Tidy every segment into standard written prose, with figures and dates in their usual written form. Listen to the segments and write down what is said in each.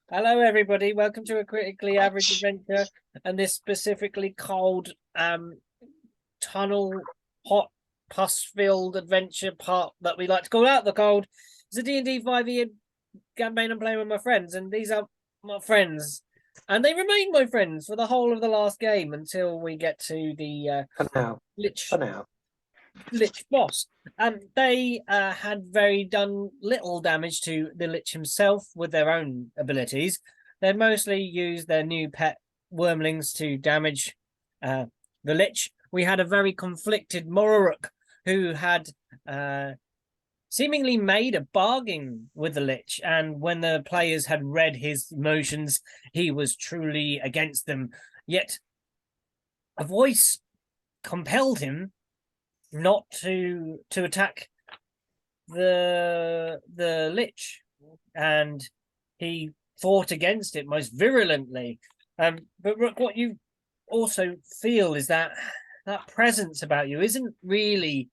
Hello, everybody. Welcome to a critically average adventure, and this specifically cold, tunnel, hot, pus-filled adventure part that we like to call Out the Cold. It's a D&D 5e campaign I'm playing with my friends, and these are my friends, and they remain my friends for the whole of the last game until we get to the Lich. For now. Lich boss. They had very done little damage to the Lich himself with their own abilities. They mostly used their new pet wormlings to damage the Lich. We had a very conflicted Mororuk who had seemingly made a bargain with the Lich, and when the players had read his emotions, he was truly against them. Yet a voice compelled him not to attack the Lich, and he fought against it most virulently. But Rook, what you also feel is that presence about you isn't really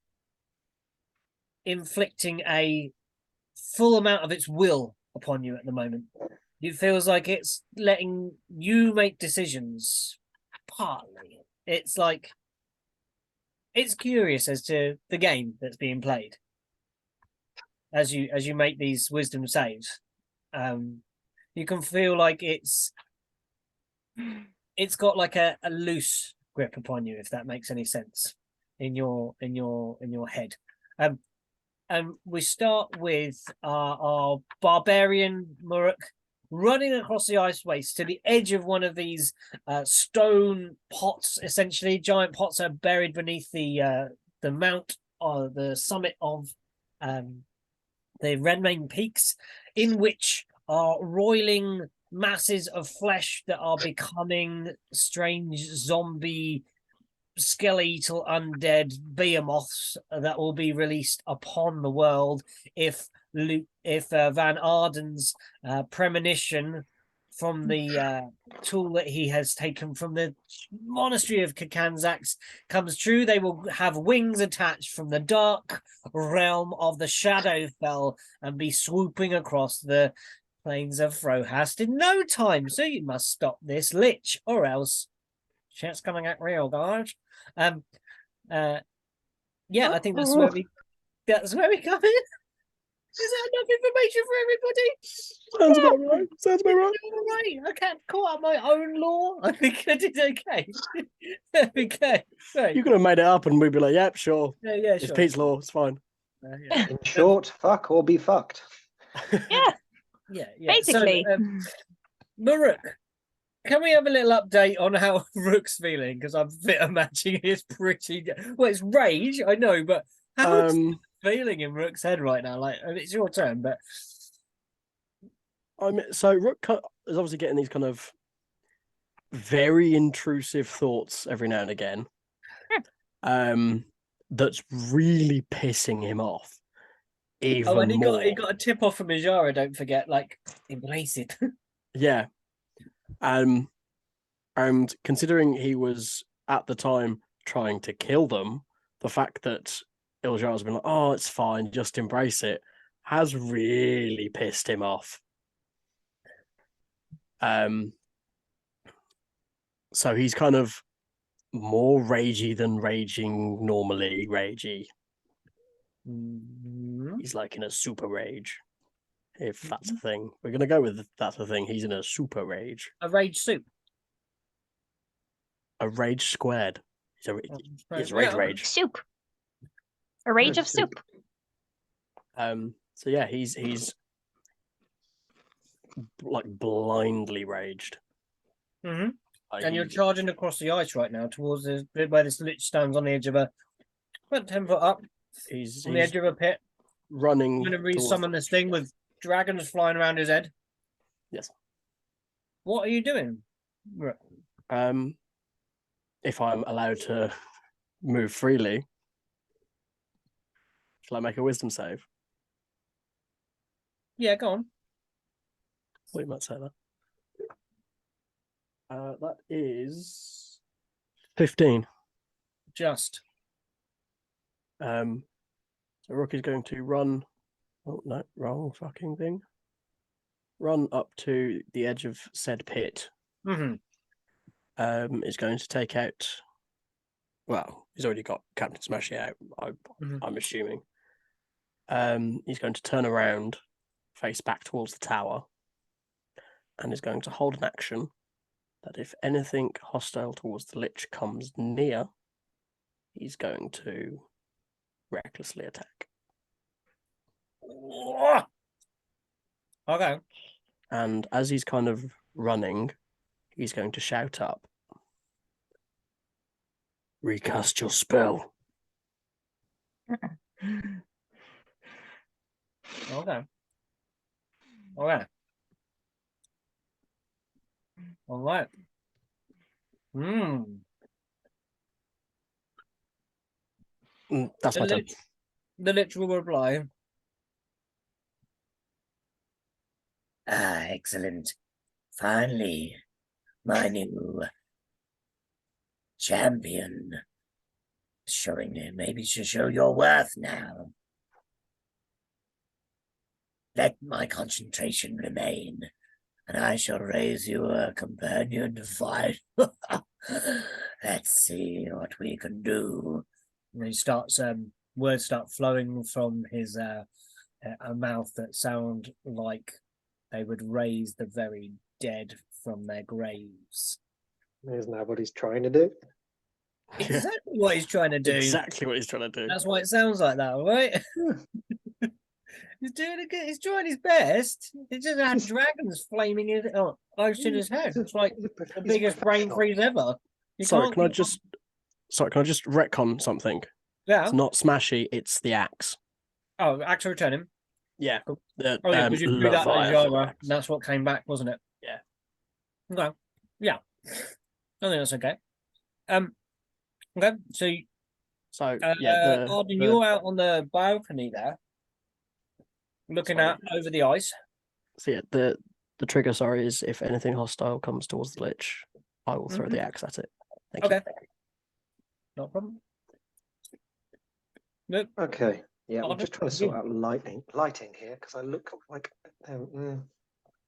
inflicting a full amount of its will upon you at the moment. It feels like it's letting you make decisions. Partly, it's like it's curious as to the game that's being played as you make these wisdom saves. You can feel like it's got like a loose grip upon you, if that makes any sense in your head. And we start with our barbarian Muruk running across the ice waste to the edge of one of these stone pots, essentially giant pots are buried beneath the mount or the summit of the Redmane Peaks, in which are roiling masses of flesh that are becoming strange zombie skeletal undead behemoths that will be released upon the world if Van Arden's premonition from the tool that he has taken from the monastery of Kakanzax comes true. They will have wings attached from the dark realm of the Shadowfell and be swooping across the plains of Frohast in no time. So you must stop this Lich, or else shit's coming out real, guys. Yeah, I think that's where we come in. Is that enough information for everybody? Sounds about right. Sounds about right. All right. I can't call out my own law. I think I did okay. Okay. Right. You could have made it up and we'd be like, yep, sure. Yeah, It's sure. Pete's law. It's fine. Yeah. In short, fuck or be fucked. Yeah. Basically. So, Maruk, can we have a little update on how Rook's feeling? Because I'm fit matching is pretty. Well, it's rage, I know, but how's feeling in Rook's head right now? Like, it's your turn, but so Rook is obviously getting these kind of very intrusive thoughts every now and again. That's really pissing him off. Even and he more. got a tip off from Ijara, don't forget, like, embrace it. Yeah. And considering he was at the time trying to kill them, the fact that Iljara's been like, oh, it's fine, just embrace it, has really pissed him off. So he's kind of more ragey than raging normally ragey. Mm-hmm. He's like in a super rage, if that's a thing. We're going to go with that's a thing. He's in a super rage. A rage soup. A rage squared. He's rage. Soup. A rage of soup. So yeah, he's like blindly raged. Mm-hmm. And you're charging across the ice right now towards where this Lich stands on the edge of about 10 foot up. He's on the edge of a pit. Running. I'm going to resummon this thing with dragons flying around his head. Yes. What are you doing? If I'm allowed to move freely, shall I make a wisdom save? Yeah, go on. We might say that. That is 15. Just. So Rook is going to run Oh no, wrong fucking thing. Run up to the edge of said pit. Mm-hmm. Is going to take out. Well, he's already got Captain Smashy out. I'm assuming. He's going to turn around, face back towards the tower, and is going to hold an action that if anything hostile towards the Lich comes near, he's going to recklessly attack. Okay. And as he's kind of running, he's going to shout up, "Recast your spell." Okay. Okay. All right. That's my turn. The Lich will reply. Excellent. Finally, my new champion showing you. Maybe you should show your worth now. Let my concentration remain, and I shall raise you a companion to fight. Let's see what we can do. And he starts. Words start flowing from his a mouth that sound like they would raise the very dead from their graves. Isn't that what he's trying to do? Exactly what he's trying to do. Exactly what he's trying to do. That's why it sounds like that, right? He's doing it good. He's trying his best. He just had dragons flaming in close to his head. It's like the biggest brain freeze ever. You Sorry, can't can I keep- just retcon something? Yeah. It's not Smashy, it's the axe. Oh, axe returning. Yeah. The, Oh yeah, because you threw that at Leviathan Jara. axe. That's what came back, wasn't it? Yeah. Okay. Yeah. I think that's okay. Okay. So, So yeah, Arden, you're out on the balcony there, looking Sorry. out over the ice. so yeah, the trigger, sorry, is if anything hostile comes towards the Lich, I will throw the axe at it. Thank Okay. you. No problem. Nope. Okay. Yeah, I'm Arden, just trying to sort out lighting here because I look like.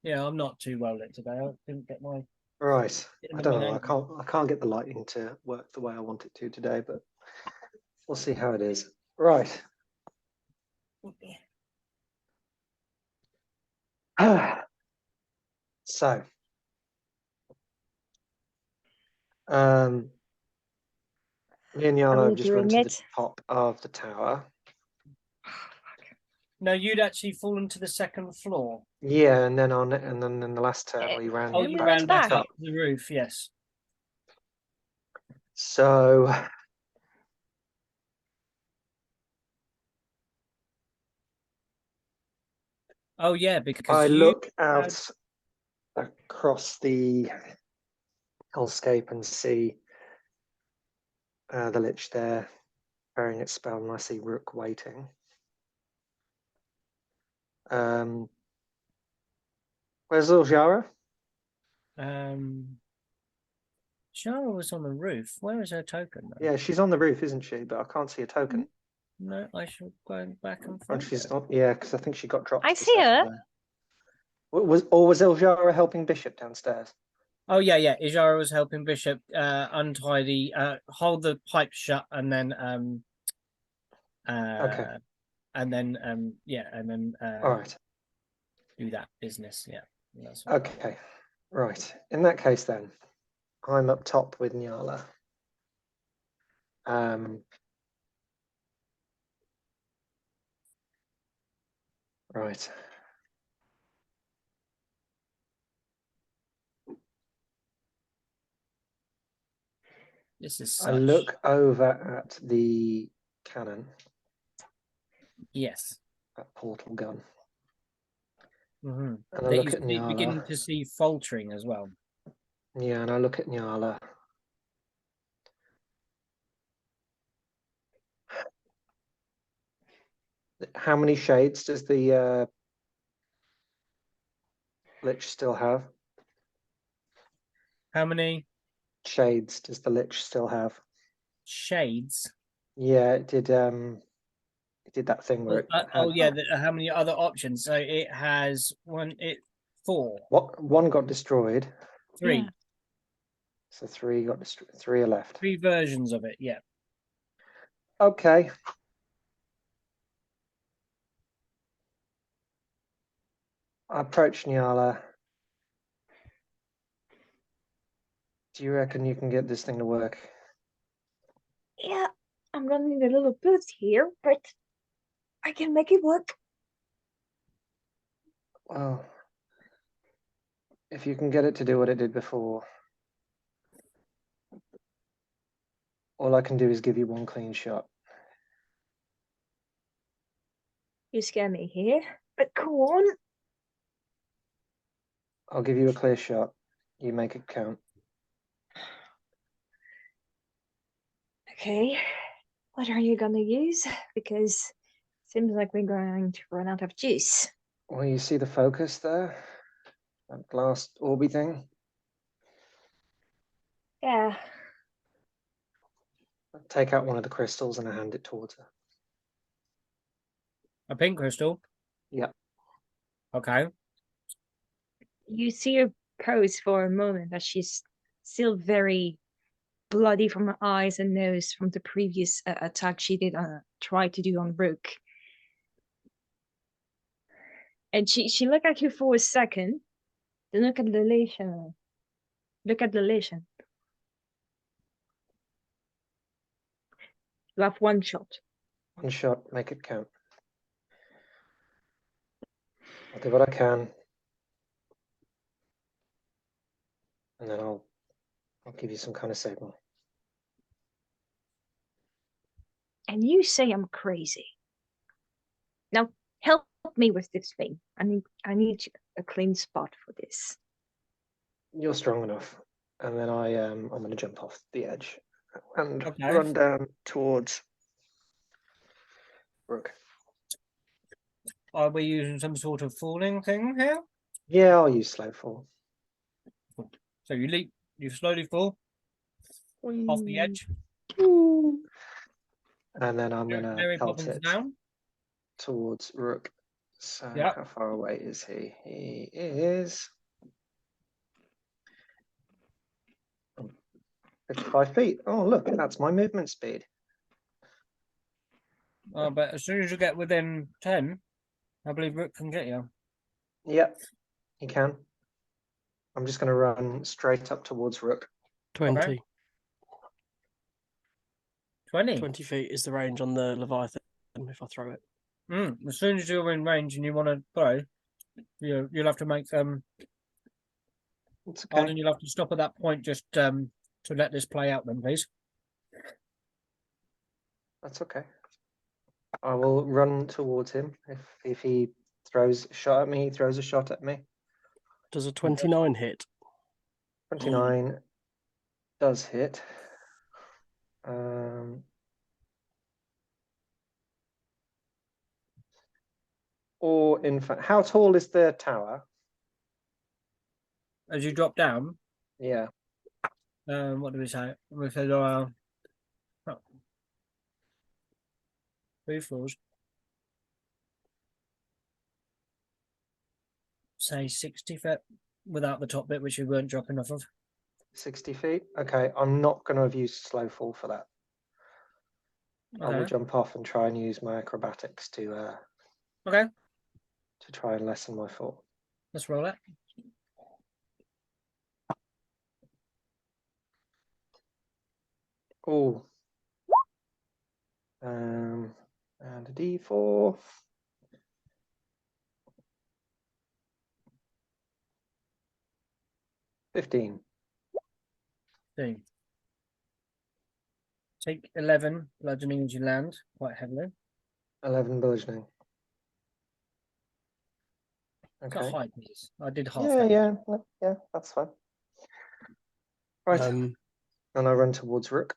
Yeah, I'm not too well lit today. I didn't get my. Right. I don't know. Illumination. I can't get the lighting to work the way I want it to today, but we'll see how it is. Right. So, me and Are Yana we have just run doing to the it? top of the tower. No, you'd actually fallen to the second floor. Yeah, and then in the last turn we ran. Oh, Yeah, you we ran went back back. up the roof. Yes. So, Oh yeah, because I you look out across the hellscape and see the Lich there, preparing its spell, and I see Rook waiting. Where's Liljara? Shara was on the roof. Where is her token? Though? Yeah, she's on the roof, isn't she? But I can't see a token. No, I shall go back and And find she's her. not. Yeah, because I think she got dropped. I to the see her. second there. Was Liljara helping Bishop downstairs? Oh yeah. Ijara was helping Bishop untie the hold the pipe shut and then Okay. and then and then All right. do that business. Yeah. That's Okay. Right. In that case, then, I'm up top with Nyala. Right. This is I such. look over at the cannon, Yes. that portal gun, Mm-hmm. and I That look you at Nyala. beginning to see faltering as well. Yeah, and I look at Nyala. How many shades does the Lich still have? How many Shades does the Lich still have? shades? Yeah, it did that thing where it Oh had- yeah, how many other options? So it has four, one got destroyed, three, Yeah. so 3 got destroyed. 3 are left. three versions of it. Yeah. Okay. I approach Nyala. Do you reckon you can get this thing to work? Yeah, I'm gonna need a little boost here, but I can make it work. Well, if you can get it to do what it did before, all I can do is give you one clean shot. You scare me here, but go on. I'll give you a clear shot. You make it count. Okay, what are you gonna use? Because seems like we're going to run out of juice. Well, you see the focus there? That glass orby thing? Yeah, Take out one of the crystals and I hand it towards her. A pink crystal. Yeah. Okay. you see her pose for a moment as she's still very bloody from her eyes and nose from the previous attack she did try to do on Rook. And she looked at you for a second, then look at the Liches. Look at the Liches. You have one shot. One shot, make it count. I'll do what I can. And then I'll give you some kind of signal. And you say I'm crazy. Now help me with this thing. I need a clean spot for this. You're strong enough. And then I'm gonna jump off the edge and Okay. run down towards Rook. Are we using some sort of falling thing here? Yeah, I'll use slow fall. So you leap, you slowly fall off the edge. And then I'm gonna Mary pelt Poppins it down. towards Rook. So Yeah. how far away is he? He is 55 feet. Oh, look, that's my movement speed. But as soon as you get within 10, I believe Rook can get you. Yep, he can. I'm just going to run straight up towards Rook. 20. 20. 20 feet is the range on the Leviathan if I throw it. As soon as you're in range and you want to throw, you'll have to make It's and okay. then you'll have to stop at that point just to let this play out then, please. That's okay. I will run towards him. If he throws a shot at me, he throws a shot at me. Does a 29 hit? 29 does hit. Or in fact, how tall is the tower? As you drop down, Yeah, what do we say? We said 3 floors. Say 60 feet without the top bit, which you weren't dropping off of. 60 feet. Okay, I'm not going to have used slow fall for that. I will Okay. jump off and try and use my acrobatics to Okay, try and lessen my fall. let's roll it. Oh. And a D4. $15. Take 11 bludgeoning as you land quite heavily. 11 bludgeoning. It's not Okay. high, please. I did half Yeah, that. yeah, that's fine. Right. And I run towards Rook.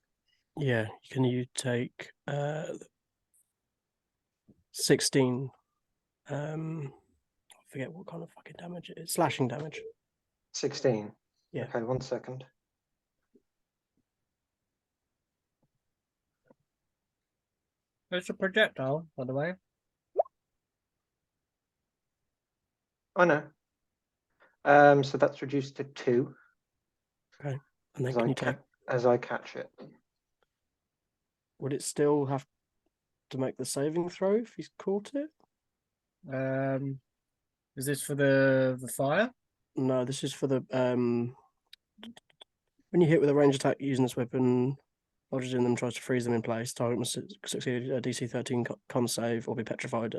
Yeah, can you take 16? I forget what kind of fucking damage it is. Slashing damage. 16. Yeah. Okay, 1 second. It's a projectile, by the way. I know. So that's reduced to 2 And then as can I, you take? as I catch it. Would it still have to make the saving throw if he's caught it? Is this for the fire? No, this is for the when you hit with a range attack using this weapon, lodges in them, tries to freeze them in place. Target must succeed a DC 13 con save or be petrified.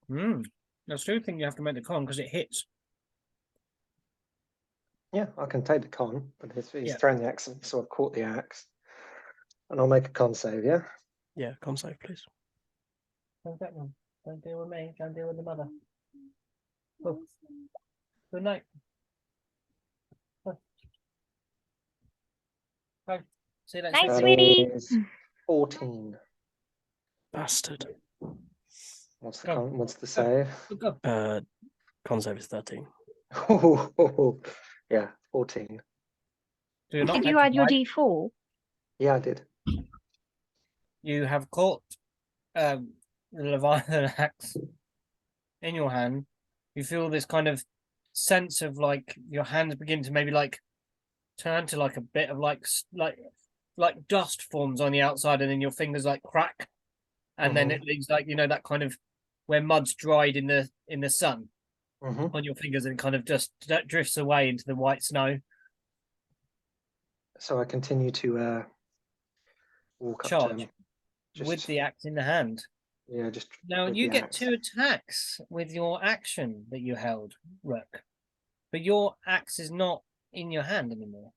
I still think you have to make the con because it hits. Yeah, I can take the con, but he's Yeah. thrown the axe, so I've caught the axe. And I'll make a con save, yeah? Yeah, con save, please. Don't get them. Don't deal with me. Don't deal with the mother. Oh. Good night. Oh. Bye. See you later. Night, That sweetie. is 14. Bastard. What's the Go. con? What's the save? Go. Con save is 13. Yeah, 14. So you're not Did you add your petrified. D4? Yeah, I did. You have caught the Leviathan axe in your hand. You feel this kind of sense of like your hands begin to maybe like turn to like a bit of like dust forms on the outside, and then your fingers like crack, and then it leaves like that kind of where mud's dried in the sun on your fingers, and kind of just drifts away into the white snow. So I continue to walk up to Charge him. with the axe in the hand. Yeah, just Now with you the get axe. 2 attacks with your action that you held, Rook, but your axe is not in your hand anymore.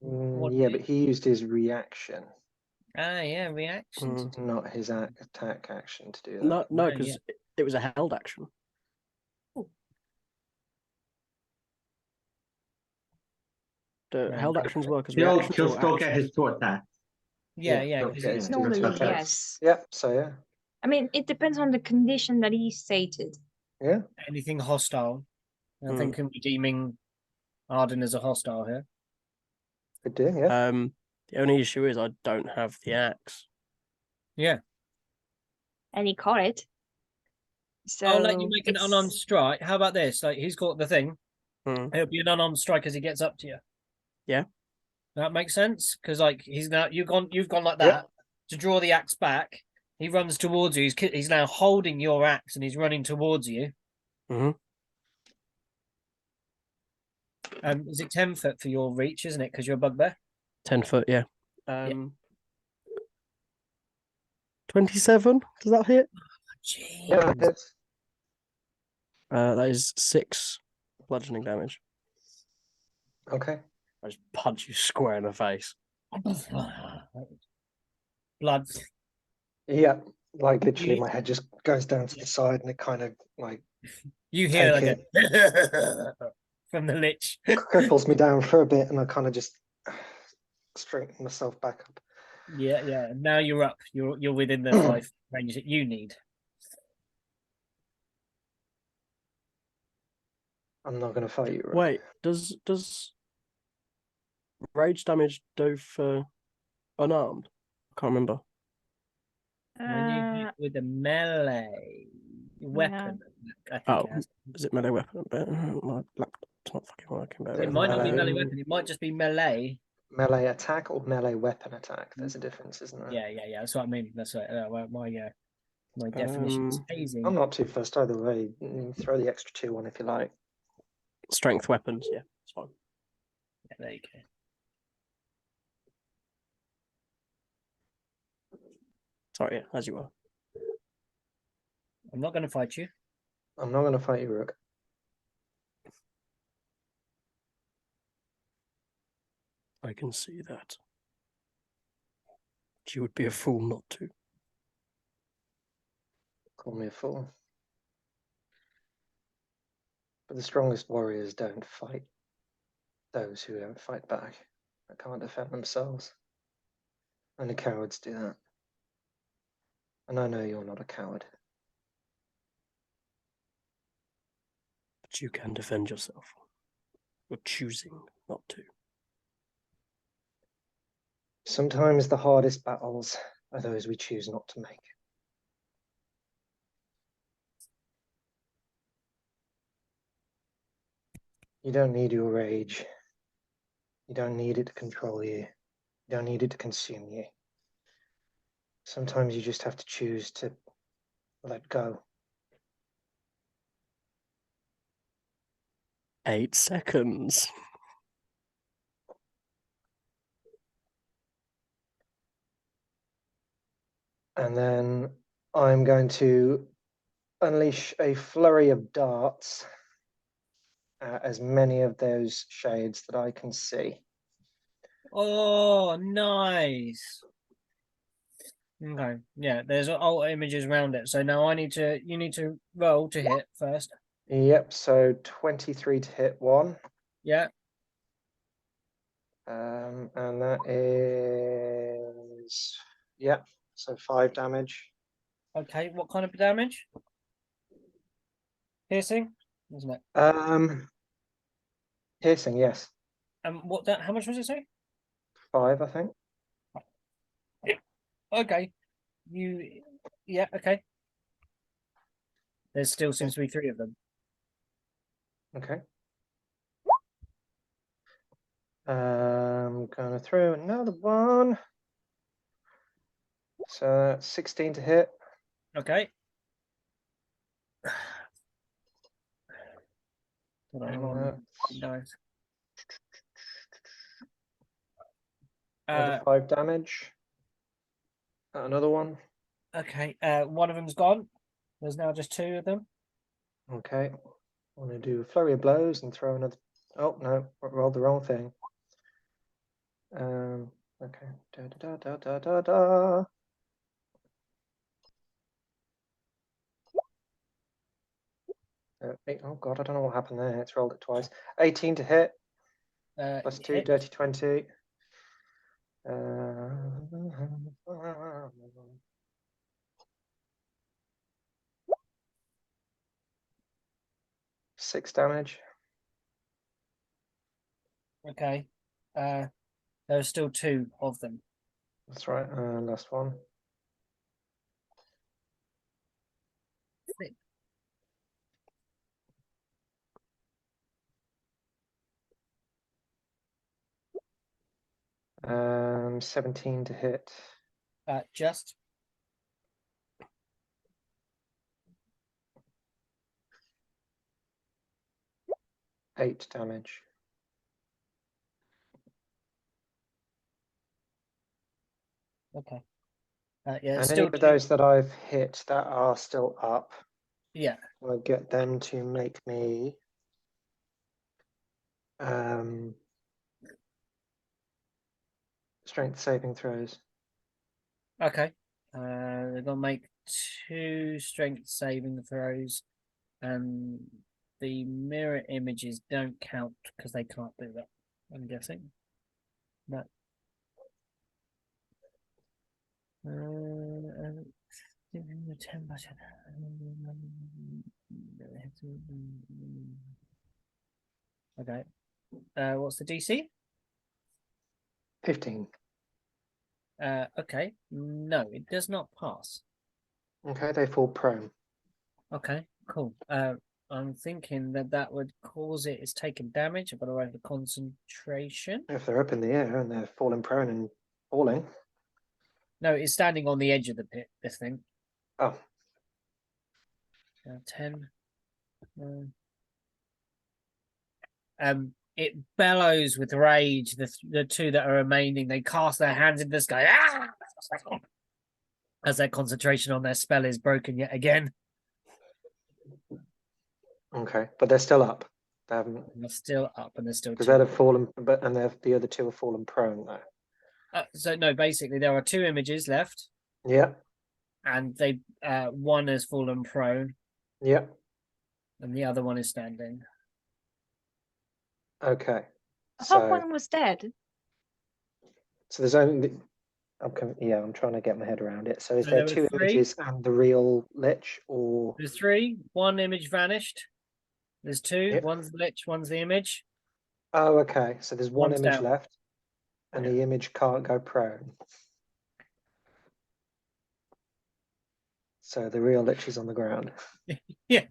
Yeah, but he used his reaction, Yeah, reaction. to do not his attack action to do that. No, No, because it was a held action. The Right, held okay. actions work as He'll reactions or still get actions. his 2 attacks. Yeah, Yeah, because okay, it's yeah. Normally, Okay. yes. Yeah, so yeah. I mean, it depends on the condition that he stated. Yeah, anything hostile. I Mm. think I'm redeeming Arden as a hostile here. good do, yeah. The only issue is I don't have the axe. Yeah. And he caught it. So I'll let you make an it's- unarmed strike. How about this? Like he's got the thing. It'll be an unarmed strike as he gets up to you. Yeah. That makes sense? Because like he's now you've gone like that Yep. to draw the axe back. He runs towards you. He's now holding your axe and he's running towards you. Is it 10 foot for your reach, isn't it? Because you're a bugbear. 10 foot, yeah. 27. Does that hit? Jeez. Yeah, that hits. That is 6 bludgeoning damage. Okay. I just punch you square in the face. Blood. Yeah, like literally You- my head just goes down to the side and it kind of like You hear like Take a from the Lich. cripples me down for a bit and I kind of just straighten myself back up. Yeah. Now you're up. You're within the 5 range that you need. I'm not going to fight you. Right? Wait, does rage damage do for unarmed? I can't remember. When you hit with a melee weapon, I think Oh, it has. is it melee weapon? My laptop's not fucking working. It might not be melee melee. weapon. It might just be melee. Melee attack or melee weapon attack? There's a difference, isn't there? Yeah. That's what I mean. That's right. My definition is hazing. I'm not too fussed either way. You can throw the extra 2 on if you like. Strength weapons, yeah, it's fine. Yeah, there you go. Sorry, yeah, as you are. I'm not going to fight you. I'm not going to fight you, Rook. I can see that. But you would be a fool not to. Call me a fool. But the strongest warriors don't fight those who don't fight back, that can't defend themselves. Only cowards do that. And I know you're not a coward. But you can defend yourself. You're choosing not to. Sometimes the hardest battles are those we choose not to make. You don't need your rage. You don't need it to control you. You don't need it to consume you. Sometimes you just have to choose to let go. 8 seconds. And then I'm going to unleash a flurry of darts at as many of those shades that I can see. Oh, nice. Okay, yeah, there's alt images around it. So now you need to roll to hit first. Yep, so 23 to hit one. Yeah, And that is, yeah, so 5 damage. okay. What kind of damage? Piercing, isn't it? Piercing, yes. How much was it, say? 5, I think. Okay. Yeah, okay. There still seems to be 3 of them. Okay. Gonna throw another one. So that's 16 to hit. Okay. Hold on, hold on. And Nice. another 5 damage. Another one. Okay. One of them's gone. There's now just 2 of them. Okay. I'm gonna do a flurry of blows and throw another. Oh no, I rolled the wrong thing. Okay. Da da da da da da. Oh god, I don't know what happened there. It's rolled it twice. 18 to hit. Plus 2, Hit. dirty 20. 6 damage. Okay. There's still 2 of them. That's right. Last one. Flip. 17 to hit. Just 8 damage. okay. Yeah, And still any of 2. those that I've hit that are still up, Yeah. I'll get them to make me strength saving throws. Okay. They're gonna make 2 strength saving throws, and the mirror images don't count because they can't do that. I'm guessing. No. Okay. What's the DC? 15. Okay. No, it does not pass. Okay, they fall prone. Okay, cool. I'm thinking that would cause it's taking damage. I've got to roll the concentration. If they're up in the air and they're falling prone and falling. No, it's standing on the edge of the pit, this thing. Oh. 10. It bellows with rage. The 2 that are remaining, they cast their hands into the sky. Ah! As their concentration on their spell is broken yet again. Okay, but they're still up. They haven't. They're still up and they're still Because 2. they'd have fallen, and the other 2 have fallen prone though. So no, basically there are 2 images left, Yeah. and they one has fallen prone, Yeah. and the other one is standing. Okay. I So thought one was dead. there's only. I'm trying to get my head around it. So is So there there were 2 3? images and the real Lich, or? There's 3. 1 image vanished. There's 2. Yep. One's the Lich, one's the image. Oh, okay. So there's one One's image down. left, and the image can't go prone. So the real Lich is on the ground. Yeah.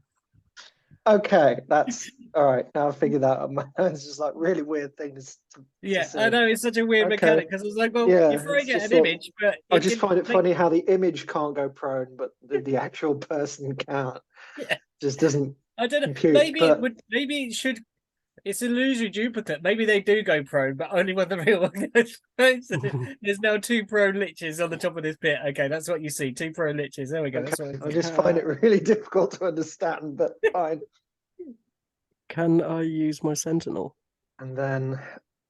Okay, that's all right. Now I figured that out. It's just like really weird things. Yeah, say. I know it's such a weird Okay. mechanic because I was like, well, Yeah, you're throwing it's it just an sort of- image, but I it just can find it make- funny how the image can't go prone, but the actual person can't. Yeah. Just doesn't I don't know. compute. Maybe but it would. Maybe it should. It's an illusory duplicate. Maybe they do go prone, but only when the real one goes prone. So there's now 2 prone liches on the top of this bit. Okay, that's what you see. 2 prone liches. There we go. That's what I just find it really difficult to understand, but fine. Can I use my sentinel? And then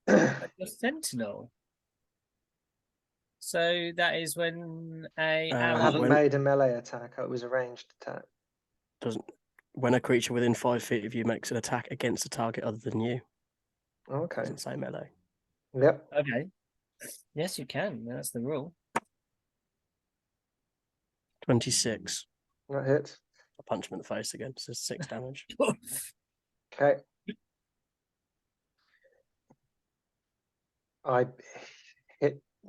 the sentinel. So that is when a I Uh, haven't when- made a melee attack. It was a ranged attack. Doesn't when a creature within 5 feet of you makes an attack against a target other than you. Okay. Doesn't say melee. Yep. Okay. Yes, you can. That's the rule. 26. That hits. I punch him in the face again. So 6 damage. Okay. I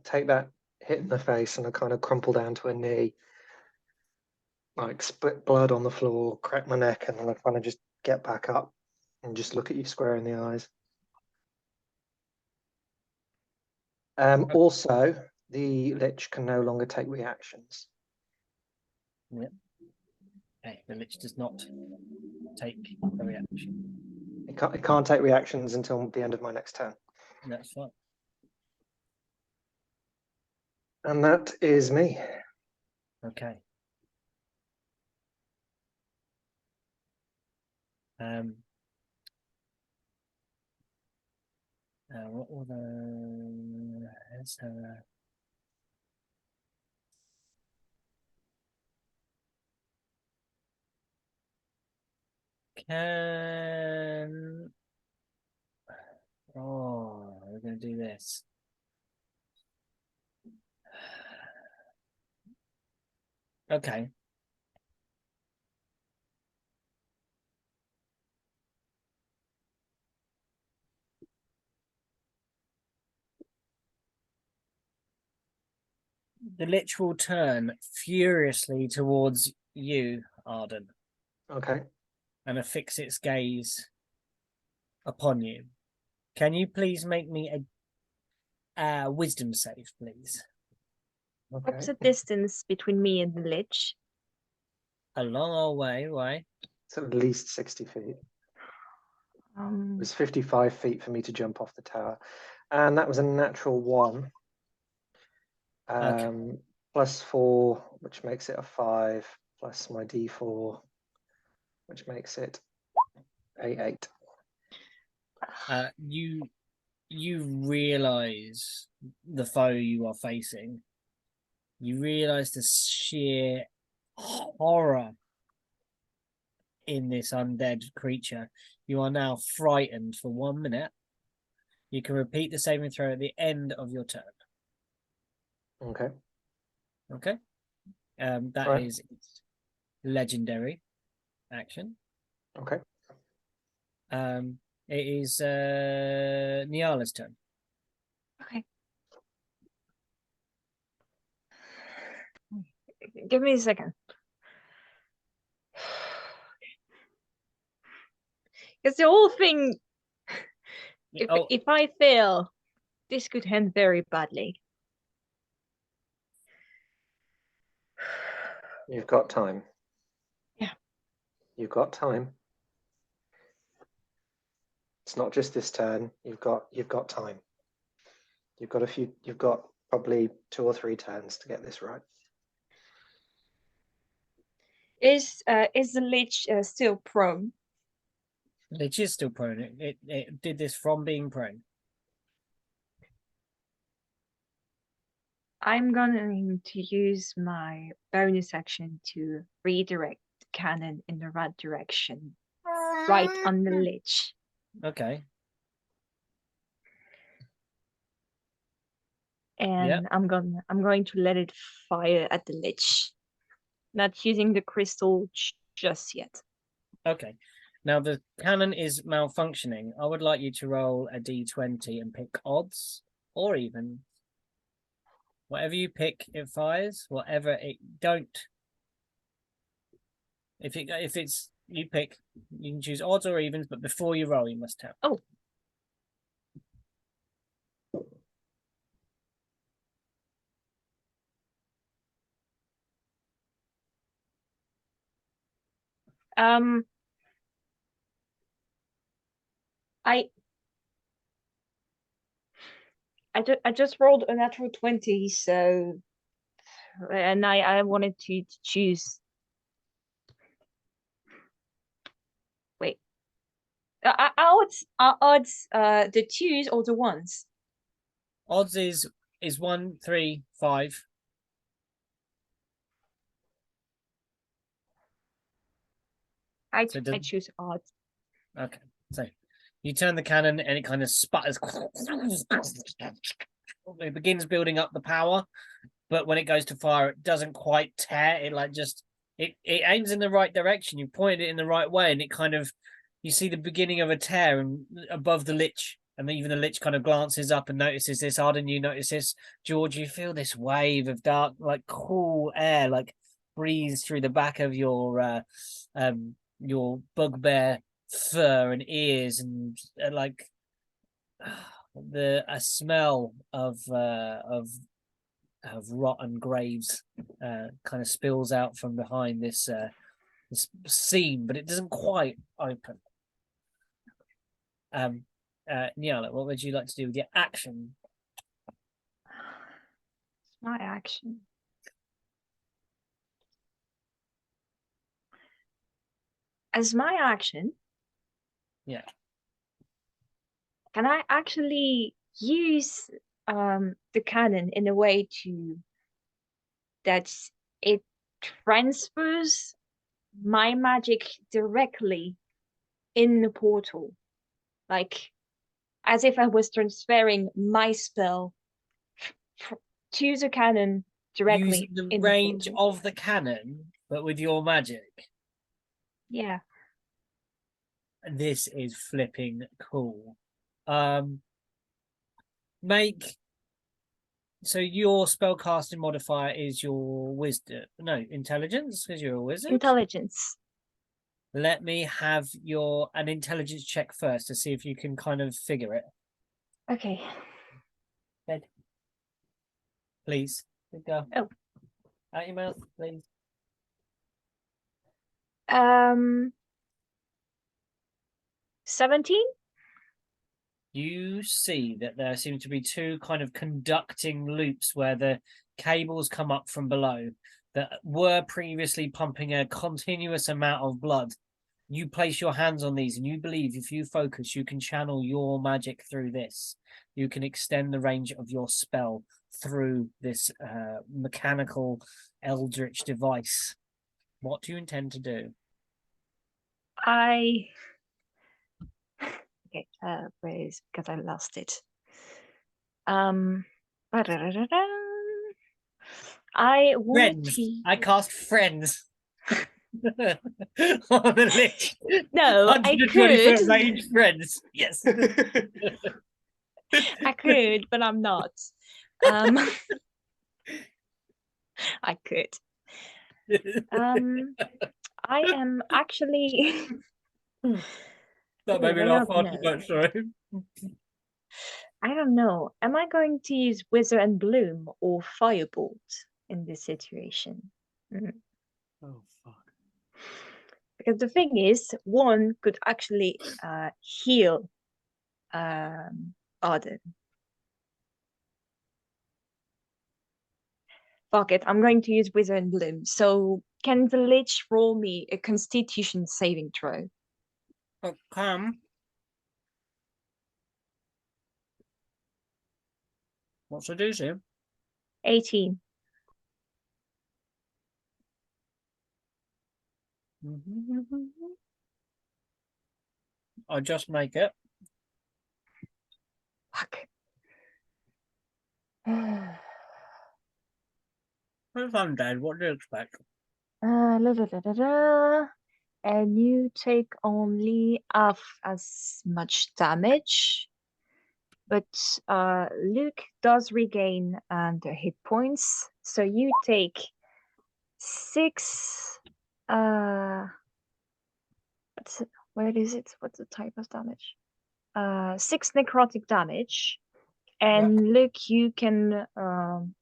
take that hit in the face, and I kind of crumple down to a knee, like split blood on the floor, crack my neck, and then I kind of just get back up and just look at you square in the eyes. Also, the Lich can no longer take reactions. Okay, the Lich does not take a reaction. It can't take reactions until the end of my next turn. That's fine. And that is me. Okay. What were the? Can. Oh, we're going to do this. Okay. The Lich will turn furiously towards you, Arden, Okay. and affix its gaze upon you. Can you please make me a wisdom save, please? What's Okay. the distance between me and the Lich? A long old way, why? It's at least 60 feet. It Um, was 55 feet for me to jump off the tower. And that was a natural 1. Okay. +4, which makes it a 5, plus my d4, which makes it a 8. You realize the foe you are facing. You realize the sheer horror in this undead creature. You are now frightened for 1 minute. You can repeat the saving throw at the end of your turn. Okay. Okay. That Right. is its legendary action. Okay. It is Nyala's turn. okay. Give me a second. Because the whole thing, if I fail, this could end very badly. You've got time. Yeah. You've got time. It's not just this turn. You've got time. You've got probably 2 or 3 turns to get this right. Is the Lich still prone? Lich is still prone. It did this from being prone. I'm going to use my bonus action to redirect the cannon in the right direction, right on the Lich. Okay. And I'm going to let it fire at the Lich. Not using the crystal just yet. Okay. Now the cannon is malfunctioning. I would like you to roll a d20 and pick odds or even. Whatever you pick, it fires. Whatever it don't If it's you pick, you can choose odds or evens, but before you roll, you must tell. Oh. I just rolled a natural 20, so and I wanted to choose. Wait, odds the twos or the ones? Odds is 1, 3, 5. I So I choose odds. Okay, so you turn the cannon and it kind of sputters. It begins building up the power, but when it goes to fire, it doesn't quite tear. It like just it aims in the right direction. You point it in the right way, and it kind of you see the beginning of a tear and above the Lich, and even the Lich kind of glances up and notices this. Arden, you notice this. George, you feel this wave of dark, like cool air, like breeze through the back of your bugbear fur and ears, and like a smell of rotten graves kind of spills out from behind this seam, but it doesn't quite open. Nyala, what would you like to do with your action? My action. As my action, Yeah. can I actually use the cannon in a way that it transfers my magic directly in the portal, like as if I was transferring my spell to the cannon directly Using the in range the portal. of the cannon, but with your magic. Yeah. This is flipping cool. Make so your spellcasting modifier is your wisdom, no, intelligence, because you're a wizard. Intelligence. Let me have an intelligence check first to see if you can kind of figure it. Okay. Please. Go. Oh. Out your mouth, please. 17? You see that there seem to be two kind of conducting loops where the cables come up from below that were previously pumping a continuous amount of blood. You place your hands on these and you believe if you focus, you can channel your magic through this. You can extend the range of your spell through this mechanical eldritch device. What do you intend to do? Okay, where is because I lost it. I want Friends. to. I cast friends. On the Lich. No, I 120-foot could. range friends. Yes. I could, but I'm not. I could. I am actually. That made me I laugh don't hard too know. much, sorry. I don't know. Am I going to use Wither and Bloom or Firebolt in this situation? Oh fuck. Because the thing is, one could actually heal Arden. Fuck it, I'm going to use Wither and Bloom. So can the Lich roll me a Constitution saving throw? Come. What's the DC? 18. I'll just make it. Fuck. If I'm dead, what do you expect? And you take only half as much damage. But Luke does regain the hit points. So you take 6 Where is it? What's the type of damage? 6 necrotic damage. And look, you can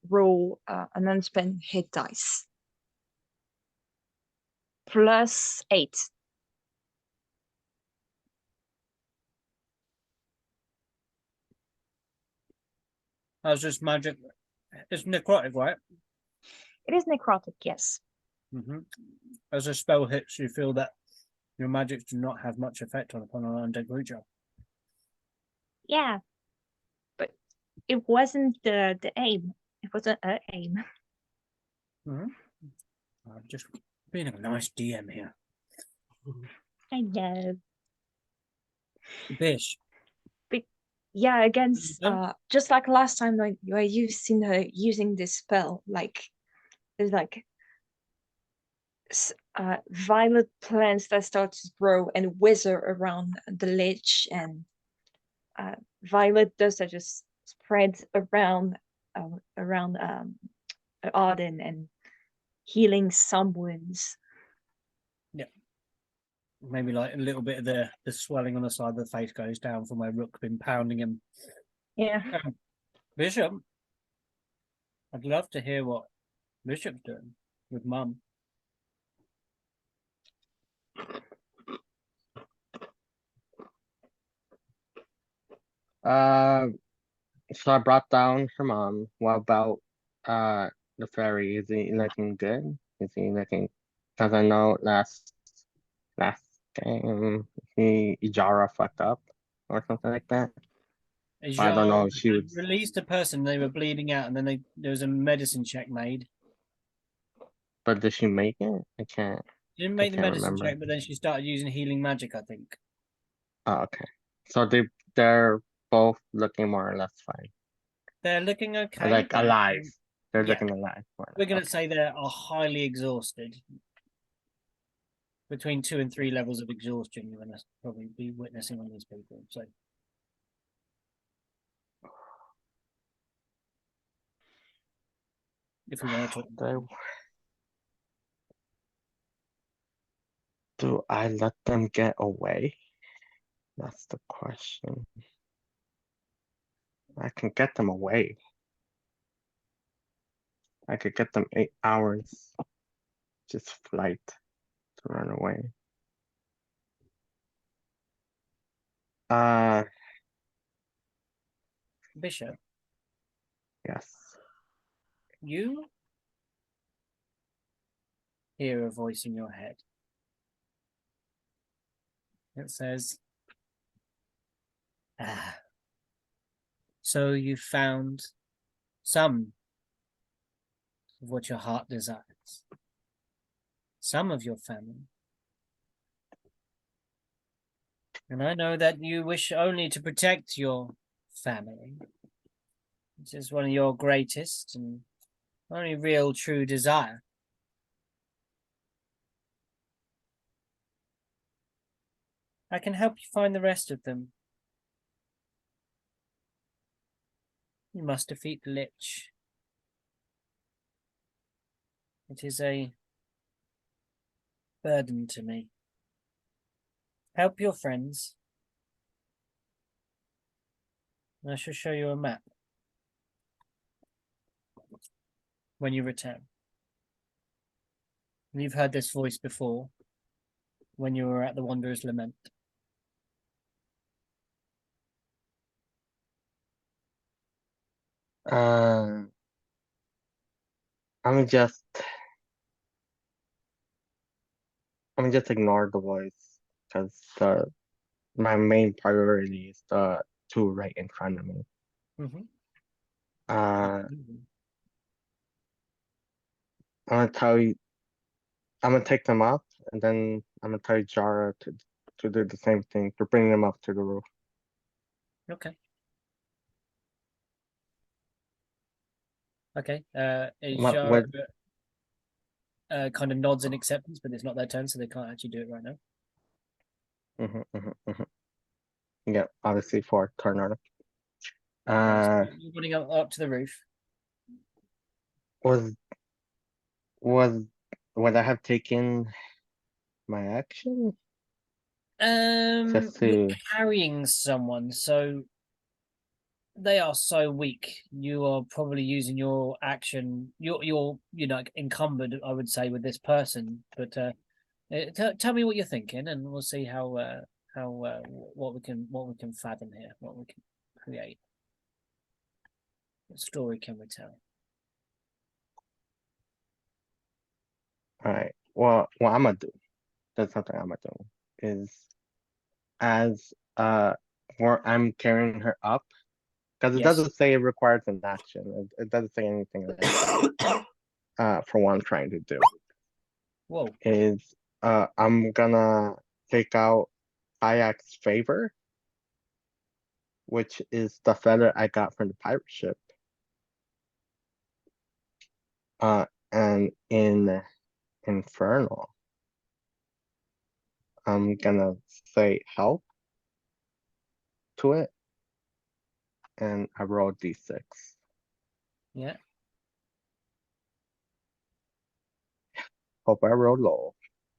roll an unspent hit dice. +8. That's just magic. It's necrotic, right? It is necrotic, yes. As a spell hits, you feel that your magic do not have much effect upon an undead creature. Yeah. But it wasn't the aim. It wasn't an aim. I'm just being a nice DM here. I know. Bish. Yeah, against Mhm. just like last time when you've seen her using this spell, like there's like violet plants that start to grow and wither around the lich, and violet dust that just spreads around Arden and healing some wounds. Maybe like a little bit of the swelling on the side of the face goes down from where Rook been pounding him. Yeah. Bishop, I'd love to hear what Bishop's doing with Mum. So I brought down her mom. What about the fairy? Is he looking good? Is he looking? Because I know last game Ijara fucked up or something like that. I don't know if she was released a person, they were bleeding out, and then there was a medicine check made. But did she make it? I can't. She didn't make the medicine remember. check, but then she started using healing magic, I think. Oh, okay. So they're both looking more or less fine. They're looking okay. Like alive. They're Yeah. looking alive. We're going to say they are highly exhausted. Between 2 and 3 levels of exhaustion, you're going to probably be witnessing on these people. So, if we want to talk, do I let them get away? That's the question. I can get them away. I could get them 8 hours. Just flight to run away. Bishop. Yes. You hear a voice in your head. It says, so you found some of what your heart desires. Some of your family. And I know that you wish only to protect your family. This is one of your greatest and only real true desire. I can help you find the rest of them. You must defeat the Lich. It is a burden to me. Help your friends. I shall show you a map when you return. You've heard this voice before when you were at the Wanderer's Lament. I'm just ignore the voice because my main priority is the 2 right in front of me. I'm gonna tell you. I'm gonna take them up, and then I'm gonna tell Jara to do the same thing, to bring them up to the roof. Okay. Okay. Jara kind of nods in acceptance, but it's not their turn, so they can't actually do it right now. Yeah, obviously for turn order. So you're running up to the roof. Would I have taken my action? Just You're to carrying someone, so they are so weak. You are probably using your action. You're encumbered, I would say, with this person. But tell me what you're thinking, and we'll see how what we can fathom here, what we can create. What story can we tell? all right. Well, what I'm gonna do. That's something I'm gonna do is as where I'm carrying her up because it Yes. doesn't say it requires an action. It doesn't say anything like that. For what I'm trying to do Whoa. is I'm gonna take out Kayak's favor, which is the feather I got from the pirate ship. And in Infernal, I'm gonna say help to it, and I roll d6. Yeah. Hope I roll low.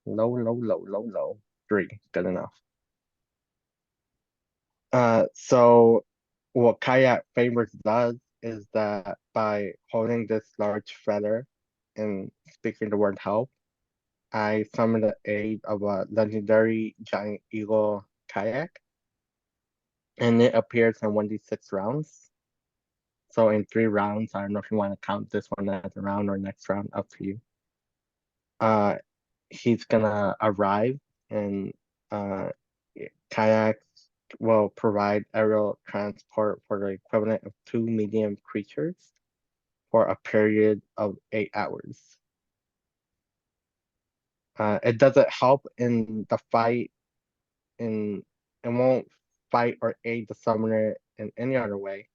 Low. 3, good enough. So what Kayak Favors does is that by holding this large feather and speaking the word help, I summon the aid of a legendary giant eagle kayak, and it appears in 1d6 rounds. So in 3 rounds, I don't know if you want to count this one as a round or next round, up to you. He's gonna arrive, and kayaks will provide aerial transport for the equivalent of 2 medium creatures for a period of 8 hours. It doesn't help in the fight, it won't fight or aid the summoner in any other way.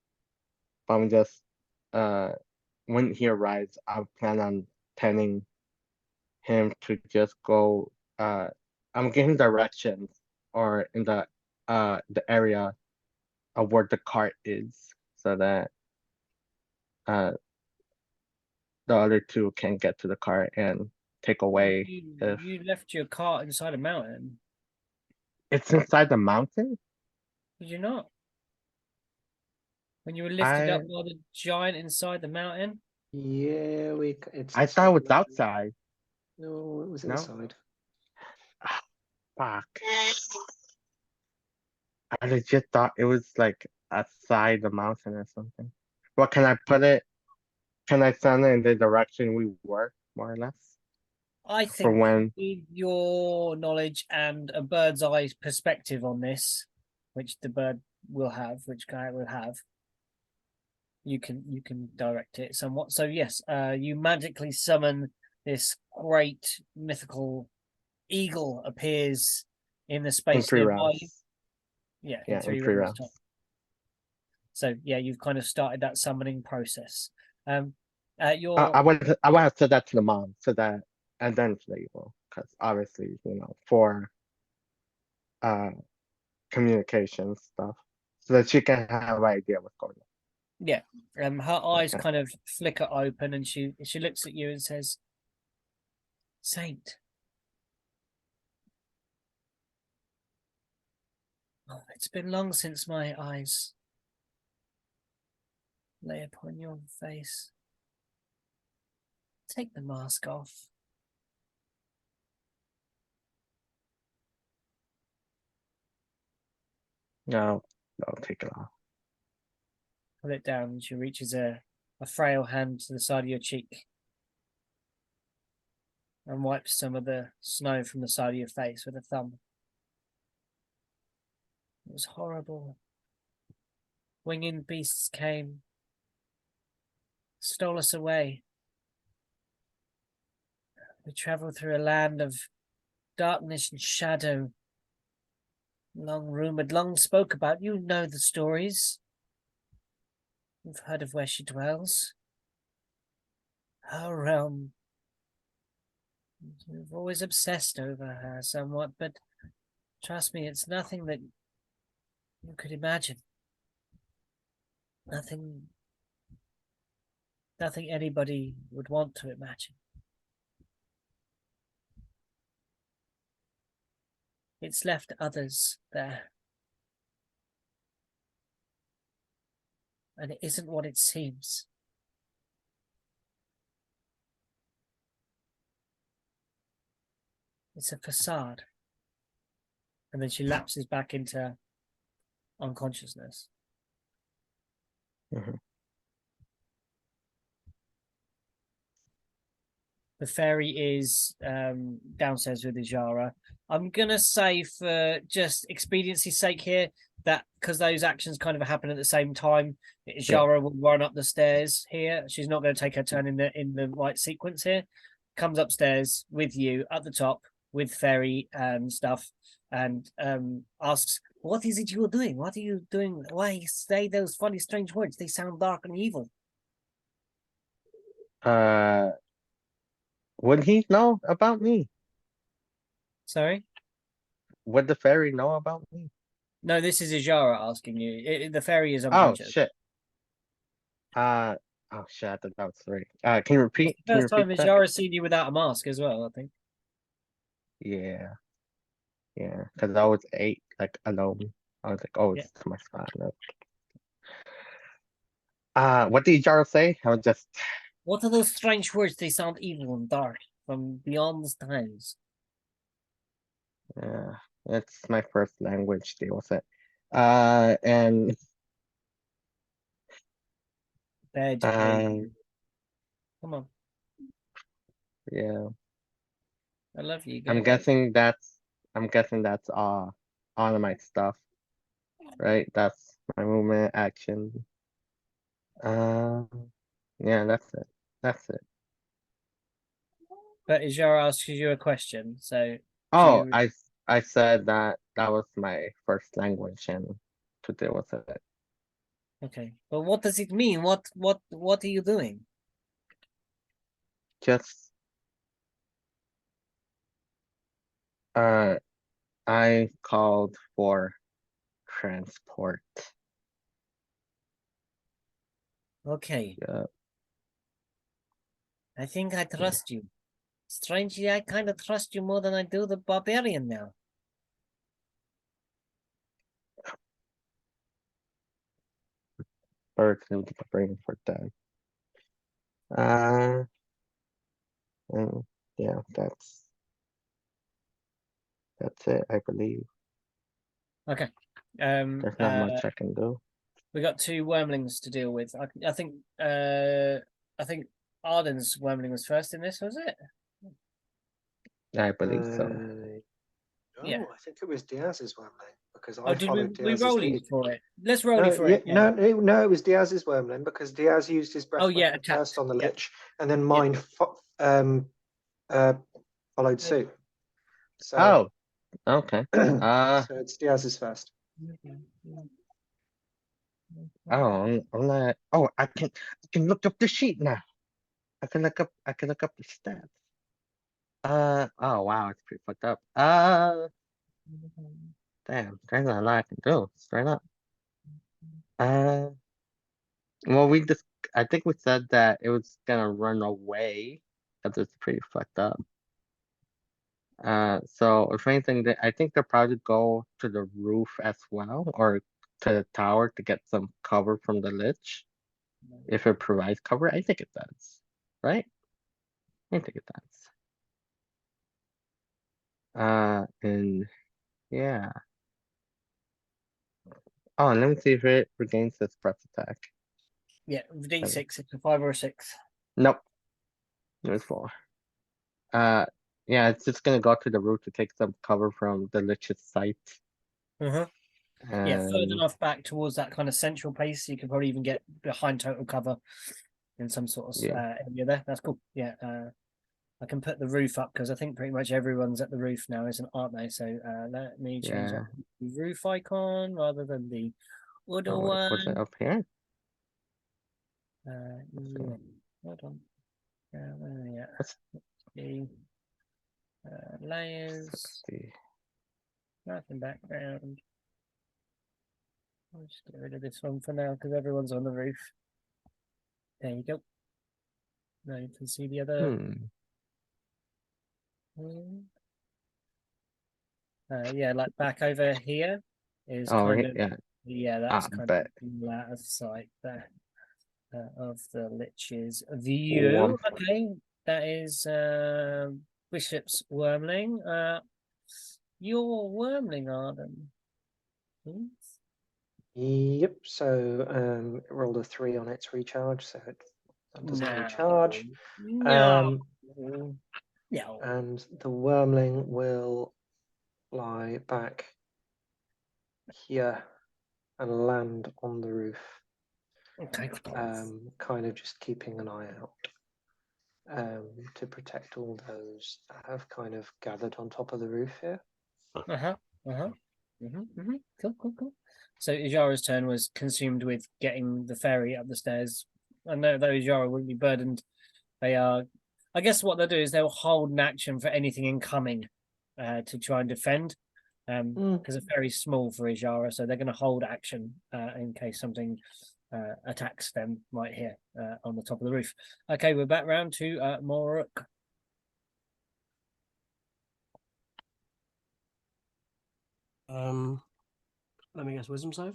But I'm just, when he arrives, I plan on telling him to just go, I'm giving directions or in the area of where the cart is so that the other 2 can get to the cart and take away. You left your cart inside a mountain. It's inside the mountain? Did you not? When you were lifted up I by the giant inside the mountain? Yeah, it's thought it inside was the mountain. outside. No, it was No? inside. Fuck. I legit thought it was like outside the mountain or something. What can I put it? Can I send it in the direction we were, more or less? I For think when with your knowledge and a bird's eye perspective on this, which the bird will have, which guy will have, you can direct it somewhat. So yes, you magically summon this great mythical eagle appears in the in space 3 nearby. rounds. Yeah, Yeah, in 3 in 3 rounds. rounds. So yeah, you've kind of started that summoning process. Your I want to have said that to the mom so that and then to the evil, because obviously, for communication stuff. So that she can have an idea what's going on. yeah, her eyes Okay. kind of flicker open, and she looks at you and says, "Saint, oh, it's been long since my eyes lay upon your face. Take the mask off." No, I'll take it off. Pull it down, and she reaches a frail hand to the side of your cheek and wipes some of the snow from the side of your face with a thumb. It was horrible. Winged beasts came, stole us away. We travelled through a land of darkness and shadow. Long rumoured, long spoke about. You know the stories. You've heard of where she dwells. Her realm. You've always obsessed over her somewhat, but trust me, it's nothing that you could imagine. Nothing anybody would want to imagine. It's left others there. And it isn't what it seems. It's a facade. And then she lapses back into unconsciousness. Mhm. The fairy is downstairs with Ijara. I'm gonna say, for just expediency's sake here, that because those actions kind of happen at the same time, Ijara will run up the stairs here. She's not going to take her turn in the right sequence here. Comes upstairs with you at the top with fairy stuff, and asks, "What is it you're doing? What are you doing? Why you say those funny, strange words? They sound dark and evil." Would he know about me? Sorry. Would the fairy know about me? No, this is Ijara asking you. The fairy is Oh unconscious. shit. Oh shit, I thought that was 3. Can you repeat? It's the Can you first time repeat that? Ijara's seen you without a mask as well, I think. Yeah. Yeah, because I was 8, like alone. I was like, oh, Yeah. it's my spot. No. What did Jaro say? I was just What are those strange words? They sound evil and dark from beyond the times. yeah, it's my first language, deal with it. And They're educated. um, Come on. yeah, I love you. I'm guessing that's all of my stuff, right? That's my movement, action. Yeah, that's it. That's it. But Ijara asks you a question, so Oh, you I said that was my first language and to deal with it. okay. But what does it mean? What are you doing? Just I called for transport. Okay. Yeah. I think I trust you. Strangely, I kind of trust you more than I do the barbarian now. Or to the brain for that. And yeah, that's it, I believe. Okay. There's not much I can do. We got 2 wormlings to deal with. I think Arden's wormling was first in this, was it? I believe so. No, Yeah. I think it was Diaz's wormling because Oh, I did followed we Diaz's roll lead. it for it? Let's roll No, it for yeah, it. Yeah. no, it was Diaz's wormling because Diaz used his breath Oh, yeah, weapon attacked. first on the Yeah. Lich, and then mine followed suit. So, Oh, okay. so it's Diaz's first. I'm not. Oh, I can look up the sheet now. I can look up the stats. Oh wow, it's pretty fucked up. Damn, there's not a lot I can do. Straight up. Well, I think we said that it was gonna run away because it's pretty fucked up. So if anything, I think they'll probably go to the roof as well, or to the tower to get some cover from the Lich. If it provides cover, I think it does. Right? I think it does. And yeah. Oh, and let me see if it regains its press attack. Yeah, D6, it's a 5 or a 6. Nope. It was 4. Yeah, it's just gonna go to the roof to take some cover from the Lich's sight. Yeah, further And enough back towards that kind of central place, you could probably even get behind total cover in some sort of area there. That's cool. Yeah, I can put the roof up because I think pretty much everyone's at the roof now, aren't they? So let me change up the roof icon rather than the other one. was it up here? Yeah. Hold on. Yeah. What's The layers, the nothing background. I'll just get rid of this one for now because everyone's on the roof. There you go. Now you can see the other. Yeah, like back over here is Oh, kind of yeah. yeah, that's I kind bet. of out of sight there of the Lich's view. Wonderful. Okay, that is Bishop's Wormling. Your Wormling, Arden. Please. Yep. So it rolled a 3 on its recharge, so it doesn't No, recharge. no, Um, no. and the wormling will fly back here and land on the roof, Okay. kind of just keeping an eye out to protect all those that have kind of gathered on top of the roof here. Cool, cool, cool. So Ijara's turn was consumed with getting the fairy up the stairs. I know though Ijara wouldn't be burdened. They are, I guess what they'll do is they'll hold an action for anything incoming to try and defend. Because they're very small for Ijara, so they're going to hold action in case something attacks them right here on the top of the roof. Okay, we're back round to Moruk. Let me guess, wisdom save?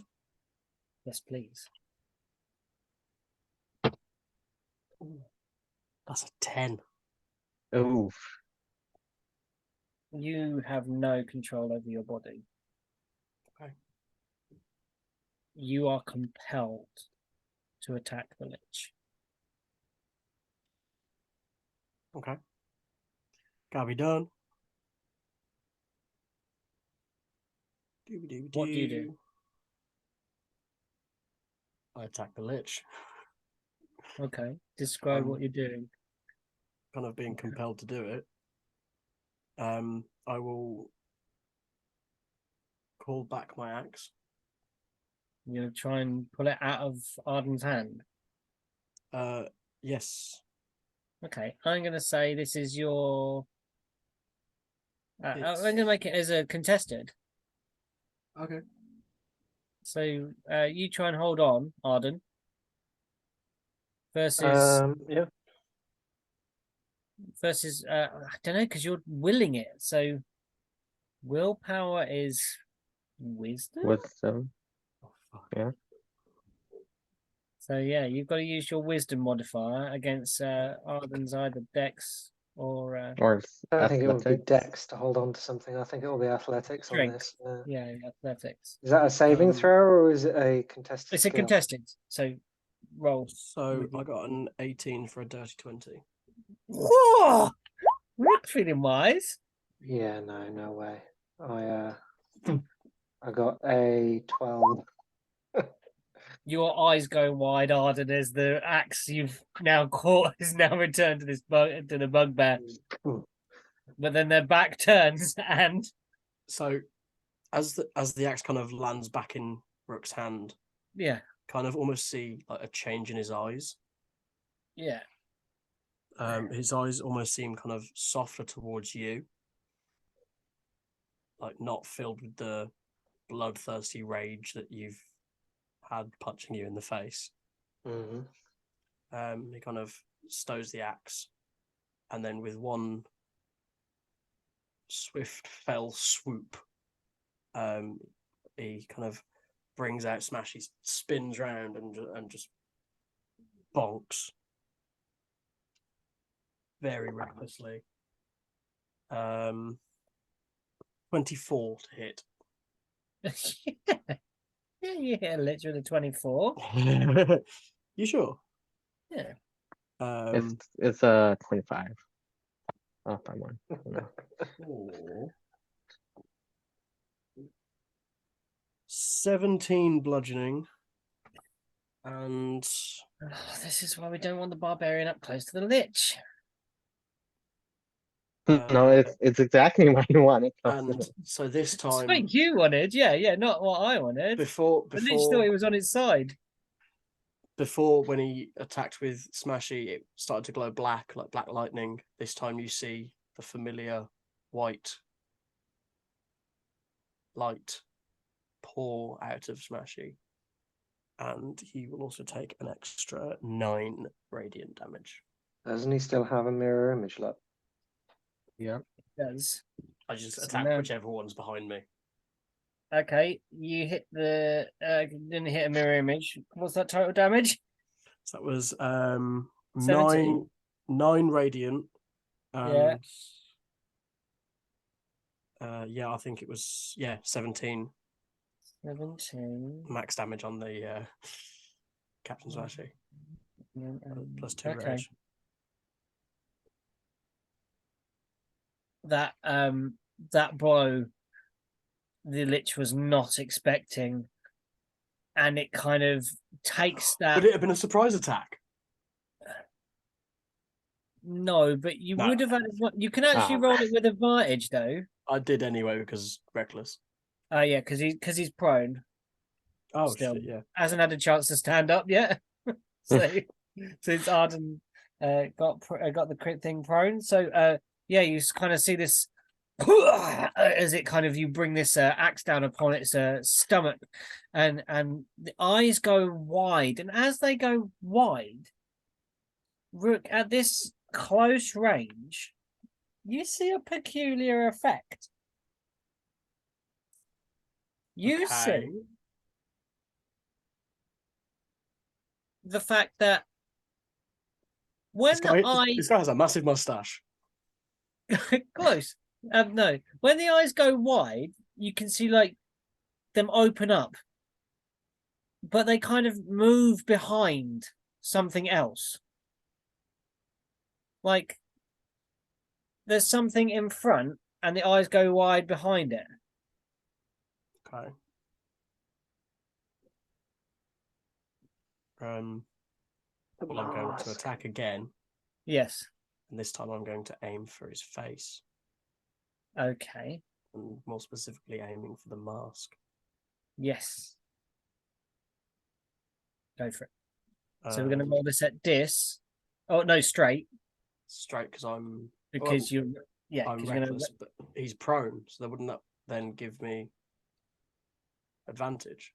Yes, please. That's a 10. Oof. You have no control over your body. Okay. You are compelled to attack the Lich. Okay. Gotta be done. What do you do? I attack the Lich. Okay, describe what Um, you're doing. Kind of being compelled to do it. I will call back my axe. You're gonna try and pull it out of Arden's hand. Yes. Okay, I'm gonna say this is your. I'm It's- gonna make it as a contested. Okay. So you try and hold on, Arden. Versus Yeah. I don't know, because you're willing it. So willpower is wisdom. Wisdom. Oh, fuck. Yeah. So yeah, you've got to use your wisdom modifier against Arden's either Dex or Or I don't think it would be athletics. dex to hold on to something. I think it will be athletics on Strength. this. yeah, athletics. Is that a saving Um, throw or is it a contested It's a skill? contested. So roll. So I got an 18 for a dirty 20. Whoa! Not feeling wise. Yeah, no way. I got a 12. Your eyes go wide, Arden, as the axe you've now caught is now returned to the bugbear. But then their back turns and So as the axe kind of lands back in Rook's hand, yeah, kind of almost see like a change in his eyes. yeah. His eyes almost seem kind of softer towards you, like not filled with the bloodthirsty rage that you've had punching you in the face. Mm-hmm. He kind of stows the axe, and then with one swift fell swoop, he kind of brings out Smash. He spins round and just bonks very recklessly. 24 to hit. yeah, literally 24. You sure? Yeah. It's 25. Off by one. No. 17 bludgeoning, and This is why we don't want the barbarian up close to the Lich. No, it's exactly what you wanted. and so this It's time what you wanted, yeah, not what I wanted. before The Lich thought he was on its side. before when he attacked with Smashy, it started to glow black, like black lightning. This time you see the familiar white light pour out of Smashy, and he will also take an extra 9 radiant damage. Doesn't he still have a mirror image, look? Yeah. It does. I just So attack now- whichever one's behind me. Okay, you hit the didn't hit a mirror image. What's that total damage? So that was 17. nine radiant. Yeah. Yeah, I think it was 17 17. max damage on the captain's flashy. Plus 2 Okay. rage. That blow the Lich was not expecting, and it kind of takes that. Would it have been a surprise attack? No, but you No. would have had. You can actually roll it with advantage, though. I did anyway because reckless. Oh yeah, because he's prone. Oh Still. shit! Yeah. Hasn't had a chance to stand up yet. So since Arden got the crit thing prone, so yeah, you kind of see this as it kind of you bring this axe down upon its stomach, and the eyes go wide, and as they go wide, Rook, at this close range, you see a peculiar effect. You Okay. see the fact that when This guy has a massive mustache. close, no, when the eyes go wide, you can see like them open up, but they kind of move behind something else. Like there's something in front, and the eyes go wide behind it. Okay. Well, I'm going to attack again, Yes. and this time I'm going to aim for his face, Okay. and more specifically aiming for the mask. Yes. Go for it. So we're going to roll this at dis. Oh no, straight, straight because I'm because well, you. Yeah, I'm 'cause you're reckless, but he's prone, so wouldn't that then give me advantage?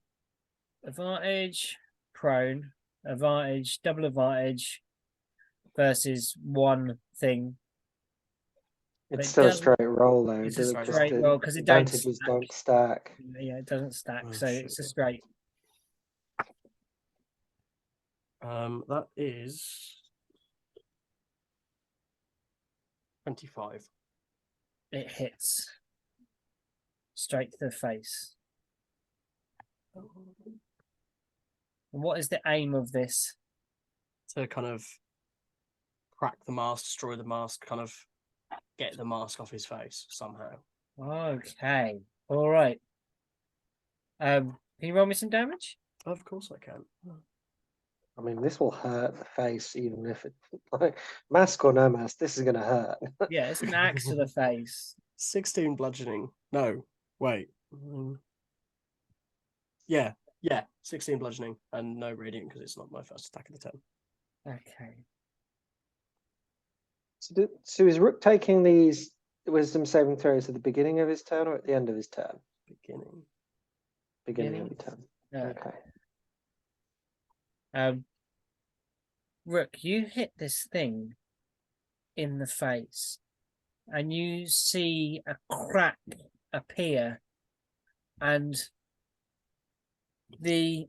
advantage, prone, advantage, double advantage versus one thing. But It's it still a doesn't- straight roll though. It's a straight straight the roll because it don't advantages stack. don't stack. Yeah, it doesn't stack, Oh, so shit. it's a straight. That is 25. It hits straight to the face. And what is the aim of this? To kind of crack the mask, destroy the mask, kind of get the mask off his face somehow. Okay, all right. Can you roll me some damage? Of course I can. I mean, this will hurt the face, even if it like mask or no mask. This is gonna hurt. Yeah, it's an axe to the face. 16 bludgeoning. No, wait. Yeah, 16 bludgeoning and no radiant because it's not my first attack of the turn. Okay. So is Rook taking these wisdom saving throws at the beginning of his turn or at the end of his turn? Beginning. Beginning of the turn. Okay. Rook, you hit this thing in the face, and you see a crack appear, and the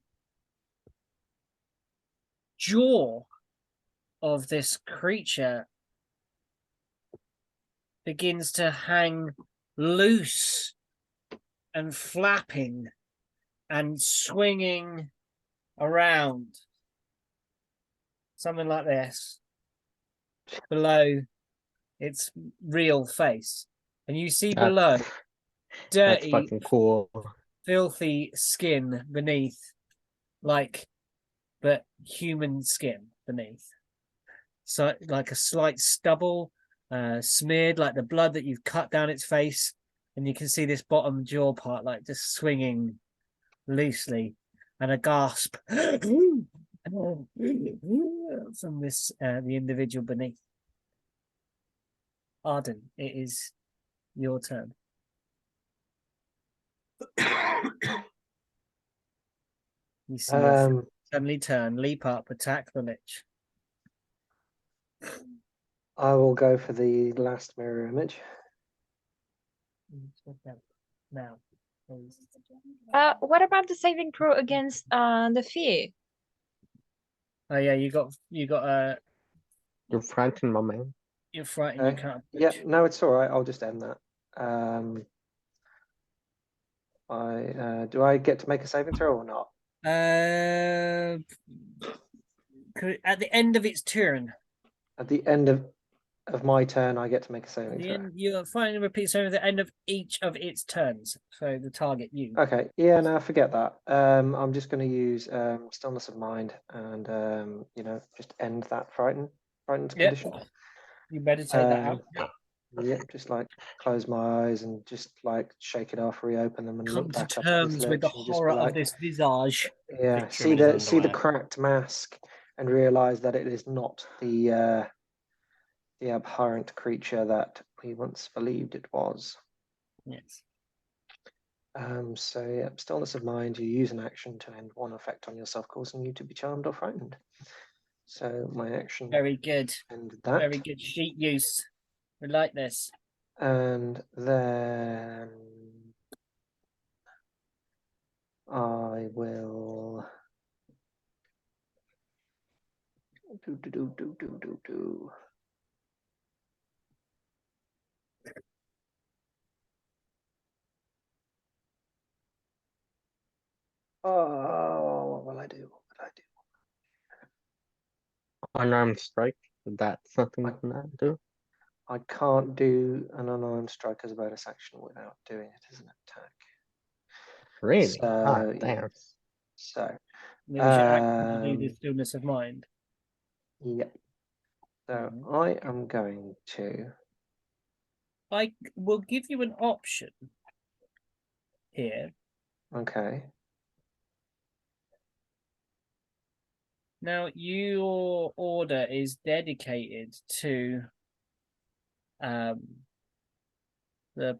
jaw of this creature begins to hang loose and flapping and swinging around. Something like this below its real face. And you see below That's dirty, fucking cool. filthy skin beneath, but human skin beneath. So like a slight stubble, smeared like the blood that you've cut down its face, and you can see this bottom jaw part like just swinging loosely, and a gasp from this the individual beneath. Arden, it is your turn. You see your suddenly turn, leap up, attack the Lich. I will go for the last mirror image. Now, please. What about the saving throw against the fear? Oh yeah, you got You're frightened, my man. you're frightened. You Okay. can't. Yeah, no, it's all right. I'll just end that. Do I get to make a saving throw or not? At the end of its turn, At the end of my turn, I get to make a saving throw. you're fighting repeat so at the end of each of its turns. So the target you. Okay, yeah, no, forget that. I'm just going to use stillness of mind and just end that frightened Yep. condition. You meditate that out. Yeah, just like close my eyes and just like shake it off, reopen them, and Come look to back up at terms this with the lich and just horror be of like, this visage. yeah, Picture see him in the his underwear. cracked mask and realize that it is not the abhorrent creature that we once believed it was. Yes. So yeah, stillness of mind. You use an action to end one effect on yourself, causing you to be charmed or frightened. So my action Very good. ended that, Very good sheet use. We like this. and then I will do. Oh, what will I do? What will I do? Unarmed strike. That's something you cannot do. I can't do an unarmed strike as a bonus action without doing it as an attack. Really? So, Damn. So, Lose your action to do the um, stillness of mind. yep. So Mhm. I am going to. I will give you an option here. Okay. Now, your order is dedicated to the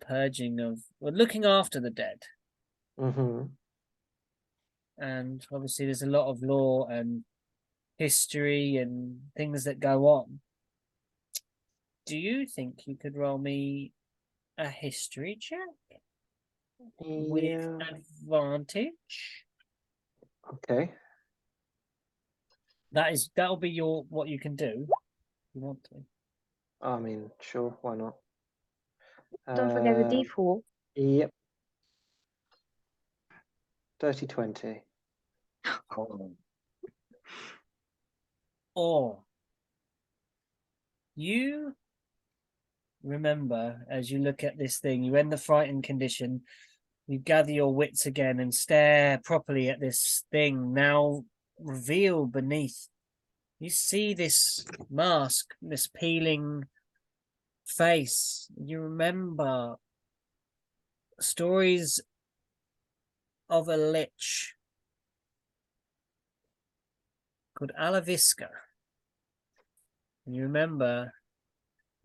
purging of, well, looking after the dead. Mm-hmm. And obviously there's a lot of law and history and things that go on. Do you think you could roll me a history check with Yeah. advantage? Okay. That'll be your what you can do. If you want to. I mean, sure. Why not? Don't forget the D4. Yep. 30-20. Or you remember as you look at this thing, you end the frightened condition, you gather your wits again and stare properly at this thing now revealed beneath. You see this mask, this peeling face. You remember stories of a lich called Alavisca. And you remember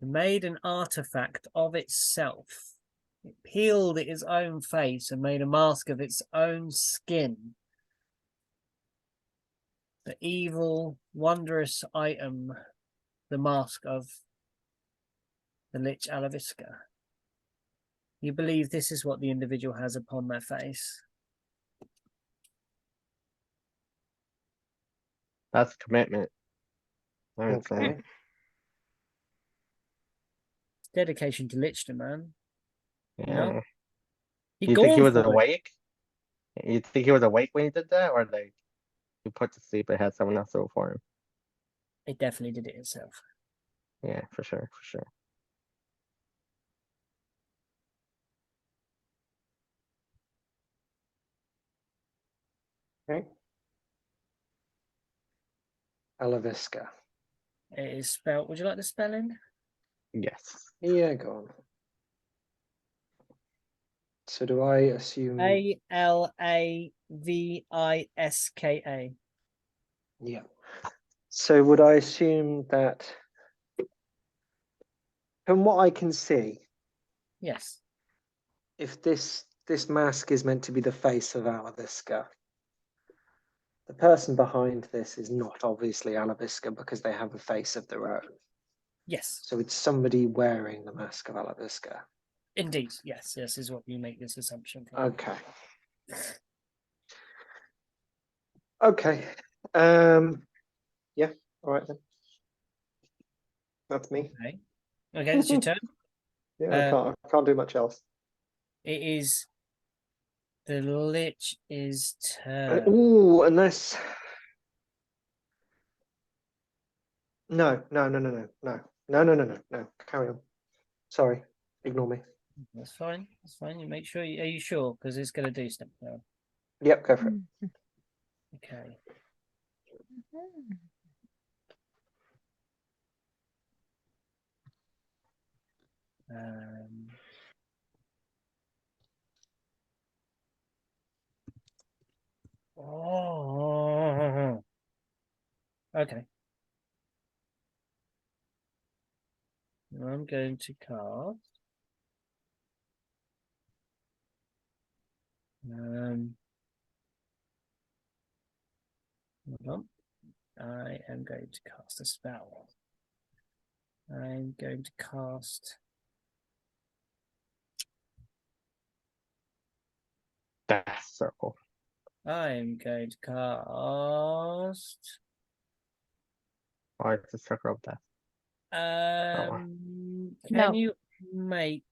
it made an artifact of itself. It peeled its own face and made a mask of its own skin. The evil, wondrous item, the mask of the Lich Alavisca. You believe this is what the individual has upon their face. That's commitment. I would say. Okay. Dedication to Lichdom, man. Yeah. You know? You think he was for it. awake? You think he was awake when he did that, or like he put to sleep and had someone else do it for him? It definitely did it itself. Yeah, for sure, for sure. Okay. Alavisca. It is spelled. Would you like the spelling? Yes. Yeah, go on. So do I assume? Alaviska. Yeah. So would I assume that, from what I can see, Yes. if this mask is meant to be the face of Alavisca, the person behind this is not obviously Alavisca because they have a face of their own. Yes. So it's somebody wearing the mask of Alavisca. Indeed, yes, this is what you make this assumption from. Okay. Okay. Yeah. All right then. That's me. Okay, okay, it's your turn. Yeah, I can't do much else. It is the Lich's turn. Ooh, unless. No. Carry on. Sorry, ignore me. That's fine. That's fine. You make sure. Are you sure? Because it's going to do stuff now. Yep, go for it. Okay. Um. Oh. Okay. I'm going to cast. Hold on. I am going to cast a spell. I'm going to cast. Death circle. I'm going to cast. Or it's a circle of death. Can No. you make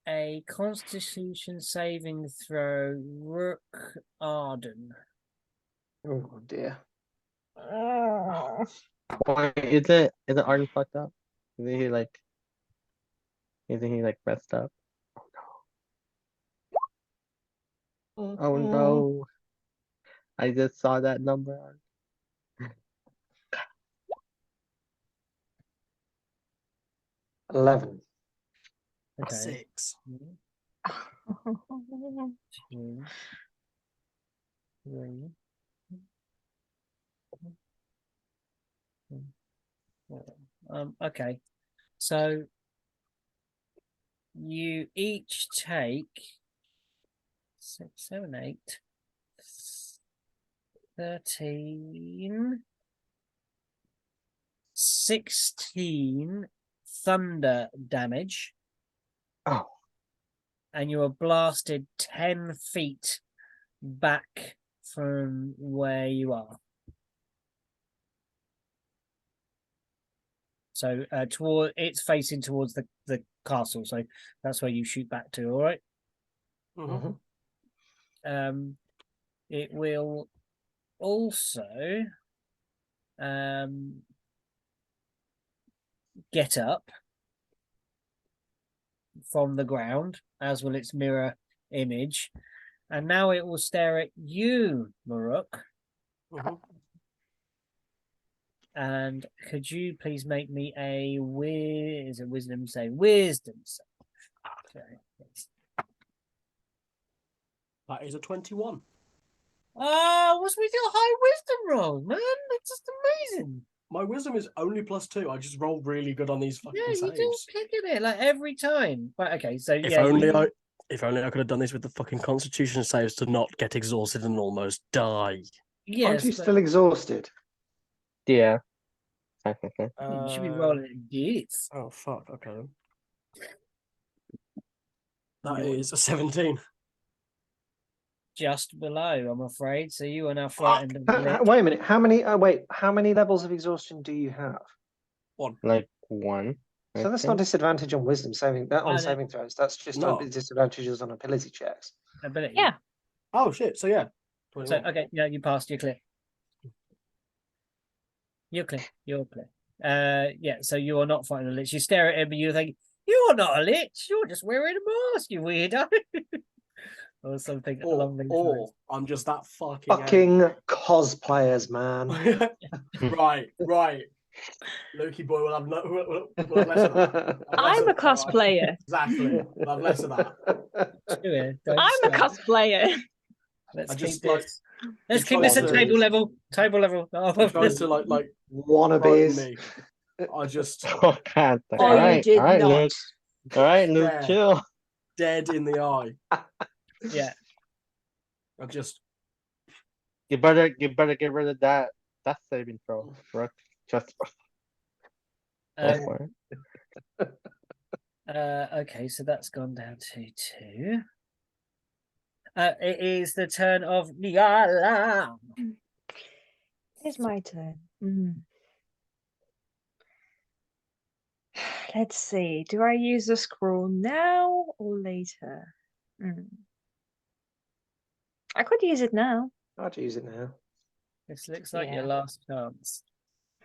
a Constitution saving throw, Rook Arden? Oh dear. Why is it Arden fucked up? Isn't he like messed up? Oh no. I just saw that number. 11. Okay. 6. 2, 3, 4. Okay. So you each take 6, 7, 8, 13, 16 thunder damage, Oh, and you are blasted 10 feet back from where you are. So it's facing towards the castle, so that's where you shoot back to, all right? Mm-hmm. It will also get up from the ground, as will its mirror image, and now it will stare at you, Maruk. And could you please make me a wisdom save? Wisdom save. Okay. That is a 21. Oh, what's with your high wisdom roll, man? That's just amazing. My wisdom is only +2. I just roll really good on these fucking Yeah, you do saves. kick it like every time. Right, okay, so If yeah, only I could have done this with the fucking Constitution saves to not get exhausted and almost die. yes, Aren't you but still exhausted? yeah. Technically. you should be rolling it this. Oh fuck! Okay. Then. That is a 17. Just below, I'm afraid. So you are now frightened of the Lich. Wait a minute. How many levels of exhaustion do you have? 1. Like 1. So that's not disadvantage on wisdom saving on no. saving throws. That's just No. disadvantages on ability checks. Ability. Yeah. Oh shit! So yeah. So 21. okay, yeah, you passed. You're clear. You're clear. You're clear. Yeah. So you are not fighting a Lich. You stare at him and you think, "You're not a Lich. You're just wearing a mask, you weirdo," or something along these lines. I'm just that fucking. Fucking cosplayers, man. right. Loki boy will have less of that. I'm a cosplayer. Exactly. We'll have less of that. Do it. Don't I'm a stop. cosplayer. Let's I keep just like this. Let's he keep this tries at to- table level. Table level. he tries to like frighten Wannabes. me. I just Oh god. Oh, you did Alright, not. Luke. Alright, Luke, There. chill. dead in the eye. Yeah. I just You better get rid of that saving throw, Rook. Just go Um, for it. Okay, so that's gone down to 2. It is the turn of Niala. It's my turn. Let's see. Do I use the scroll now or later? I could use it now. I'd use it now. This looks like your Yeah. last chance.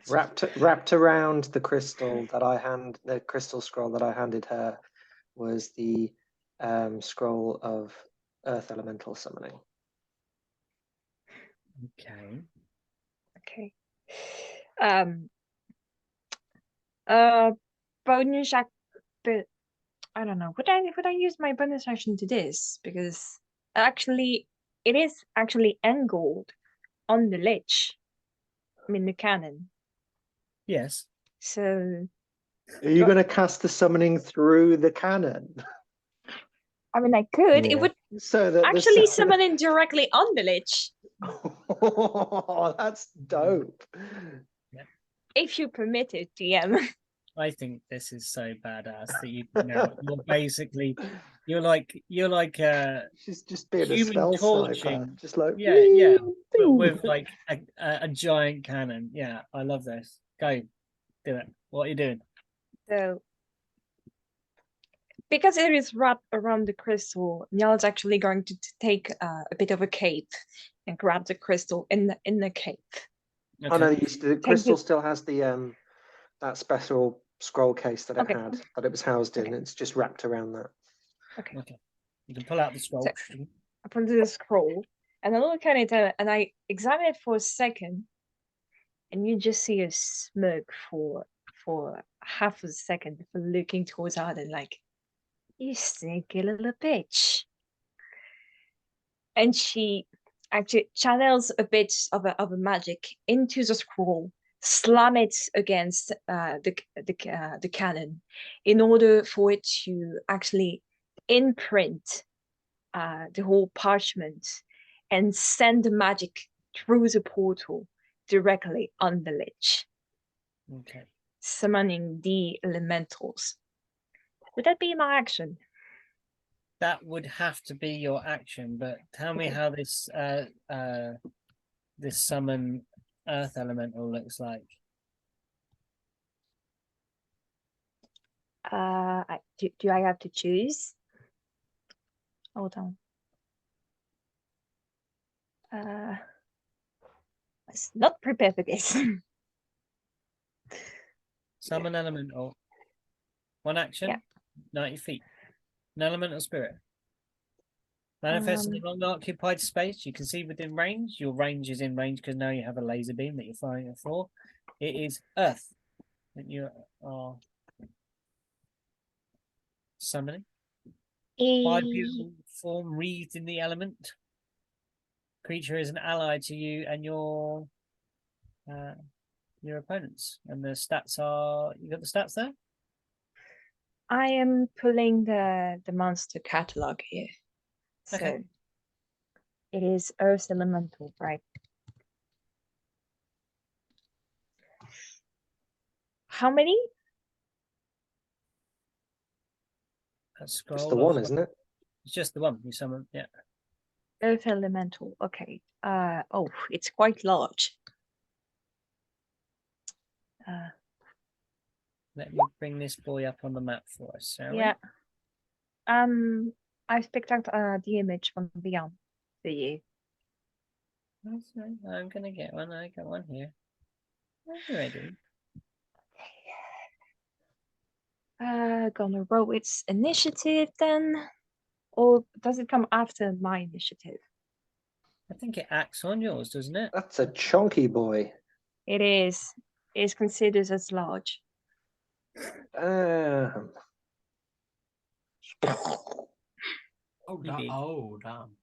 Wrapped around the crystal the crystal scroll that I handed her was the scroll of earth elemental summoning. Okay. Okay. Bonus act, but I don't know. Would I use my bonus action to this? Because actually, it is actually angled on the Lich. I mean the cannon. Yes. So Are you going to cast the summoning through the cannon? I mean I could. Yeah. It would So that actually summon it directly on the Lich. Oh, that's dope. If you permit it, DM. I think this is so badass that you're like She's just being a human spell sniper. torching. Just like Yeah, but wing, with wing. like a giant cannon. Yeah, I love this. Go, do it. What are you doing? So because it is wrapped around the crystal, Niall is actually going to take a bit of a cape and grab the crystal in the cape. Oh no, Okay. the crystal still has the that special scroll case that it Okay. had that it was housed in. Okay. It's just wrapped around that. Okay. You can pull out the scroll. I put the scroll and I look at it and I examine it for a second, and you just see a smirk for half a second before looking towards Arden like, you sneaky little bitch. And she actually channels a bit of a magic into the scroll, slam it against the cannon in order for it to actually imprint the whole parchment and send the magic through the portal directly on the Lich, Okay. summoning the elementals. Would that be my action? That would have to be your action, but tell me Okay. how this summon earth elemental looks like. Do I have to choose? Hold on. I was not prepared for this. Summon elemental. One action, Yeah. 90 feet. An elemental spirit. Manifest in an unoccupied space. You can see within range. Your range is in range because now you have a laser beam that you're firing it for. It is Earth that you are summoning. Bipedal form wreathed in the element. Creature is an ally to you and your opponents. And the stats are, you got the stats there? I am pulling the monster catalog here. So Okay. it is Earth Elemental, right? How many? It's the one, isn't it? It's just the one you summon, yeah. Earth Elemental, okay. Oh, it's quite large. Let me bring this boy up on the map for us, shall we? Yeah. I've picked out the image from beyond for you. That's right. I'm gonna get one. I got one here. I'm ready. Gonna roll its initiative then, or does it come after my initiative? I think it acts on yours, doesn't it? That's a chunky boy. It is. It is considered as large. Damn. Damn.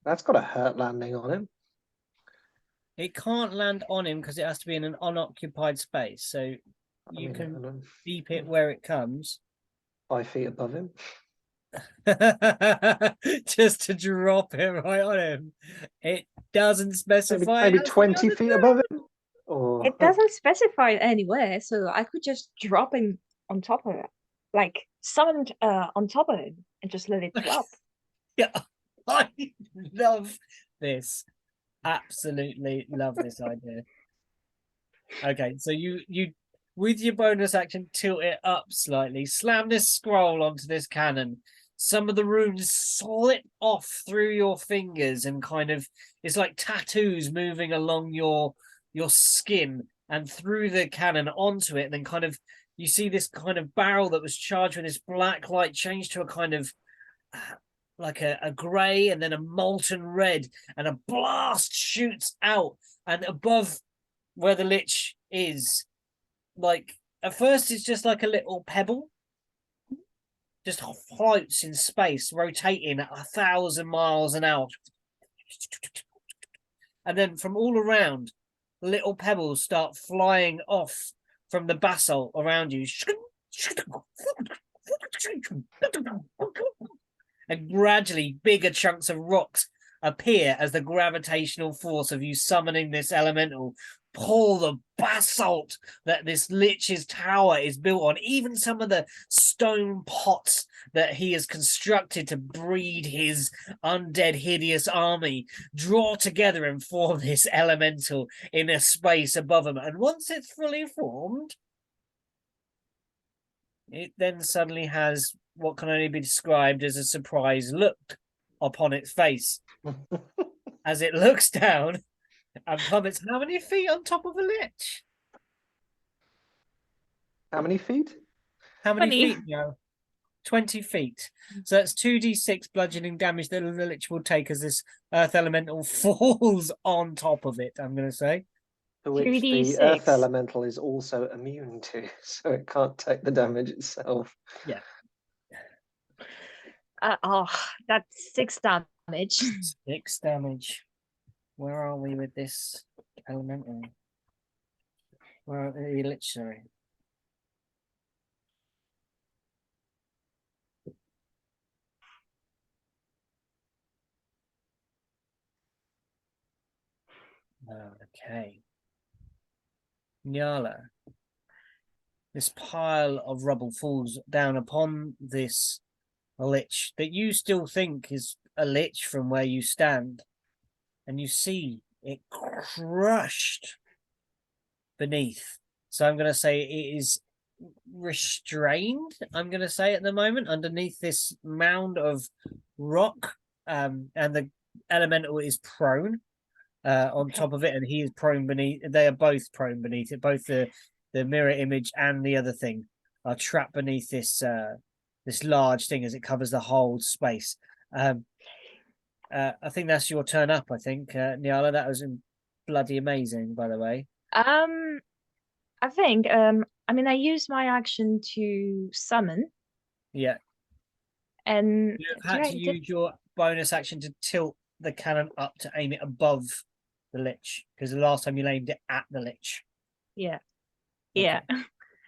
That's got a hurt landing on him. It can't land on him because it has to be in an unoccupied space. So you can I'm deep it where it comes. 5 feet above him. Just to drop it right on him. It doesn't specify. Maybe how 20 to feet do above him. Or It doesn't specify anywhere, so I could just drop him on top of it, like summoned on top of him and just let it drop. Yeah, I love this. Absolutely love this idea. Okay, so you with your bonus action tilt it up slightly, slam this scroll onto this cannon. Some of the runes slip off through your fingers and kind of it's like tattoos moving along your skin and through the cannon onto it, and then kind of you see this kind of barrel that was charged with this black light change to a kind of like a grey and then a molten red, and a blast shoots out, and above where the Lich is, like at first it's just like a little pebble, just floats in space, rotating at 1,000 miles an hour, and then from all around, little pebbles start flying off from the basalt around you. And gradually bigger chunks of rocks appear as the gravitational force of you summoning this elemental pull the basalt that this Lich's tower is built on. Even some of the stone pots that he has constructed to breed his undead hideous army draw together and form this elemental in a space above him. And once it's fully formed, it then suddenly has what can only be described as a surprised look upon its face as it looks down and plummets how many feet on top of a Lich? How many feet? How many 20. feet now? 20 feet. So that's 2d6 bludgeoning damage that the Lich will take as this earth elemental falls on top of it, I'm going to say. To which the 2d6. earth elemental is also immune to, so it can't take the damage itself. Yeah. Oh, that's 6 damage. 6 damage. Where are we with this elemental? Where are the Lich, sorry. Okay. Nyala. This pile of rubble falls down upon this Lich that you still think is a Lich from where you stand. And you see it crushed beneath. So I'm going to say it is restrained, I'm going to say at the moment, underneath this mound of rock. And the elemental is prone on top of it, and he is prone beneath. They are both prone beneath it. Both the mirror image and the other thing are trapped beneath this this large thing as it covers the whole space. I think that's your turn up. I think Nyala, that was bloody amazing, by the way. I think I mean I used my action to summon. Yeah. And You've had to use your bonus action to tilt the cannon up to aim it above the Lich, because the last time you aimed it at the Lich. Yeah. Okay. Yeah.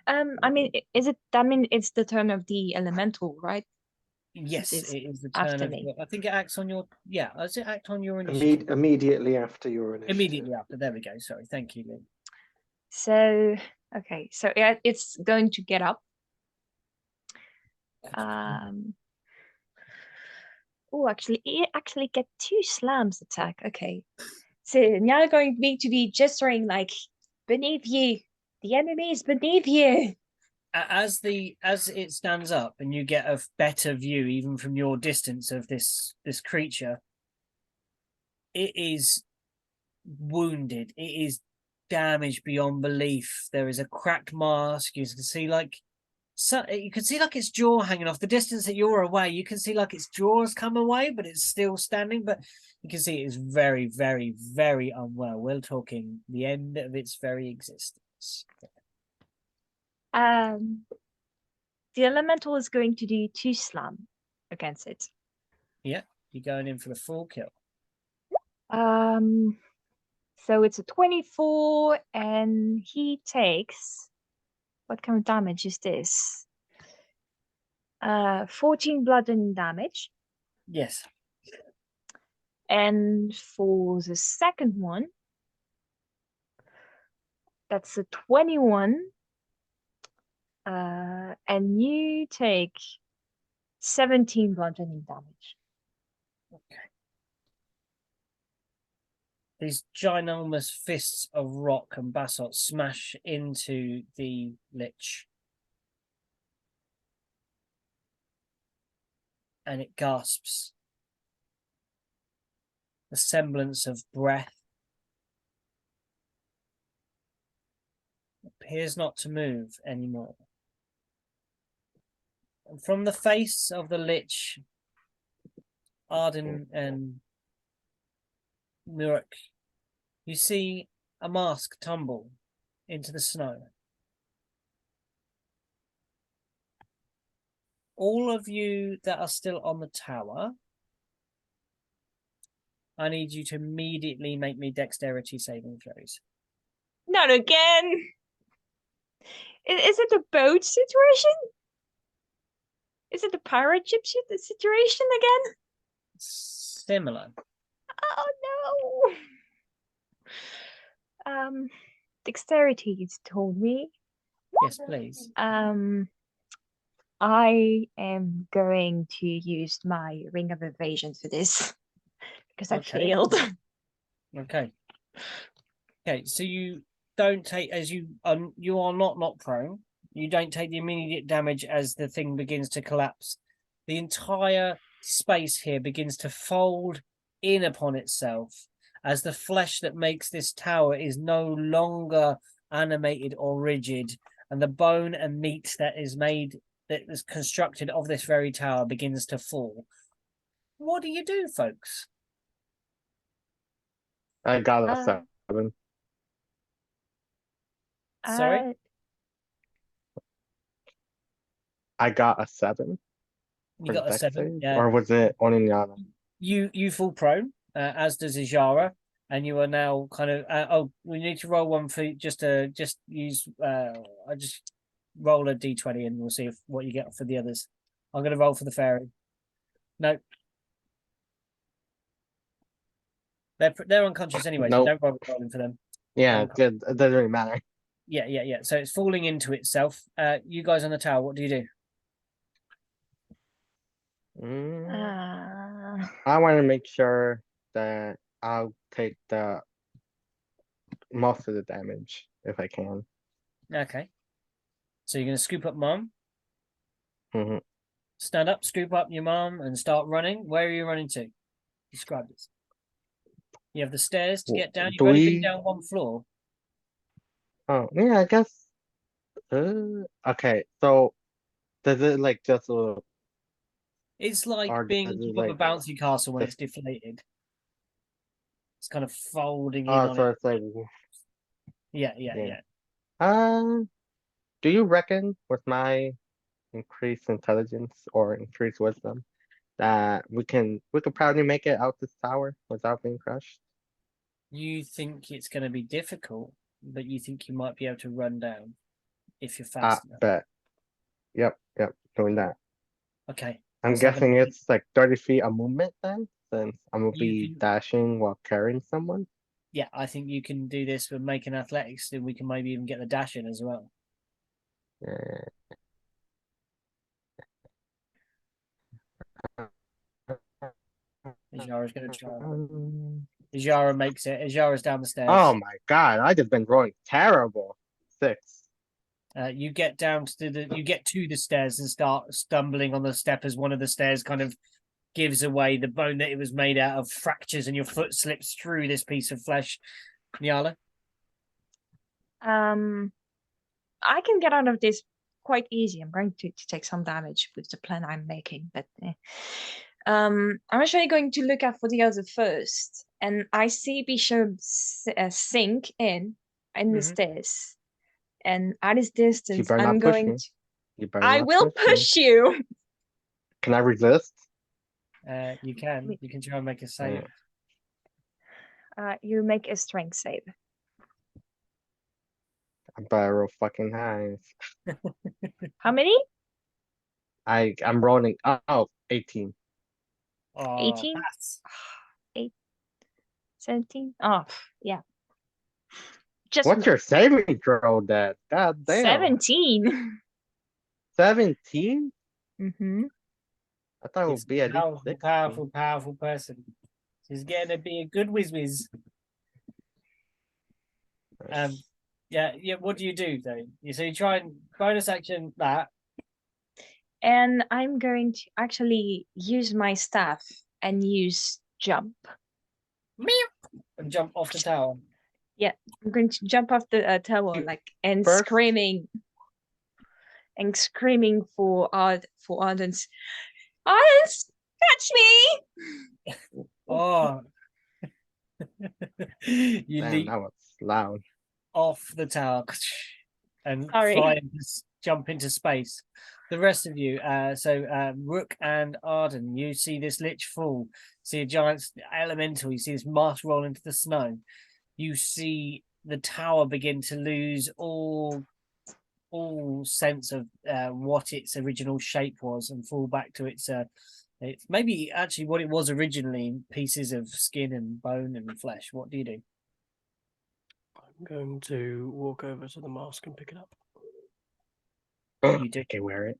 I mean, is it? I mean, it's the turn of the elemental, right? Yes, It is it is the after turn of. me. I think it acts on your. Yeah, does it act on your initiative? Immediately after your initiative. Immediately after. There we go. Sorry, thank you, Lynn. So okay, so yeah, it's going to get up. Oh, actually, it actually get 2 slams attack. Okay, so now going to be gesturing like beneath you. The enemy is beneath you. As it stands up and you get a better view even from your distance of this creature, it is wounded. It is damaged beyond belief. There is a cracked mask. You can see like its jaw hanging off. The distance that you're away, you can see like its jaws come away, but it's still standing. But you can see it is very, very, very unwell. We're talking the end of its very existence. The elemental is going to do 2 slam against it. Yeah, you're going in for the full kill. So it's a 24, and he takes, what kind of damage is this? 14 bludgeoning damage. Yes. And for the second one, that's a 21. And you take 17 bludgeoning damage. These ginormous fists of rock and basalt smash into the Lich. And it gasps. The semblance of breath appears not to move anymore. And from the face of the Lich, Arden and Murek, you see a mask tumble into the snow. All of you that are still on the tower, I need you to immediately make me dexterity saving throws. Not again! Is it a boat situation? Is it a pirate ship situation again? Similar. Oh no! Dexterity is told me. Yes, please. I am going to use my ring of evasion for this because I Okay. failed. Okay. Okay, so you don't take, as you are not knocked prone. You don't take the immediate damage as the thing begins to collapse. The entire space here begins to fold in upon itself as the flesh that makes this tower is no longer animated or rigid, and the bone and meat that is constructed of this very tower begins to fall. What do you do, folks? I got a Uh, 7. Sorry? I got a 7 You for got a dex 7. save? Or was it Oninyana? You fall prone, as does Ijara, and you are now kind of. We need to roll one for just use. I just roll a d20 and we'll see what you get for the others. I'm going to roll for the fairy. No, they're unconscious anyway, so Nope. don't bother rolling for them. Yeah, good. It doesn't really matter. Yeah. So it's falling into itself. You guys on the tower, what do you do? I want to make sure that I'll take the most of the damage if I can. Okay. So you're going to scoop up mom. Mhm. Stand up, scoop up your mom, and start running. Where are you running to? Describe this. You have the stairs to get down. You've Do only been we- down one floor. Oh, yeah, I guess. Okay, so does it like just It's like or being does on it top of a like bouncy castle when just- it's deflated. It's kind of folding in on so it. it's like Yeah. do you reckon with my increased intelligence or increased wisdom that we could probably make it out this tower without being crushed? You think it's going to be difficult, but you think you might be able to run down if you're fast enough. Bet. Yep, doing that. Okay. I'm let's have a guessing look. it's like 30 feet a movement then, since I'm gonna You be can- dashing while carrying someone. Yeah, I think you can do this with making athletics, and we can maybe even get the dash in as well. Ijara's going to try. Ijara makes it. Ijara's down the stairs. Oh my god, I just been rolling terrible. 6. You get down to the stairs and start stumbling on the step as one of the stairs kind of gives away. The bone that it was made out of fractures and your foot slips through this piece of flesh. Nyala? I can get out of this quite easy. I'm going to take some damage with the plan I'm making, but I'm actually going to look out for the other first. And I see Bishop sink in the stairs. And at this distance, better I'm not push going me. to. You better I not will push me. push you. Can I resist? You can. You can try and make a save. You make a strength save. I better roll fucking high. How many? I'm rolling 18. 18? That's... 17? Oh, yeah. Just What's your saving throw, Dad? God damn. 17. 17? Mm-hmm. I thought it It's would be a at least powerful, 16. powerful person. She's getting to be a good whiz. Yeah. What do you do though? So you try and bonus action that. And I'm going to actually use my staff and use jump. And jump off the tower. I'm going to jump off the tower, like, and First- screaming for Ardens. Ardens, catch me! Oh. You Man, leap that was loud. off the tower and Sorry. fly and jump into space. The rest of you, Rook and Arden, you see this Lich fall. See a giant elemental. You see this mask roll into the snow. You see the tower begin to lose all sense of what its original shape was and fall back to its maybe actually what it was originally, pieces of skin and bone and flesh. What do you do? I'm going to walk over to the mask and pick it up. You do. Okay, wear it.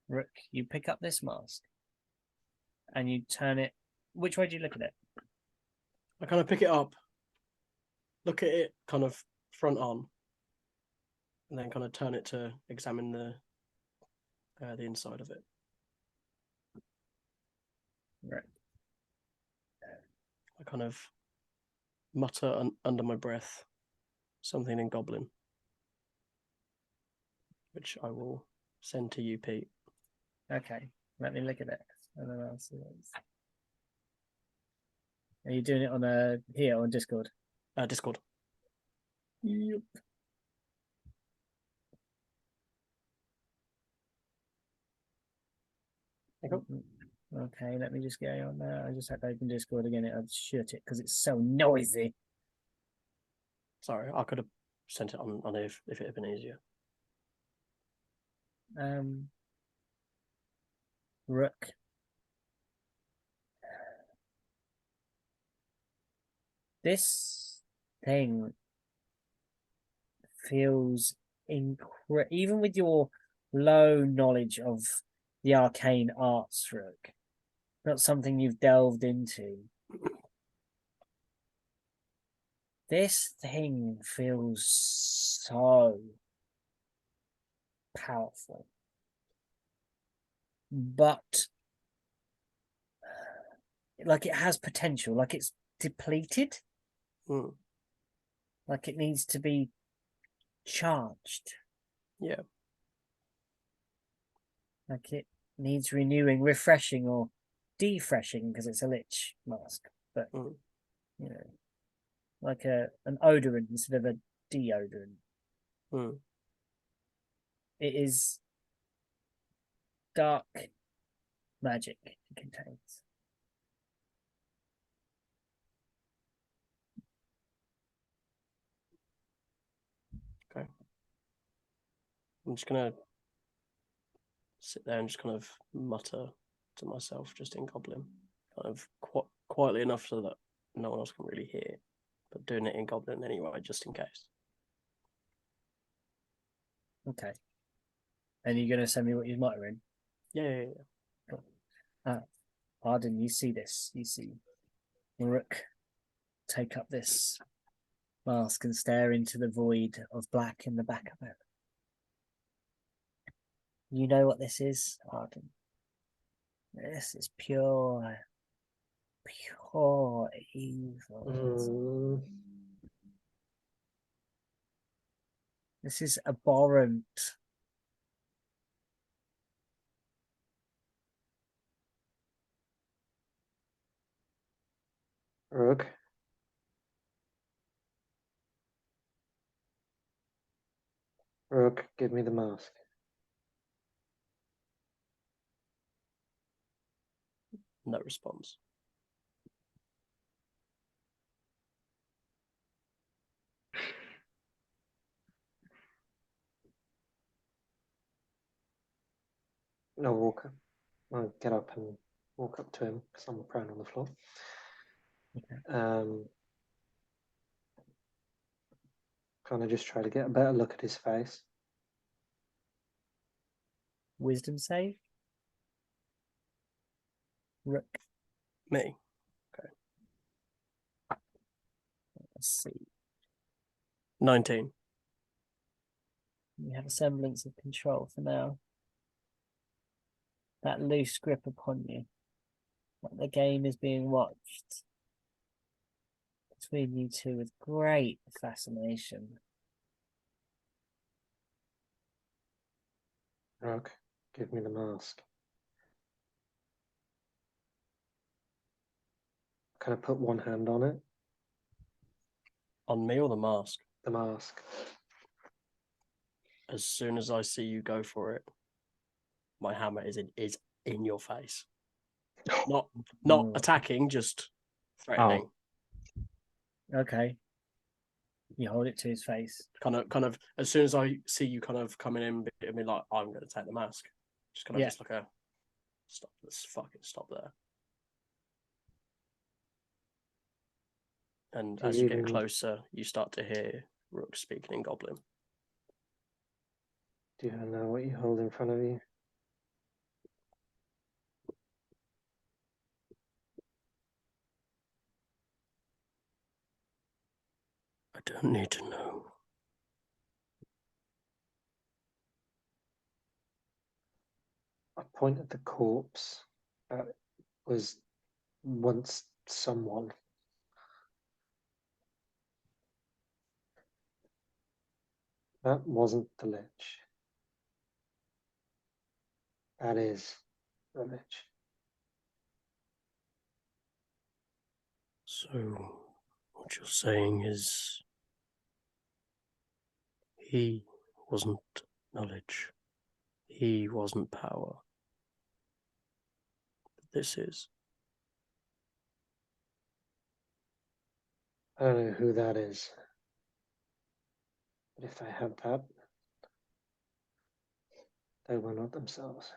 Rook, you pick up this mask and you turn it. Which way do you look at it? I kind of pick it up, look at it kind of front on, and then kind of turn it to examine the inside of it. Right. I kind of mutter under my breath something in Goblin, which I will send to you, Pete. Okay, let me look at it. And then I'll see what it's... Are you doing it on here on Discord? Discord. Yep. Okay, let me just go on there. I just had to open Discord again. I'd shut it because it's so noisy. Sorry, I could have sent it on if it had been easier. Rook. This thing feels incredible, even with your low knowledge of the arcane arts, Rook. Not something you've delved into. This thing feels so powerful, but like it has potential, like it's depleted, like it needs to be charged. Yeah. Like it needs renewing, refreshing, or defreshing because it's a Lich mask, but you know, like an odorant instead of a deodorant. It is dark magic it contains. Okay. I'm just gonna sit there and just kind of mutter to myself, just in Goblin, kind of quietly enough so that no one else can really hear, but doing it in Goblin anyway, just in case. Okay. And you're gonna send me what you're muttering? Yeah. Cool. Arden, you see this. You see Rook take up this mask and stare into the void of black in the back of it. You know what this is, Arden? This is pure evil. This is abhorrent. Rook. Rook, give me the mask. No response. No, Walker. I'll get up and walk up to him because I'm prone on the floor. Okay. Kind of just try to get a better look at his face. wisdom save. Rook. Me. Let's see. 19. You have a semblance of control for now. That loose grip upon you. Like the game is being watched between you two with great fascination. Rock, give me the mask. Can I put one hand on it? On me or the mask? The mask. As soon as I see you go for it, my hammer is in your face. Not Mm. attacking, just threatening. Okay. You hold it to his face. Kind of. As soon as I see you kind of coming in, I mean, like I'm going to take the mask. Just kind of Yeah. just like a stop. Let's fucking stop there. And Do as you you get even- closer, you start to hear Rook speaking in Goblin. Do you know what you hold in front of you? I don't need to know. I point at the corpse that was once someone. That wasn't the Lich. That is the Lich. So, what you're saying is he wasn't knowledge. He wasn't power. This is. I don't know who that is. But if they had that, they were not themselves.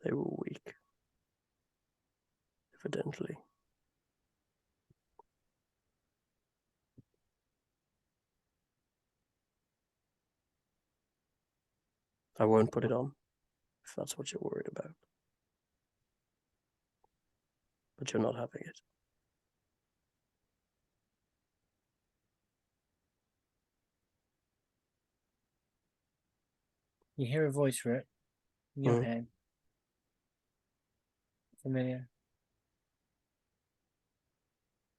They were weak. Evidently. I won't put it on, if that's what you're worried about. But you're not having it. You hear a voice, Rook, in your Mm. head. Familiar.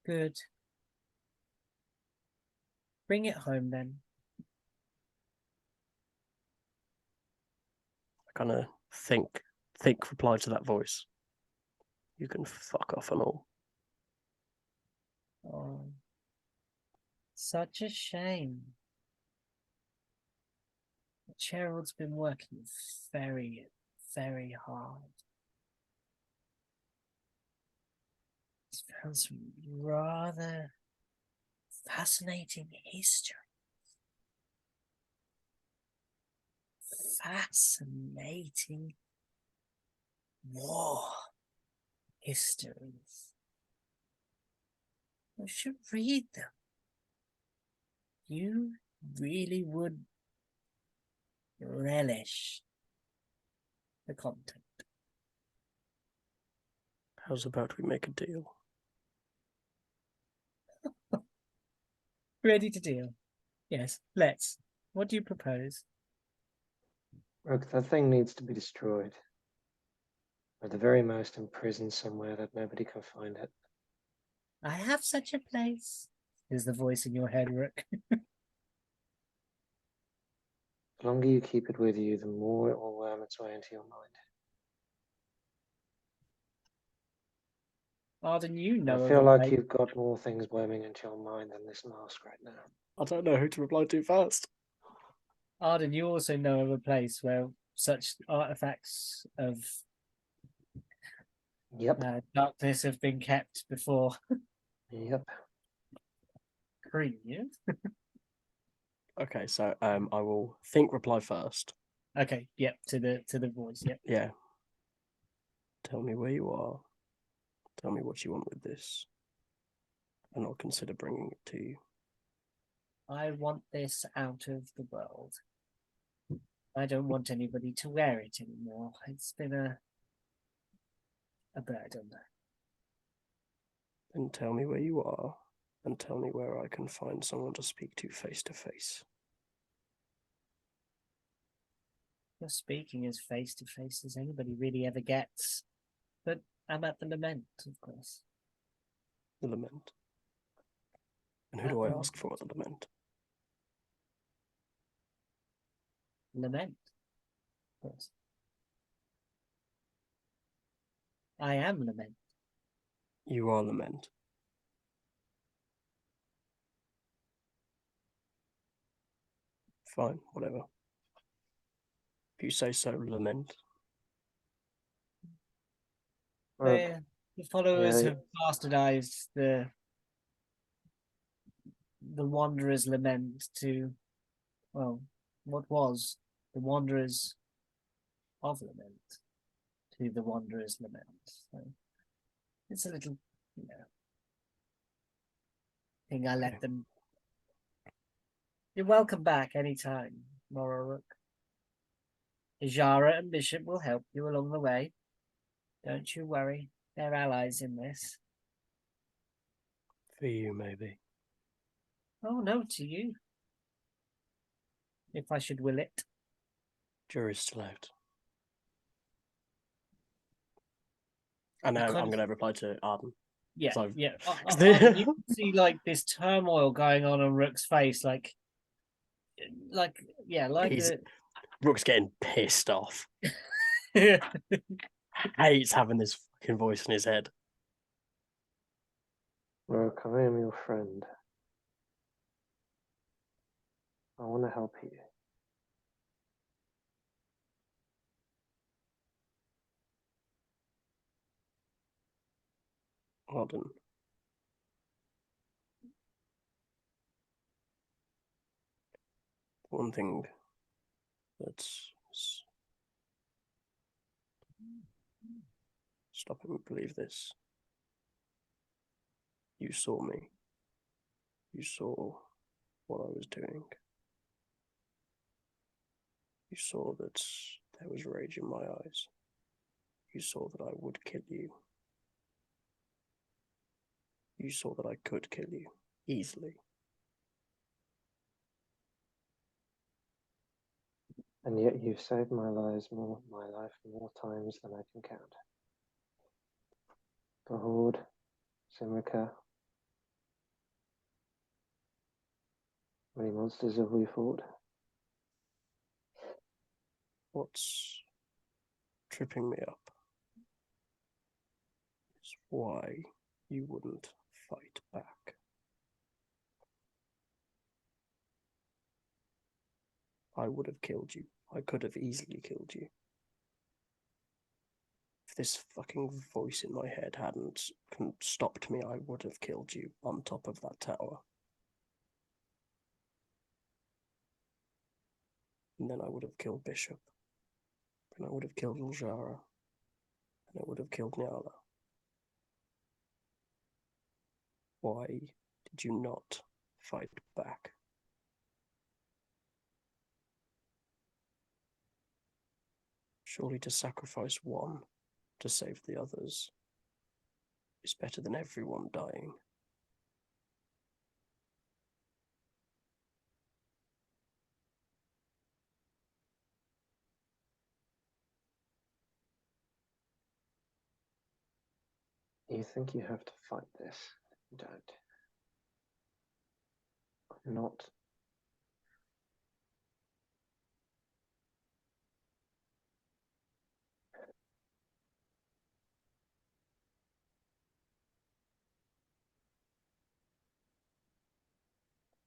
Good. Bring it home then. I kind of think reply to that voice. You can fuck off and all. Oh, such a shame. Gerald's been working very, very hard. He's found some rather fascinating history. Fascinating war histories. You should read them. You really would relish the content. How's about we make a deal? Ready to deal? Yes, let's. What do you propose? Look, that thing needs to be destroyed. Or at the very most imprisoned somewhere that nobody can find it. I have such a place, is the voice in your head, Rook. The longer you keep it with you, the more it will worm its way into your mind. Arden, you know I of feel a like place. you've got more things worming into your mind than this mask right now. I don't know who to reply to first. Arden, you also know of a place where such artifacts of Yep. darkness have been kept before. Yep. Cream. Okay, so I will think reply first. Okay, yep, to the voice, yep. Yeah. Tell me where you are. Tell me what you want with this. and I'll consider bringing it to you. I want this out of the world. I don't want anybody to wear it anymore. It's been a burden. Then tell me where you are, and tell me where I can find someone to speak to face to face. You're speaking as face to face as anybody really ever gets. But I'm at the lament, of course. The lament. And who do I ask for at the lament? Lament, of course. I am lament. You are lament. Fine, whatever. If you say so, lament. Rogue, The followers yeah. have bastardized the Wanderer's lament to, well, what was the Wanderers of lament to the Wanderer's lament. So it's a little, thing I let them. You're welcome back anytime, Mororook. Ijara and Bishop will help you along the way. Don't you worry, they're allies in this. For you, maybe. Oh no, to you. If I should will it. Jury's still out. And now I'm going to reply to Arden. Yeah, So- yeah. The- You can see like this turmoil going on Rook's face, like He's- a... Rook's getting pissed off. Hates having this fucking voice in his head. Rogue, I am your friend. I want to help you. Arden. One thing that's stopping me believe this. You saw me. You saw what I was doing. You saw that there was rage in my eyes. You saw that I would kill you. You saw that I could kill you easily. And yet you've saved my life more times than I can count. The Horde, Simrica. How many monsters have we fought? What's tripping me up is why you wouldn't fight back. I would have killed you. I could have easily killed you. If this fucking voice in my head hadn't stopped me, I would have killed you on top of that tower. And then I would have killed Bishop. And I would have killed Liljara. And I would have killed Nyala. Why did you not fight back? Surely to sacrifice one to save the others is better than everyone dying. You think you have to fight this? You don't. I'm not.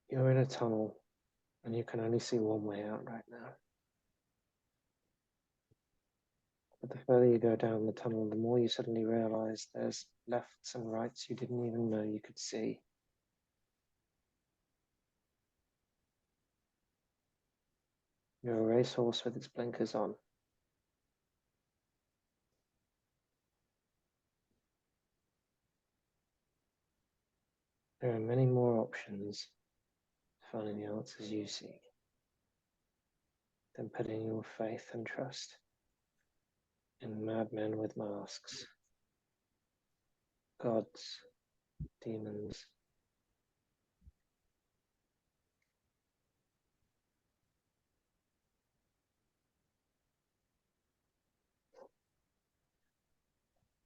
You're in a tunnel, and you can only see one way out right now. But the further you go down the tunnel, the more you suddenly realize there's lefts and rights you didn't even know you could see. You're a racehorse with its blinkers on. There are many more options to finding the answers you seek than putting your faith and trust in madmen with masks, gods, demons.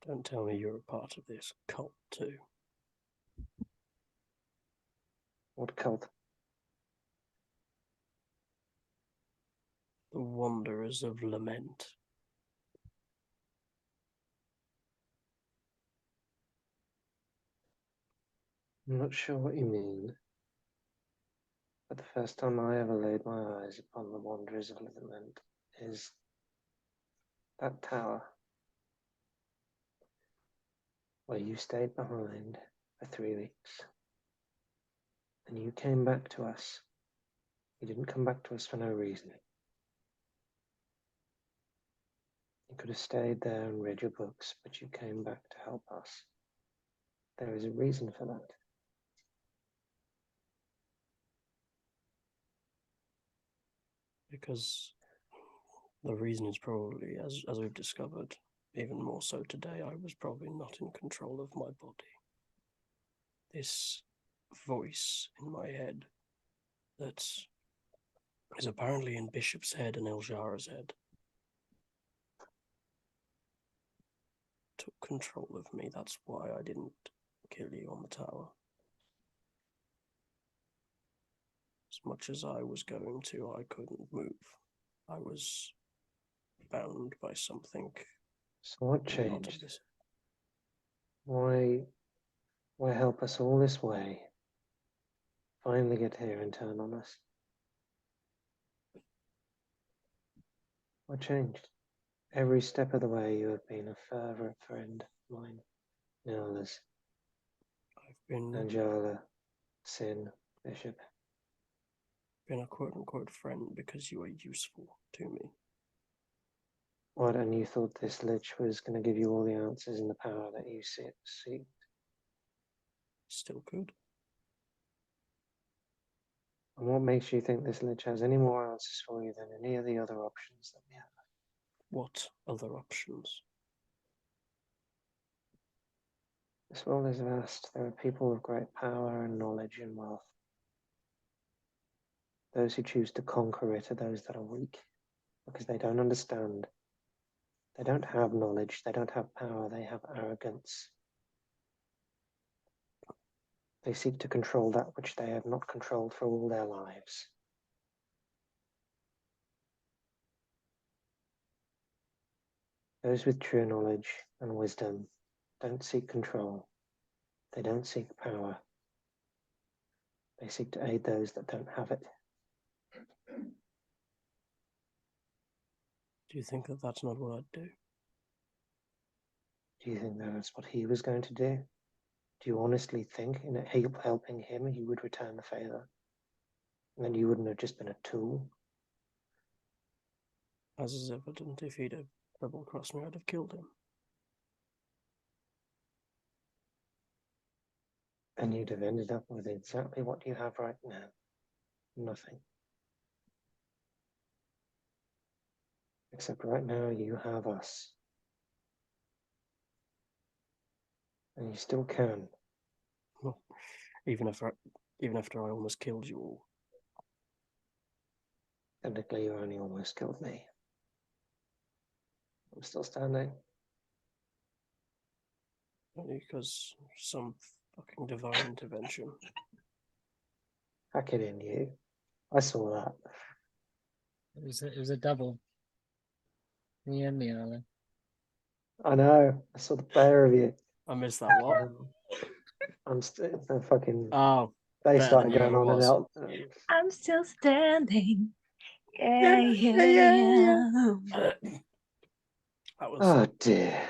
Don't tell me you're a part of this cult too. What cult? The Wanderers of Lament. I'm not sure what you mean, but the first time I ever laid my eyes upon the Wanderers of Lament is that tower where you stayed behind for 3 weeks. And you came back to us. You didn't come back to us for no reason. You could have stayed there and read your books, but you came back to help us. There is a reason for that. Because the reason is probably, as we've discovered, even more so today, I was probably not in control of my body. This voice in my head that is apparently in Bishop's head and Eljara's head took control of me. That's why I didn't kill you on the tower. As much as I was going to, I couldn't move. I was bound by something. So what not of changed? this. Why help us all this way? Finally get here and turn on us? What changed? Every step of the way you have been a fervent friend of mine. Nilla's, I've been Angela, Sin, Bishop. a quote-unquote friend because you are useful to me. What, and you thought this Lich was going to give you all the answers and the power that you seek? Still could. And what makes you think this Lich has any more answers for you than any of the other options that we have? What other options? This world is vast. There are people with great power and knowledge and wealth. Those who choose to conquer it are those that are weak because they don't understand. They don't have knowledge. They don't have power. They have arrogance. They seek to control that which they have not controlled for all their lives. Those with true knowledge and wisdom don't seek control. They don't seek power. They seek to aid those that don't have it. Do you think that that's not what I'd do? Do you think that's what he was going to do? Do you honestly think in helping him he would return the favor? And then you wouldn't have just been a tool? As is evident, if he'd have double-crossed me, I'd have killed him. And you'd have ended up with exactly what you have right now. Nothing. Except right now you have us. And you still can. Well, even after I almost killed you all. Technically you only almost killed me. I'm still standing. Only because some fucking divine intervention. Hack it in, you. I saw that. It was a double. Me and me, Alan. I know. I saw the pair of you. I missed that what? I'm still the fucking. Oh, They better started than you going ever on and was. out. I'm still standing. Yeah. That was Oh dear. Sorry,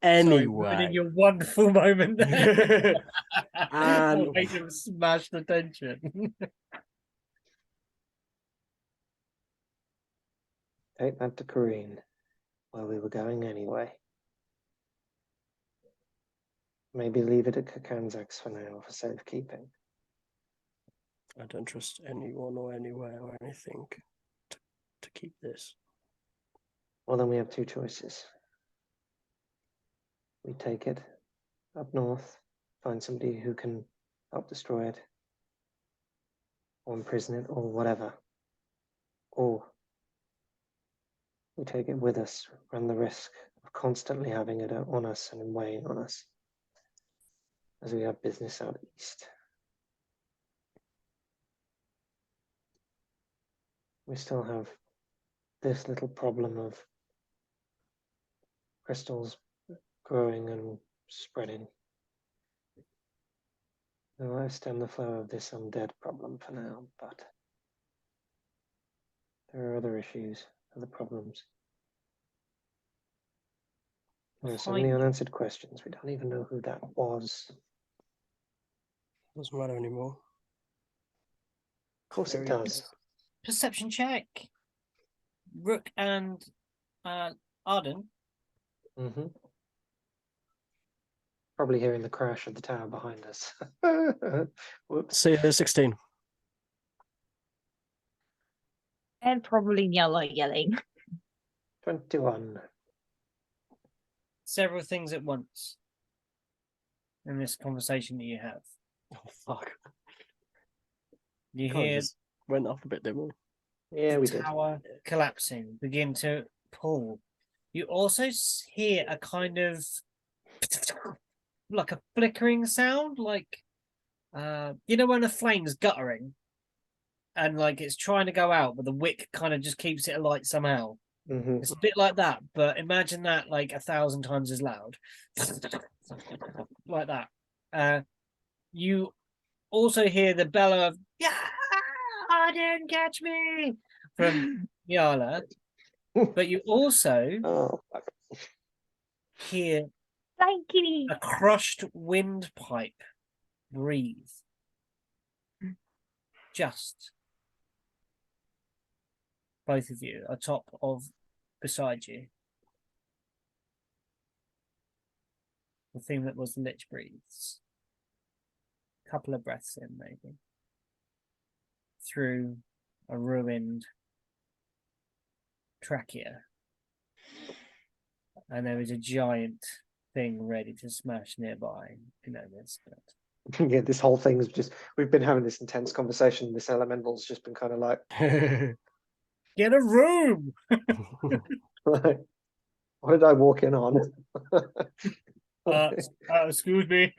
anyway. ruining your wonderful moment there. And- Way to smash the tension. Take that to Corrine, where we were going anyway. Maybe leave it at Kakanzak's for now for safekeeping. I don't trust anyone or anywhere or anything to keep this. Well, then we have two choices. We take it up north, find somebody who can help destroy it, or imprison it, or whatever. Or we take it with us, run the risk of constantly having it on us and weighing on us, as we have business out east. We still have this little problem of crystals growing and spreading. Now I stem the flow of this undead problem for now, but there are other issues, other problems. There's so many Fine. unanswered questions. We don't even know who that was. Doesn't matter anymore. Of course it Very does. Perception check. Rook and Arden. Mm-hmm. Probably hearing the crash of the tower behind us. Whoops. See, 16. And probably Yellow yelling. 21. Several things at once in this conversation that you have. Oh, fuck. You Kind of hear just went off a bit, didn't we? Yeah, we the did. tower collapsing, begin to pull. You also hear a kind of like a flickering sound, like you know when a flame's guttering and like it's trying to go out, but the wick kind of just keeps it alight somehow. Mm-hmm. It's a bit like that, but imagine that like 1,000 times as loud, like that. You also hear the bellow of "Yeah, didn't catch me" from Yala, but you also Oh, fuck. hear Blankety. a crushed windpipe breathe just both of you atop of beside you. The thing that was Lich breathes. Couple of breaths in, maybe. Through a ruined trachea. And there is a giant thing ready to smash nearby. You know this, but Yeah, this whole thing's just, we've been having this intense conversation. This elemental's just been kind of like, get a room! what did I walk in on? Excuse me.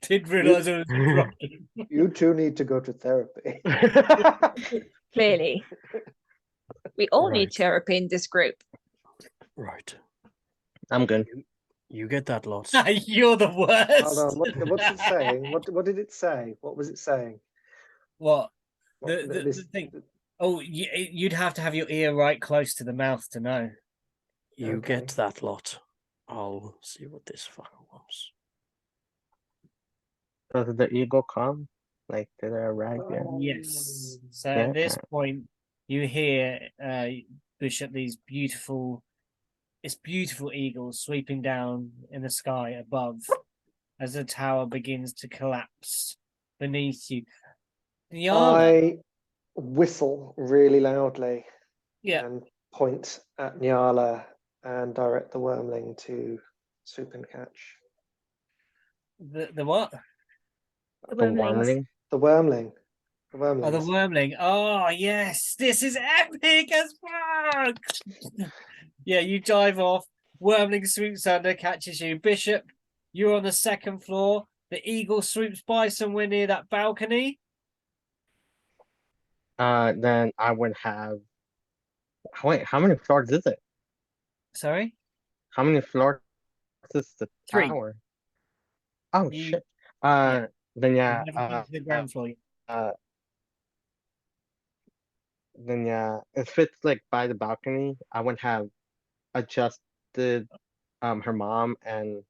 Didn't realize I was interrupting. You two need to go to therapy. Clearly. We all need Right. therapy in this group. Right. I'm good. You get that lot. You're the Hold worst. on, what's it saying? What did it say? What was it saying? What? What, The thing. Oh, you'd have to have your ear right close to the mouth to know. You Okay. get that lot. I'll see what this fucker wants. Does the eagle come? Like, did it arrive yet? Yes. So Yeah, at this okay. point, you hear Bishop these beautiful eagles sweeping down in the sky above as the tower begins to collapse beneath you. Nyala. I whistle really loudly Yeah. and point at Nyala and direct the wormling to swoop and catch. The what? The The wormlings. wormling? The wormling. The Oh, the wormlings. wormling. Oh, yes. This is epic as fuck. Yeah, you dive off. Wormling swoops under, catches you. Bishop, you're on the second floor. The eagle swoops by somewhere near that balcony. Then I would have. Wait, how many floors is it? Sorry? How many floors is the 3. tower? Oh You- shit. yeah. Then You yeah. haven't been to the ground floor yet. Then yeah. If it's like by the balcony, I would have adjusted her mom and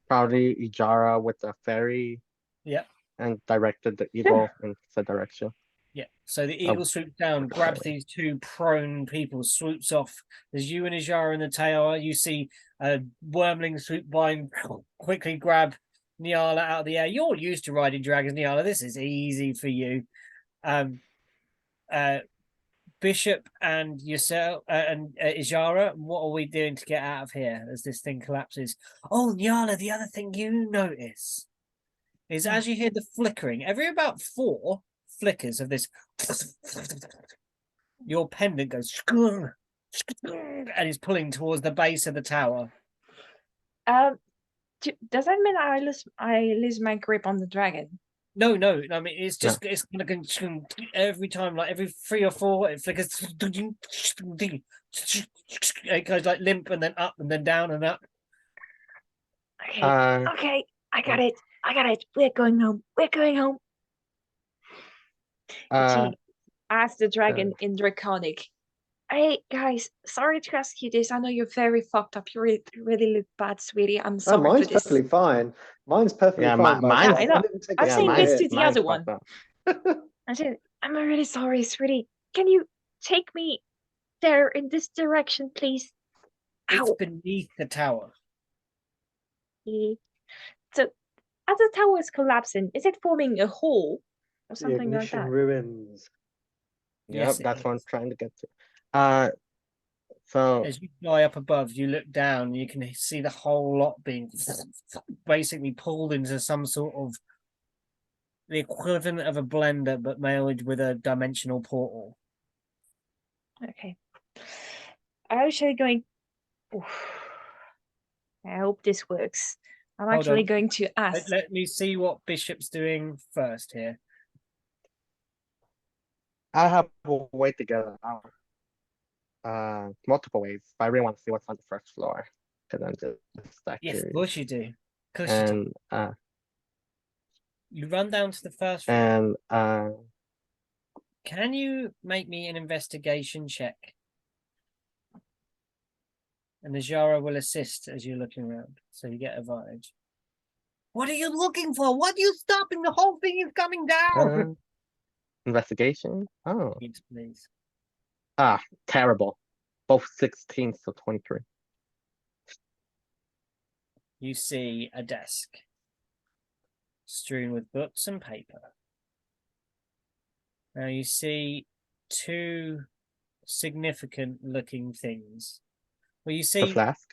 probably Ijara with the ferry Yep. and directed the eagle in the direction. Yeah. So the Oh, eagle swoops down, grabs these two prone people, swoops off. There's you and Ajara in the tower. You see a wormling swoop by and quickly grab Nyala out of the air. You're used to riding dragons, Nyala. This is easy for you. Bishop and yourself and Ijara, what are we doing to get out of here as this thing collapses? Oh, Nyala, the other thing you notice is as you hear the flickering, every about 4 flickers of this, your pendant goes and is pulling towards the base of the tower. Does that mean I lose my grip on the dragon? No. I mean, it's just it's kind of going every time, like every 3 or 4, it flickers. It goes like limp and then up and then down and up. Okay. Uh, Okay. I got it. We're going home. She asked the dragon in Draconic. Hey guys, sorry to ask you this. I know you're very fucked up. You really look bad, sweetie. I'm Oh, sorry mine's for this. perfectly fine. Mine's perfectly Yeah, fine. by the mine's- way. I know. didn't take I'm a saying single this hit. to the mine's other one. fucked up. I said, I'm really sorry, sweetie. Can you take me there in this direction, please? It's Ow. beneath the tower. So, as the tower is collapsing, is it forming a hole or The something like ignition that? ruins. Yep, Yes, it that's what I'm is. trying to get to. So As you fly up above, you look down, you can see the whole lot being basically pulled into some sort of the equivalent of a blender, but mailed with a dimensional portal. Okay. I'm actually going. Oof. I hope this works. I'm Hold actually on. going to ask. Let me see what Bishop's doing first here. I have a way to get out. Multiple ways. But I really want to see what's on the first floor because I'm just that Yes, of curious. course you do. Of course you do. And You run down to the first floor. and Can you make me an investigation check? And the Jara will assist as you're looking around, so you get advantage. What are you looking for? What are you stopping? The whole thing is coming down. investigation. Oh, Yes, please. terrible. Both 16 to 23. You see a desk strewn with books and paper. Now you see 2 significant looking things. Well, you The see flask.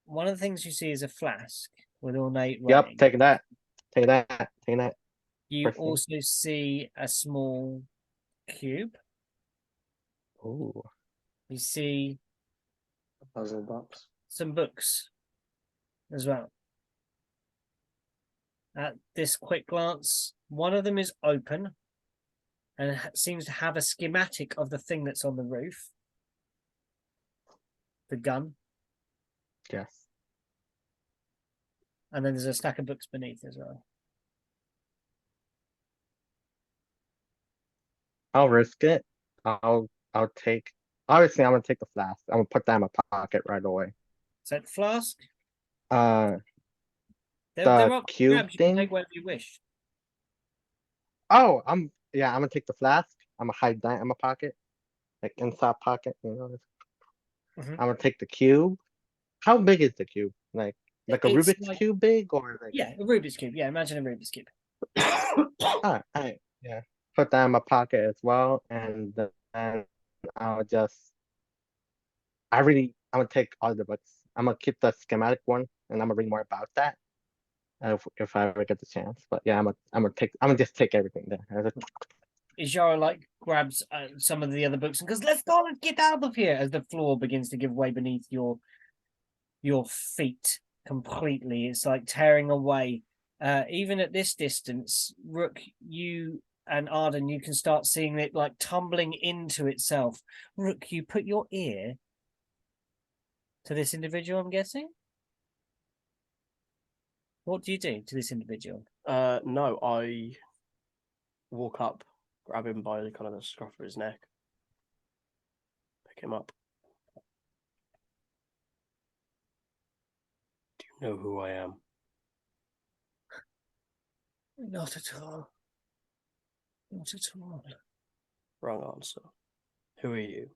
one of the things you see is a flask with ornate Yep, writing. taking that. Taking that. You first thing. also see a small cube. Ooh. You see A puzzle box. some books as well. At this quick glance, one of them is open and seems to have a schematic of the thing that's on the roof. The gun. Yes. And then there's a stack of books beneath as well. I'll risk it. I'll take. Obviously, I'm gonna take the flask. I'm gonna put that in my pocket right away. Is that flask? The They're up cube grabs. You can thing. take whatever you wish. Oh, I'm gonna take the flask. I'm gonna hide that in my pocket, like inside pocket. Mhm. I'm gonna take the cube. How big is the cube? Like a It's Rubik's like- cube big or like? Yeah, a Rubik's Cube. Yeah, imagine a Rubik's Cube. Alright, yeah. Put that in my pocket as well, and then I'll just. I'm gonna take all the books. I'm gonna keep the schematic one, and I'm gonna read more about that. If I ever get the chance, but yeah, I'm gonna just take everything there. Ijara like grabs some of the other books and goes, "Let's go and get out of here!" As the floor begins to give way beneath your feet completely. It's like tearing away. Even at this distance, Rook, you and Arden, you can start seeing it like tumbling into itself. Rook, you put your ear to this individual, I'm guessing? What do you do to this individual? No, I walk up, grab him by the kind of the scruff of his neck, pick him up. Do you know who I am? Not at all. Not at all. Wrong answer. Who are you?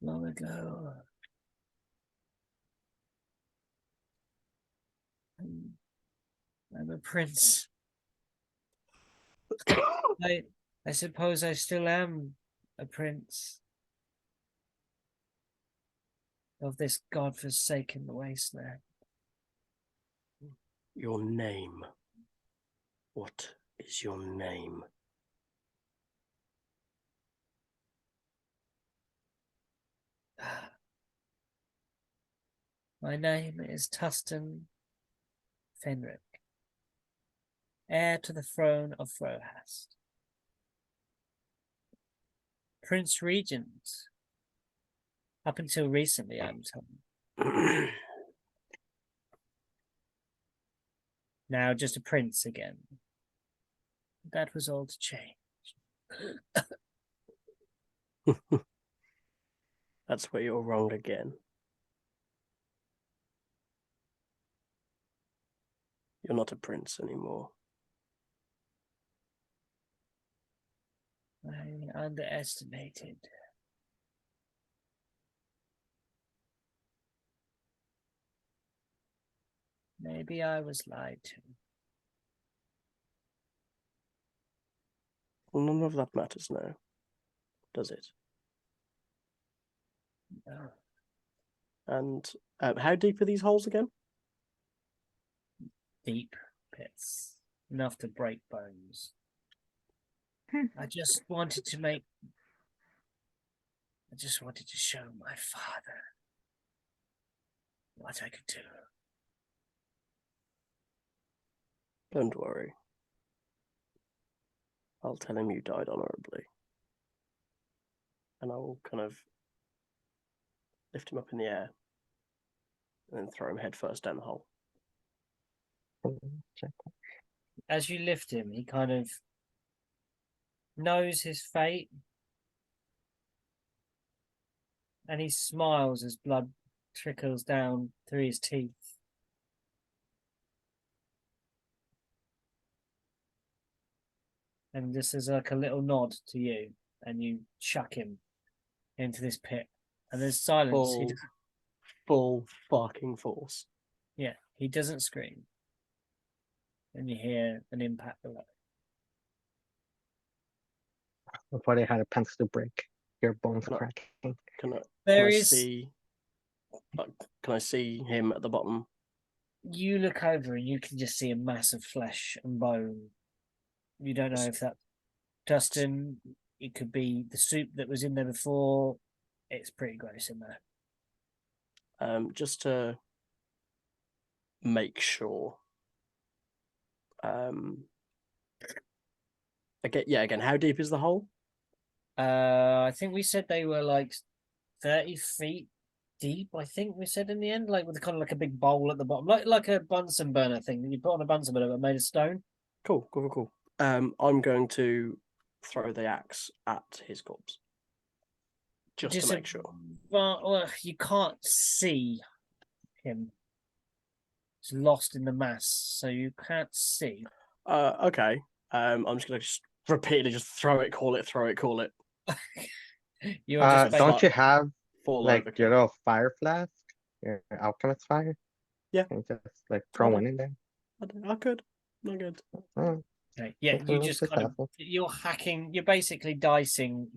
Long ago. I'm a prince. I suppose I still am a prince of this godforsaken wasteland. Your name. What is your name? My name is Tustin Fenric, heir to the throne of Frohast. Prince Regent. Up until recently, I'm told. Now just a prince again. That was all to change. That's where you're wrong again. You're not a prince anymore. I underestimated. Maybe I was lied to. Well, none of that matters now, does it? No. And how deep are these holes again? Deep pits. Enough to break bones. I just wanted to show my father what I could do. Don't worry. I'll tell him you died honorably. And I'll kind of lift him up in the air and then throw him headfirst down the hole. As you lift him, he kind of knows his fate. And he smiles as blood trickles down through his teeth. And this is like a little nod to you, and you chuck him into this pit. And there's silence. Full fucking force. Yeah, he doesn't scream. And you hear an impact below. Before they had a pencil to break, your bones No. cracking. Can There I is. see? Can I see him at the bottom? You look over and you can just see a mass of flesh and bone. You don't know if that's Dustin. It could be the soup that was in there before. It's pretty gross in there. Just to make sure. Again, how deep is the hole? I think we said they were like 30 feet deep. I think we said in the end, like with kind of like a big bowl at the bottom, like a Bunsen burner thing that you put on a Bunsen burner but made of stone. Cool. I'm going to throw the axe at his corpse. Just to make sure. Well, you can't see him. He's lost in the mass, so you can't see. Okay. I'm just gonna repeatedly just throw it, call it. You're just Don't you have Fall like over. your little fire flask, your alchemist fire? Yeah. And just like throw one in there. I could. Not good. Oh, Okay. Yeah, okay, you that's just just kind of helpful. you're hacking. You're basically dicing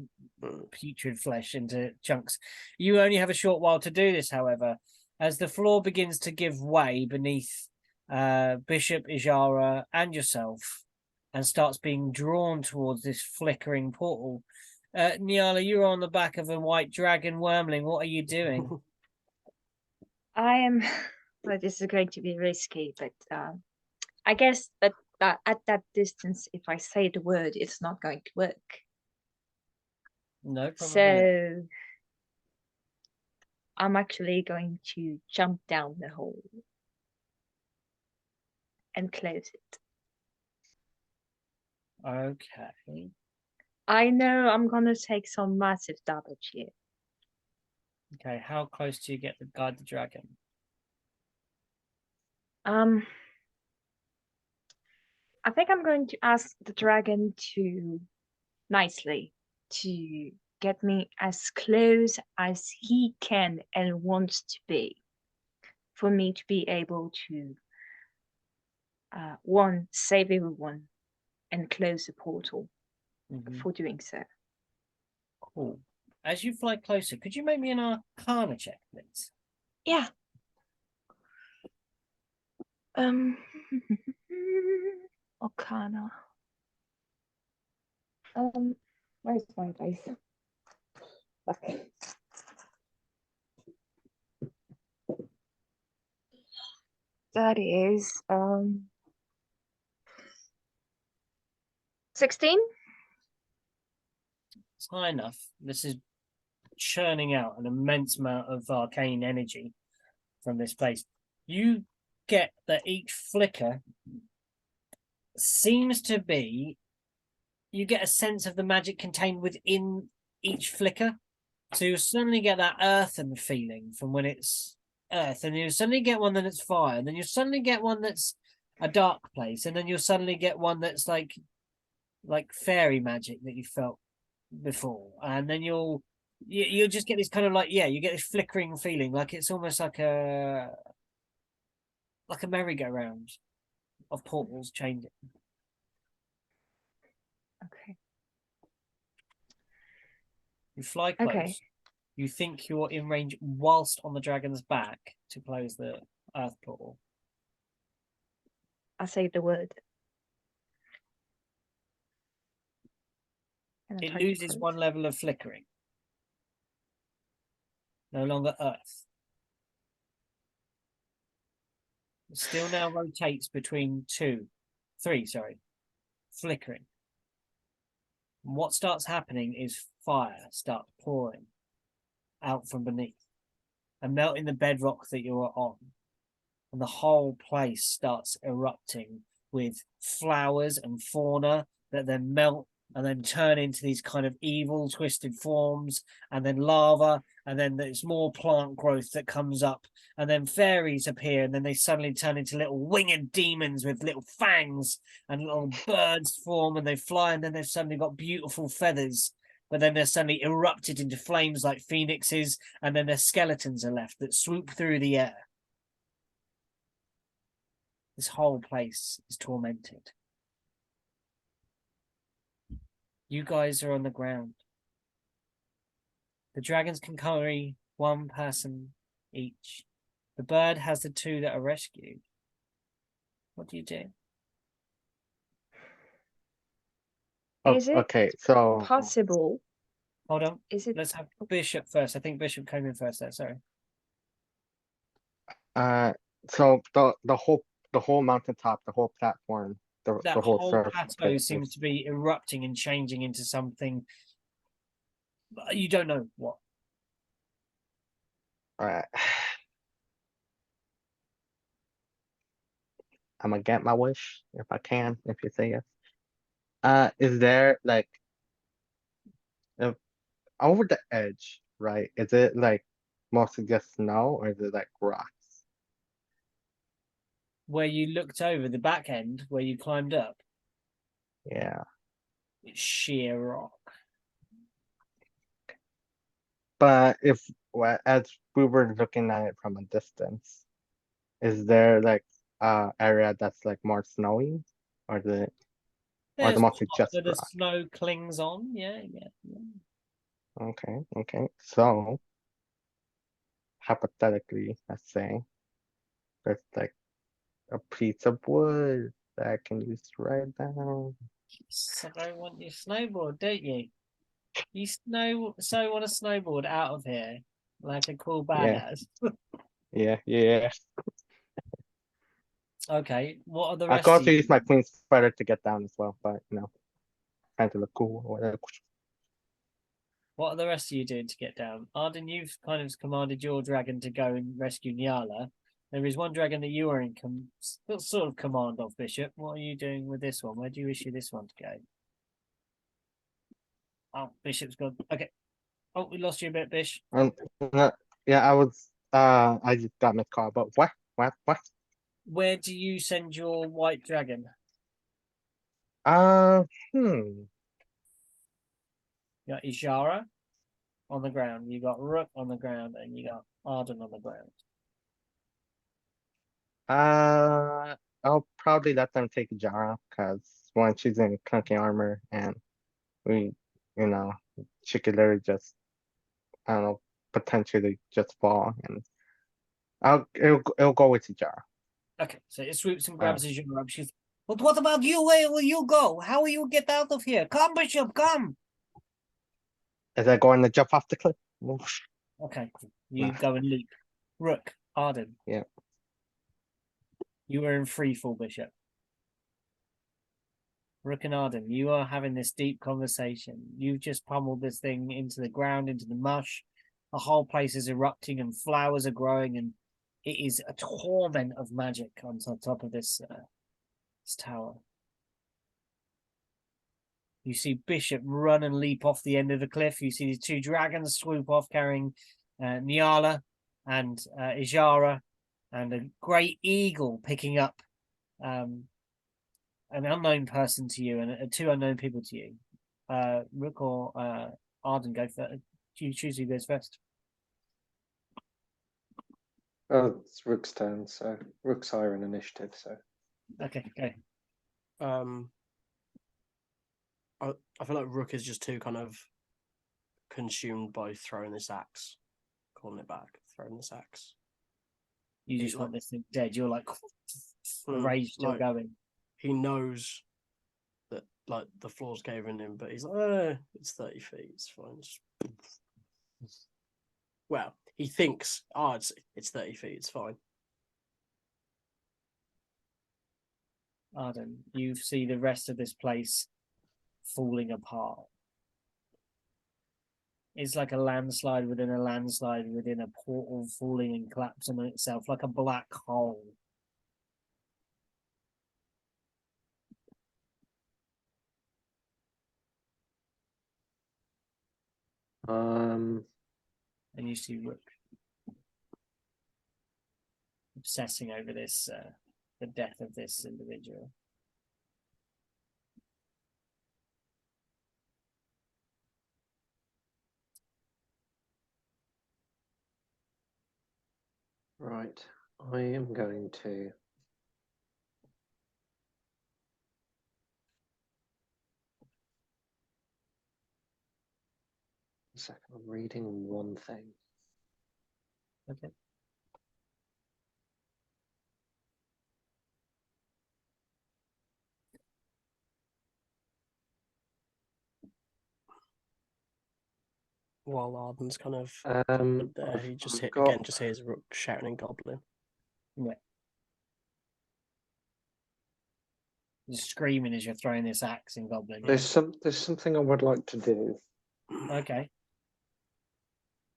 putrid flesh into chunks. You only have a short while to do this, however, as the floor begins to give way beneath Bishop Ijara and yourself, and starts being drawn towards this flickering portal. Nyala, you're on the back of a white dragon wormling. What are you doing? I am. Well, this is going to be risky, but I guess that at that distance, if I say the word, it's not going to work. No, probably not. So I'm actually going to jump down the hole and close it. Okay. I know I'm gonna take some massive damage here. Okay, how close do you get to guide the dragon? I think I'm going to ask the dragon to nicely to get me as close as he can and wants to be for me to be able to one, save everyone and close the portal for doing so. Cool. As you fly closer, could you make me an Arcana check, please? Yeah. Arcana. Where's my dice? Okay. That is 16. It's high enough. This is churning out an immense amount of arcane energy from this place. You get that each flicker seems to be, you get a sense of the magic contained within each flicker. So you suddenly get that earthen feeling from when it's earth, and you suddenly get one that's fire, and then you suddenly get one that's a dark place, and then you'll suddenly get one that's like fairy magic that you felt before, and then you'll just get this kind of you get this flickering feeling, like it's almost like a merry-go-round of portals changing. Okay. You fly close. Okay. You think you're in range whilst on the dragon's back to close the earth portal. I say the word. And I It try to loses close. one level of flickering. No longer earth. It still now rotates between three, flickering. And what starts happening is fire starts pouring out from beneath and melting the bedrock that you are on. And the whole place starts erupting with flowers and fauna that then melt and then turn into these kind of evil, twisted forms, and then lava, and then there's more plant growth that comes up, and then fairies appear, and then they suddenly turn into little winged demons with little fangs, and little birds form, and they fly, and then they've suddenly got beautiful feathers, but then they're suddenly erupted into flames like phoenixes, and then their skeletons are left that swoop through the air. This whole place is tormented. You guys are on the ground. The dragons can carry one person each. The bird has the two that are rescued. What do you do? Oh, Is it okay, so possible? Hold on. Is it? Let's have Bishop first. I think Bishop came in first there. Sorry. so the whole mountaintop, the whole platform, That the whole whole surface plateau seems to be erupting and changing into something. You don't know what. Alright. I'm gonna get my wish if I can, if you say yes. Is there like over the edge, right? Is it like mostly just snow or is it like rocks? Where you looked over the back end, where you climbed up, Yeah. it's sheer rock. But as we were looking at it from a distance, is there like area that's like more snowy, or is it, or There's mostly part just that the rock? snow clings on. Yeah. Okay. So hypothetically, let's say there's like a piece of wood that I can use to ride down. So I want your snowboard, don't you? You want a snowboard out of here like a cool Yeah. badass. Yeah. Okay, what are the I rest could of also you? use my queen spider to get down as well, but trying to look cool or whatever. What are the rest of you doing to get down? Arden, you've kind of commanded your dragon to go and rescue Nyala. There is one dragon that you are in sort of command of, Bishop. What are you doing with this one? Where do you issue this one to go? Oh, Bishop's gone. Okay. Oh, we lost you a bit, Bish. Yeah, I just got my call, but what? Where do you send your white dragon? Hmm. You got Ijara on the ground, you got Rook on the ground, and you got Arden on the ground. I'll probably let them take Jara because one, she's in clunky armor, and we, you know, she could literally just, I don't know, potentially just fall, and it'll go with Jara. Okay, so it swoops and Uh, grabs Ijara up. She's, but what about you? Where will you go? How will you get out of here? Come, Bishop, come. Is that going to jump off the cliff? Oof. Okay, you Nah. go and leap. Rook, Arden. Yeah. You are in free fall, Bishop. Rook and Arden, you are having this deep conversation. You've just pummeled this thing into the ground, into the mush. The whole place is erupting and flowers are growing, and it is a torment of magic on top of this tower. You see Bishop run and leap off the end of the cliff. You see these two dragons swoop off carrying Nyala and Ijara, and a great eagle picking up an unknown person to you and two unknown people to you. Rook or Arden go first. You choose who goes first. Oh, it's Rook's turn, so Rook's higher in initiative, so. Okay, go. I feel like Rook is just too kind of consumed by throwing this axe, calling it back, throwing this axe. You He's just want like- this thing dead. You're like the rage still like- going. He knows that like the floor's caving in, but he's like, it's 30 feet, it's fine. Well, he thinks, it's 30 feet, it's fine. Arden, you see the rest of this place falling apart. It's like a landslide within a landslide within a portal falling and collapsing on itself like a black hole. And you see Rook obsessing over this, the death of this individual. Right, I am going to. A second, I'm reading one thing. Okay. While Arden's kind of there, he just I've just hears Rook shouting in Goblin. Yeah. You're screaming as you're throwing this axe in Goblin. Yeah? There's something I would like to do, Okay.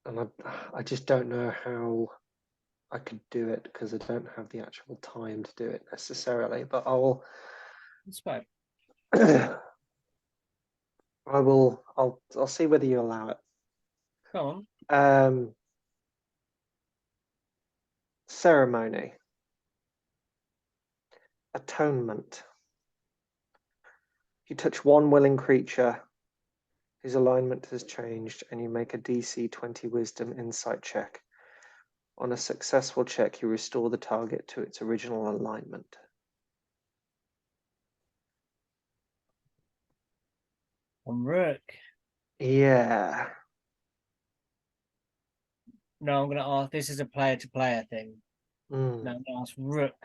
and I just don't know how I could do it because I don't have the actual time to do it necessarily. But It's fine. I'll see whether you allow it. Go on. Ceremony. Atonement. You touch one willing creature whose alignment has changed, and you make a DC 20 Wisdom Insight check. On a successful check, you restore the target to its original alignment. On Rook. Yeah. No, I'm going to ask. This is a player-to-player thing. Mm. Now I'm going to ask Rook,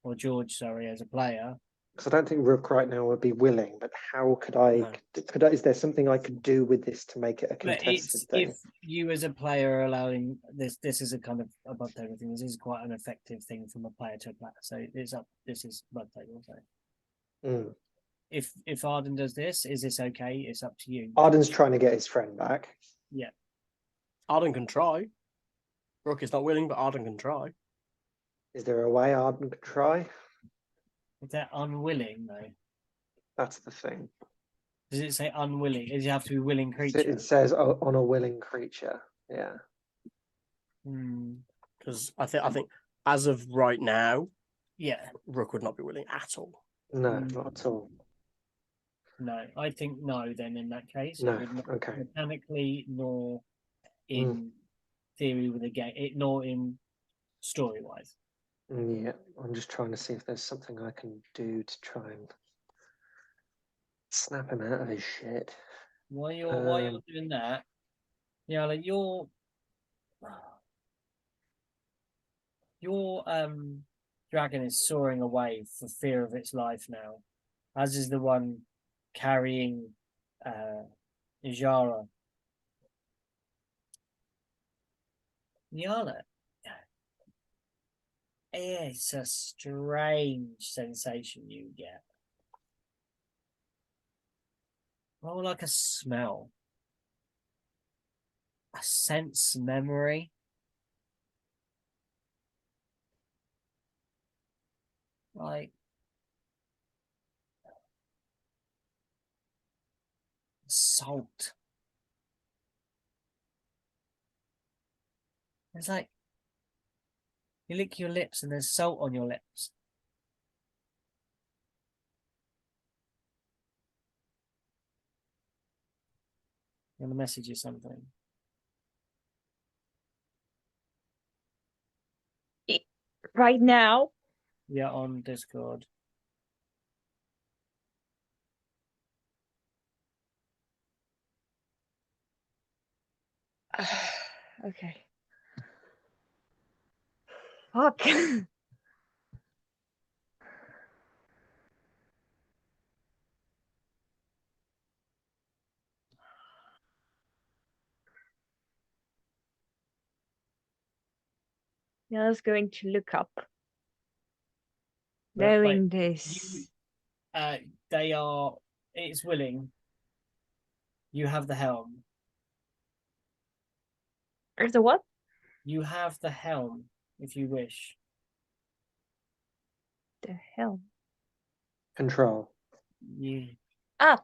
or George, sorry, as a player. Because I don't think Rook right now would be willing, but how could I? No. Is there something I could do with this to make it a But contested it's thing? if you as a player are allowing this. This is a kind of above table thing. This is quite an effective thing from a player to a player. So it's up. This is above table. So Mm. if Arden does this, is this okay? It's up to you. Arden's trying to get his friend back. Yeah. Arden can try. Rook is not willing, but Arden can try. Is there a way Arden could try? If they're unwilling, though, That's the thing. does it say unwilling? Does it have to be willing creature? It says on a willing creature. Yeah. Because I think as of right now, Yeah. Rook would not be willing at all. No, not at all. No, I think no. Then in that case, No, it would not okay. mechanically nor in theory with a game, nor in story wise. Yeah, I'm just trying to see if there's something I can do to try and snap him out of his shit. While you're doing that, yeah, like your dragon is soaring away for fear of its life now, as is the one carrying Ijara. Nyala, it's a strange sensation you get. More like a smell, a sense memory. Like salt. It's like you lick your lips and there's salt on your lips. I'm gonna message you something. Right now? Yeah, on Discord. Okay. Fuck. Now I was going to look up. But, like, Knowing this. they are. It's willing. You have the helm. There's the what? You have the helm, if you wish. The hell? Control. You Ah!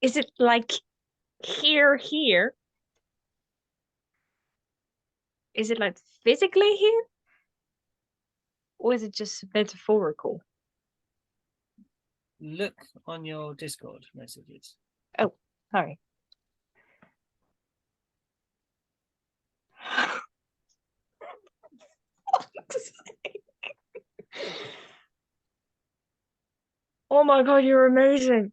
Is it like here? Is it like physically here? Or is it just metaphorical? look on your Discord messages. Oh, sorry. Oh my god, you're amazing.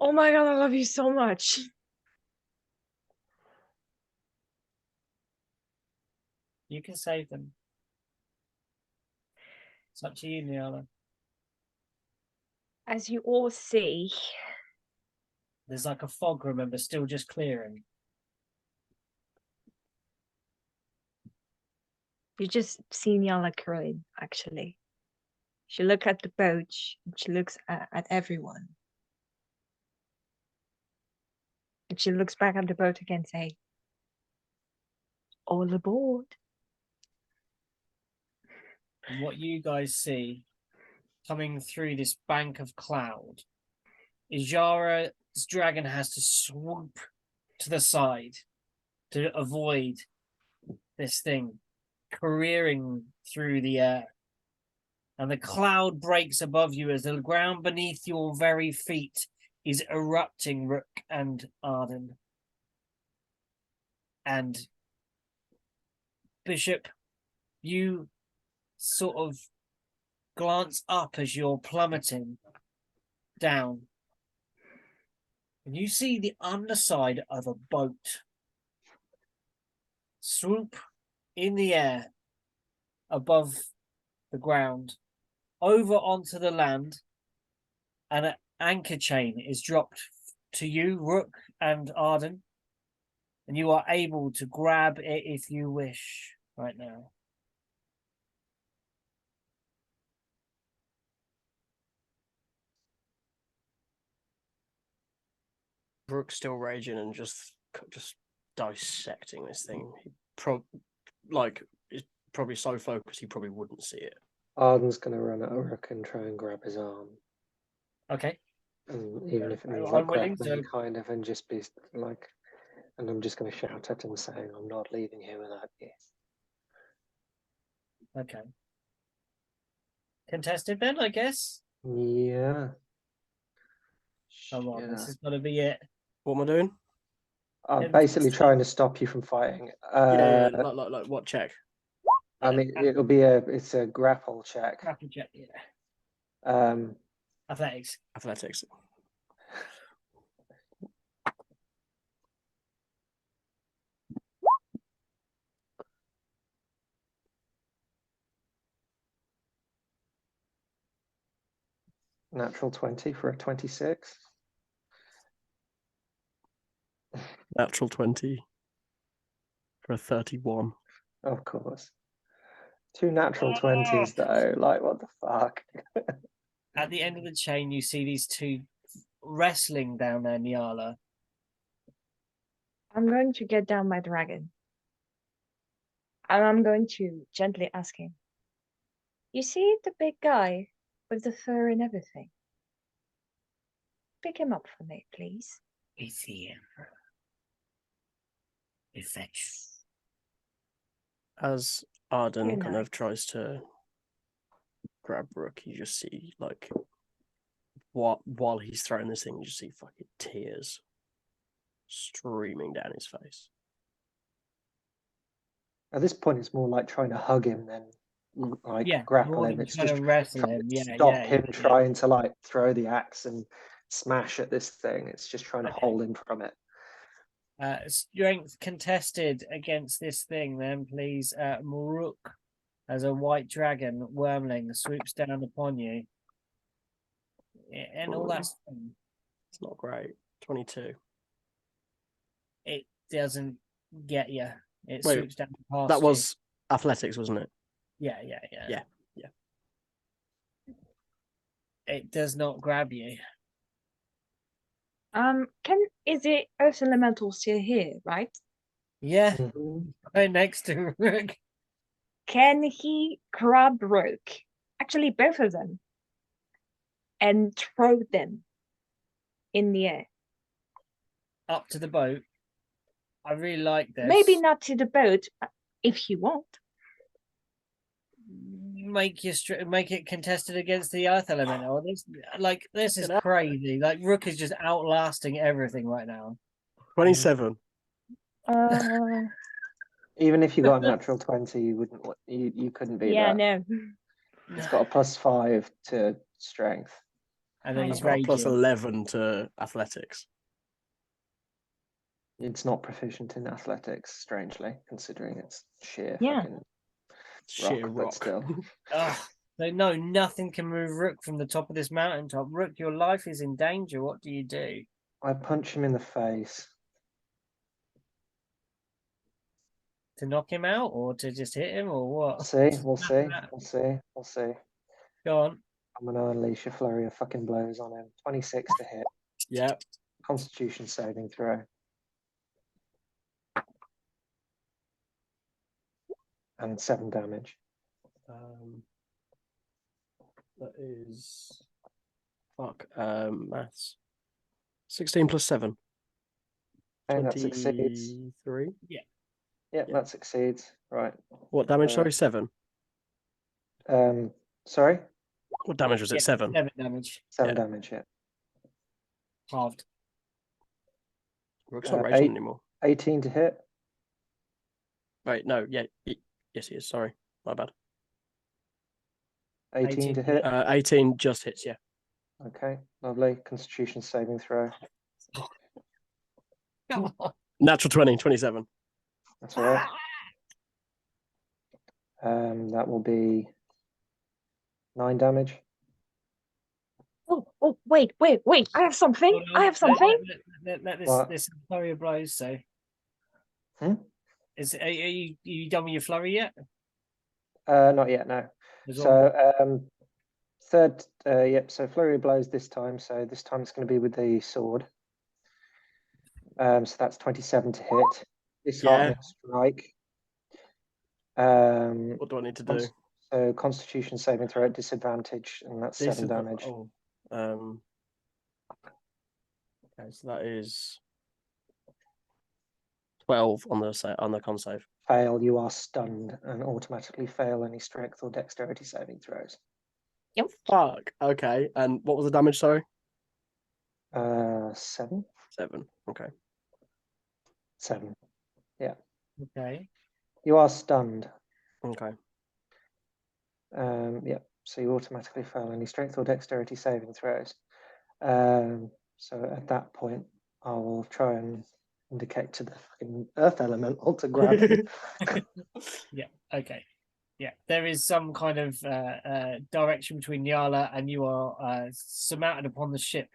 Oh my god, I love you so much. You can save them. It's up to you, Niala. As you all see, There's like a fog, remember, still just clearing. you just see Nyala curling, actually. She looks at the boat, she looks at everyone. And she looks back at the boat again, saying, all aboard. And what you guys see coming through this bank of cloud is Yara's dragon has to swoop to the side to avoid this thing careering through the air. And the cloud breaks above you as the ground beneath your very feet is erupting, Rook and Arden. And Bishop, you sort of glance up as you're plummeting down. And you see the underside of a boat swoop in the air above the ground over onto the land, and an anchor chain is dropped to you, Rook and Arden, and you are able to grab it if you wish right now. Brooke's still raging and just dissecting this thing. He is probably so focused he probably wouldn't see it. Arden's going to run at Uruk and try and grab his arm. Okay. And even if it means I'm like willing grappling, to- kind of, and just be like And I'm just going to shout at him saying, I'm not leaving here without you. Okay. Contested then, I guess. Yeah. Come on, Yeah. this has got to be it. What am I doing? I'm basically trying to stop you from fighting. Yeah, like what check? I mean, it's a grapple check. Grapple check, yeah. Um, Athletics. Athletics. natural 20 for a 26. Natural 20 for a 31. Of course. 2 natural 20s though. Like, what the fuck? At the end of the chain, you see these two wrestling down there, Nyala. I'm going to get down my dragon. And I'm going to gently ask him, you see the big guy with the fur and everything? Pick him up for me, please. It's the Emperor. Fetch. As Arden You're kind nice. of tries to grab Rook, you just see like while he's throwing this thing, you just see fucking tears streaming down his face. At this point, it's more like trying to hug him than like Yeah, grapple more him. than It's trying just to wrestle trying him. to Yeah, stop yeah, him yeah. trying to like throw the axe and smash at this thing. It's just trying to Okay. hold him from it. Strength contested against this thing, then please. Maruk, as a white dragon wormling, swoops down upon you. Yeah, and all that stuff, It's not great. 22. it doesn't get you. It Wait, swoops down past That you. was athletics, wasn't it? Yeah. Yeah. It does not grab you. Is it Earth Elemental still here, right? Yeah, Mhm. right next to Rook. Can he grab Rook? Actually, both of them. And throw them in the air. Up to the boat. I really like this. Maybe not to the boat, if you want. Make it contested against the Earth Elemental. This is Fucking hell. crazy. Like Rook is just outlasting everything right now. 27. Even if you got a natural 20, you wouldn't. You couldn't beat Yeah, that. no. It's got a +5 to strength. And then I he's I've got a plus raging. 11 to athletics. It's not proficient in athletics, strangely, considering it's sheer Yeah. fucking Sheer rock, rock. but still. Ugh. No, nothing can move Rook from the top of this mountaintop. Rook, your life is in danger. What do you do? I punch him in the face. To knock him out or to just hit him or what? We'll see. Go on. I'm gonna unleash a flurry of fucking blows on him. 26 to hit. Yeah. Constitution saving throw. And 7 damage. That is maths. 16 plus 7. And that succeeds. 23. Yeah, Yeah. that succeeds. Right. What damage? Uh, Sorry, 7. Sorry? What damage was it? 7. 7 damage. 7 Yeah. damage, yeah. Halved. Rook's not raging 8 anymore. 18 to hit. Right, no, yeah. Yes, he is. Sorry. My bad. 18 to hit. 18 just hits, yeah. Okay, lovely. Constitution saving throw. Come on. Natural 20, 27. That's all right. That will be 9 damage. Oh, wait. I have something. Hold on. I have something. Let What? this flurry of blows. So, Hmm? are you done with your flurry yet? Not yet, no. There's one more. So, so flurry of blows this time. So this time it's going to be with the sword. So that's 27 to hit. Disheartening strike. What do I need to do? So Constitution saving throw at disadvantage, and that's 7 damage. Okay, so that is 12 on the con save. Fail, you are stunned and automatically fail any strength or dexterity saving throws. Fuck. Okay. And what was the damage? Sorry. 7. 7. Okay. 7. Okay. You are stunned. Okay. Yeah. So you automatically fail any strength or dexterity saving throws. So at that point, I will try and indicate to the fucking earth elemental to grab him. Yeah. Okay. Yeah. There is some kind of direction between Nyala and you are surmounted upon the ship.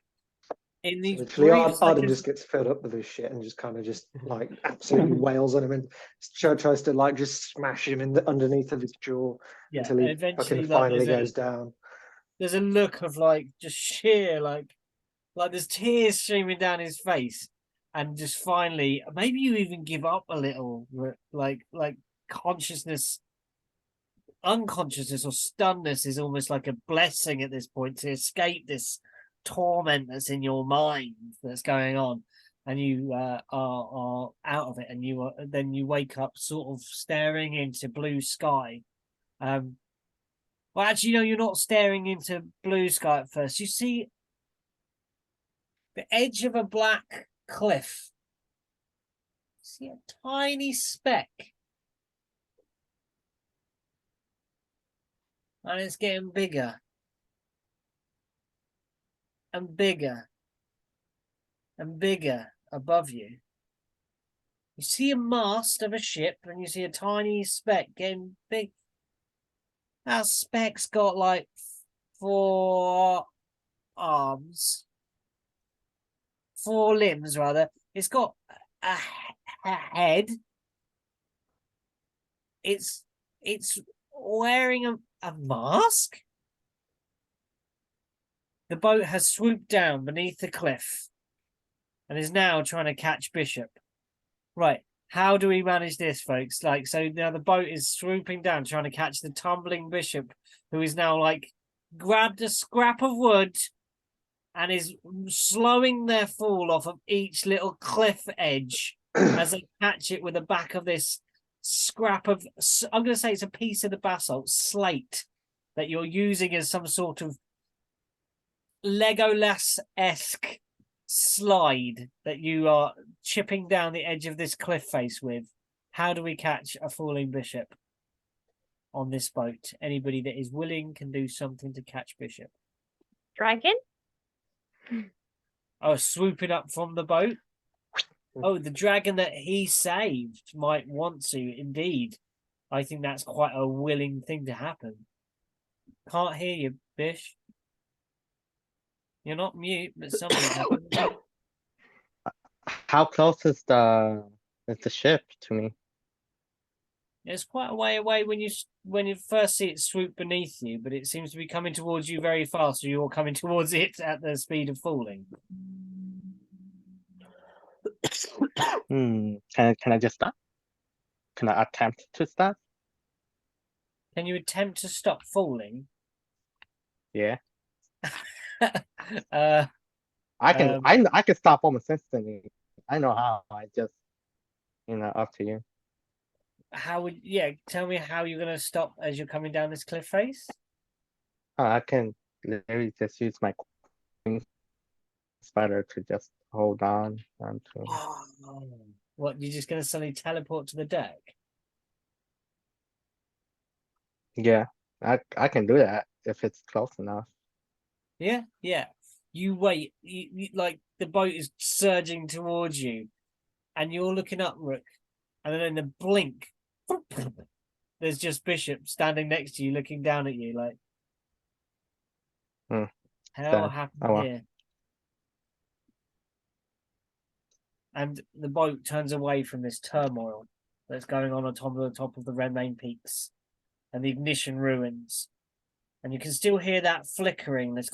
In So these literally, brief Arden seconds, just gets filled up with his shit and just kind of just like absolutely wails on him and tries to like just smash him in the underneath of his jaw yeah, until he eventually, fucking like, finally goes down. there's a look of like just sheer like there's tears streaming down his face, and just finally, maybe you even give up a little, like consciousness, unconsciousness or stunness is almost like a blessing at this point to escape this torment that's in your mind that's going on, and you are out of it, and then you wake up sort of staring into blue sky. Well, actually, no, you're not staring into blue sky at first. You see the edge of a black cliff. You see a tiny speck. And it's getting bigger. And bigger. And bigger above you. You see a mast of a ship and you see a tiny speck getting big. That speck's got like 4 arms. 4 limbs, rather. It's got a head. It's wearing a mask. The boat has swooped down beneath the cliff and is now trying to catch Bishop. Right, how do we manage this, folks? Like, so now the boat is swooping down trying to catch the tumbling Bishop, who is now like grabbed a scrap of wood and is slowing their fall off of each little cliff edge as they catch it with the back of this scrap of, I'm going to say it's a piece of the basalt slate that you're using as some sort of Legolas-esque slide that you are chipping down the edge of this cliff face with. How do we catch a falling Bishop on this boat? Anybody that is willing can do something to catch Bishop. Dragon? Oh, swooping up from the boat? Oh, the dragon that he saved might want to, indeed. I think that's quite a willing thing to happen. Can't hear you, Bish. You're not mute, but something's happened. How close is the ship to me? It's quite a way away when you first see it swoop beneath you, but it seems to be coming towards you very fast, or you're coming towards it at the speed of falling. Can I just stop? Can I attempt to stop? Can you attempt to stop falling? Yeah. uh, I can stop almost instantly. I know how. I just up to you. Tell me how you're going to stop as you're coming down this cliff face? I can literally just use my queen spider to just hold on onto. What, you're just going to suddenly teleport to the deck? Yeah, I can do that if it's close enough. Yeah. You wait. You like the boat is surging towards you, and you're looking up, Rook, and then in the blink, there's just Bishop standing next to you, looking down at you, like, hell happened here? And the boat turns away from this turmoil that's going on top of the Red Main Peaks and the ignition ruins, and you can still hear that flickering. This.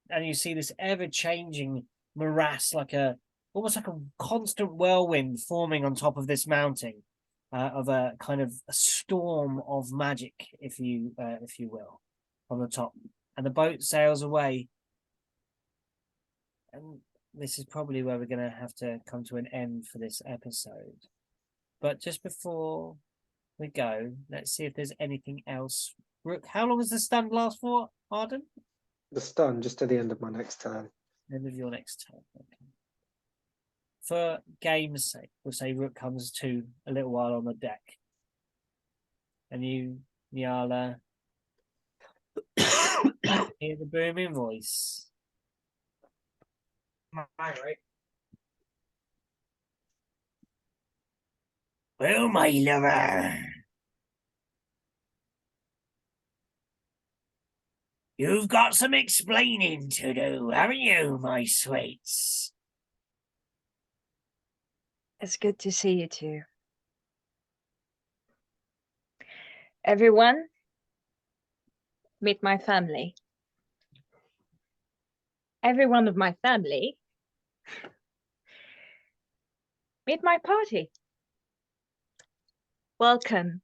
And you see this ever-changing morass, almost like a constant whirlwind forming on top of this mountain, of a kind of a storm of magic, if you will, on the top. And the boat sails away. And this is probably where we're going to have to come to an end for this episode. But just before we go, let's see if there's anything else. Rook, how long does the stun last for, Arden? The stun just to the end of my next turn. End of your next turn. Okay. For game's sake, we'll say Rook comes to a little while on the deck. And you, Nyala, hear the booming voice. Right. Well, my lover, you've got some explaining to do, haven't you, my sweets? It's good to see you too. Everyone, meet my family. Every one of my family, meet my party. Welcome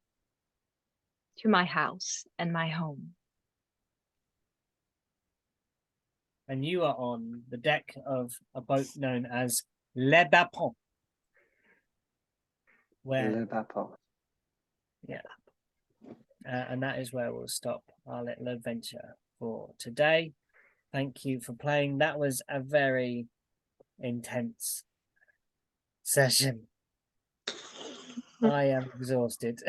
to my house and my home. And you are on the deck of a boat known as Le Bapon. Where Le Bapon. and that is where we'll stop our little adventure for today. Thank you for playing. That was a very intense session. I am exhausted.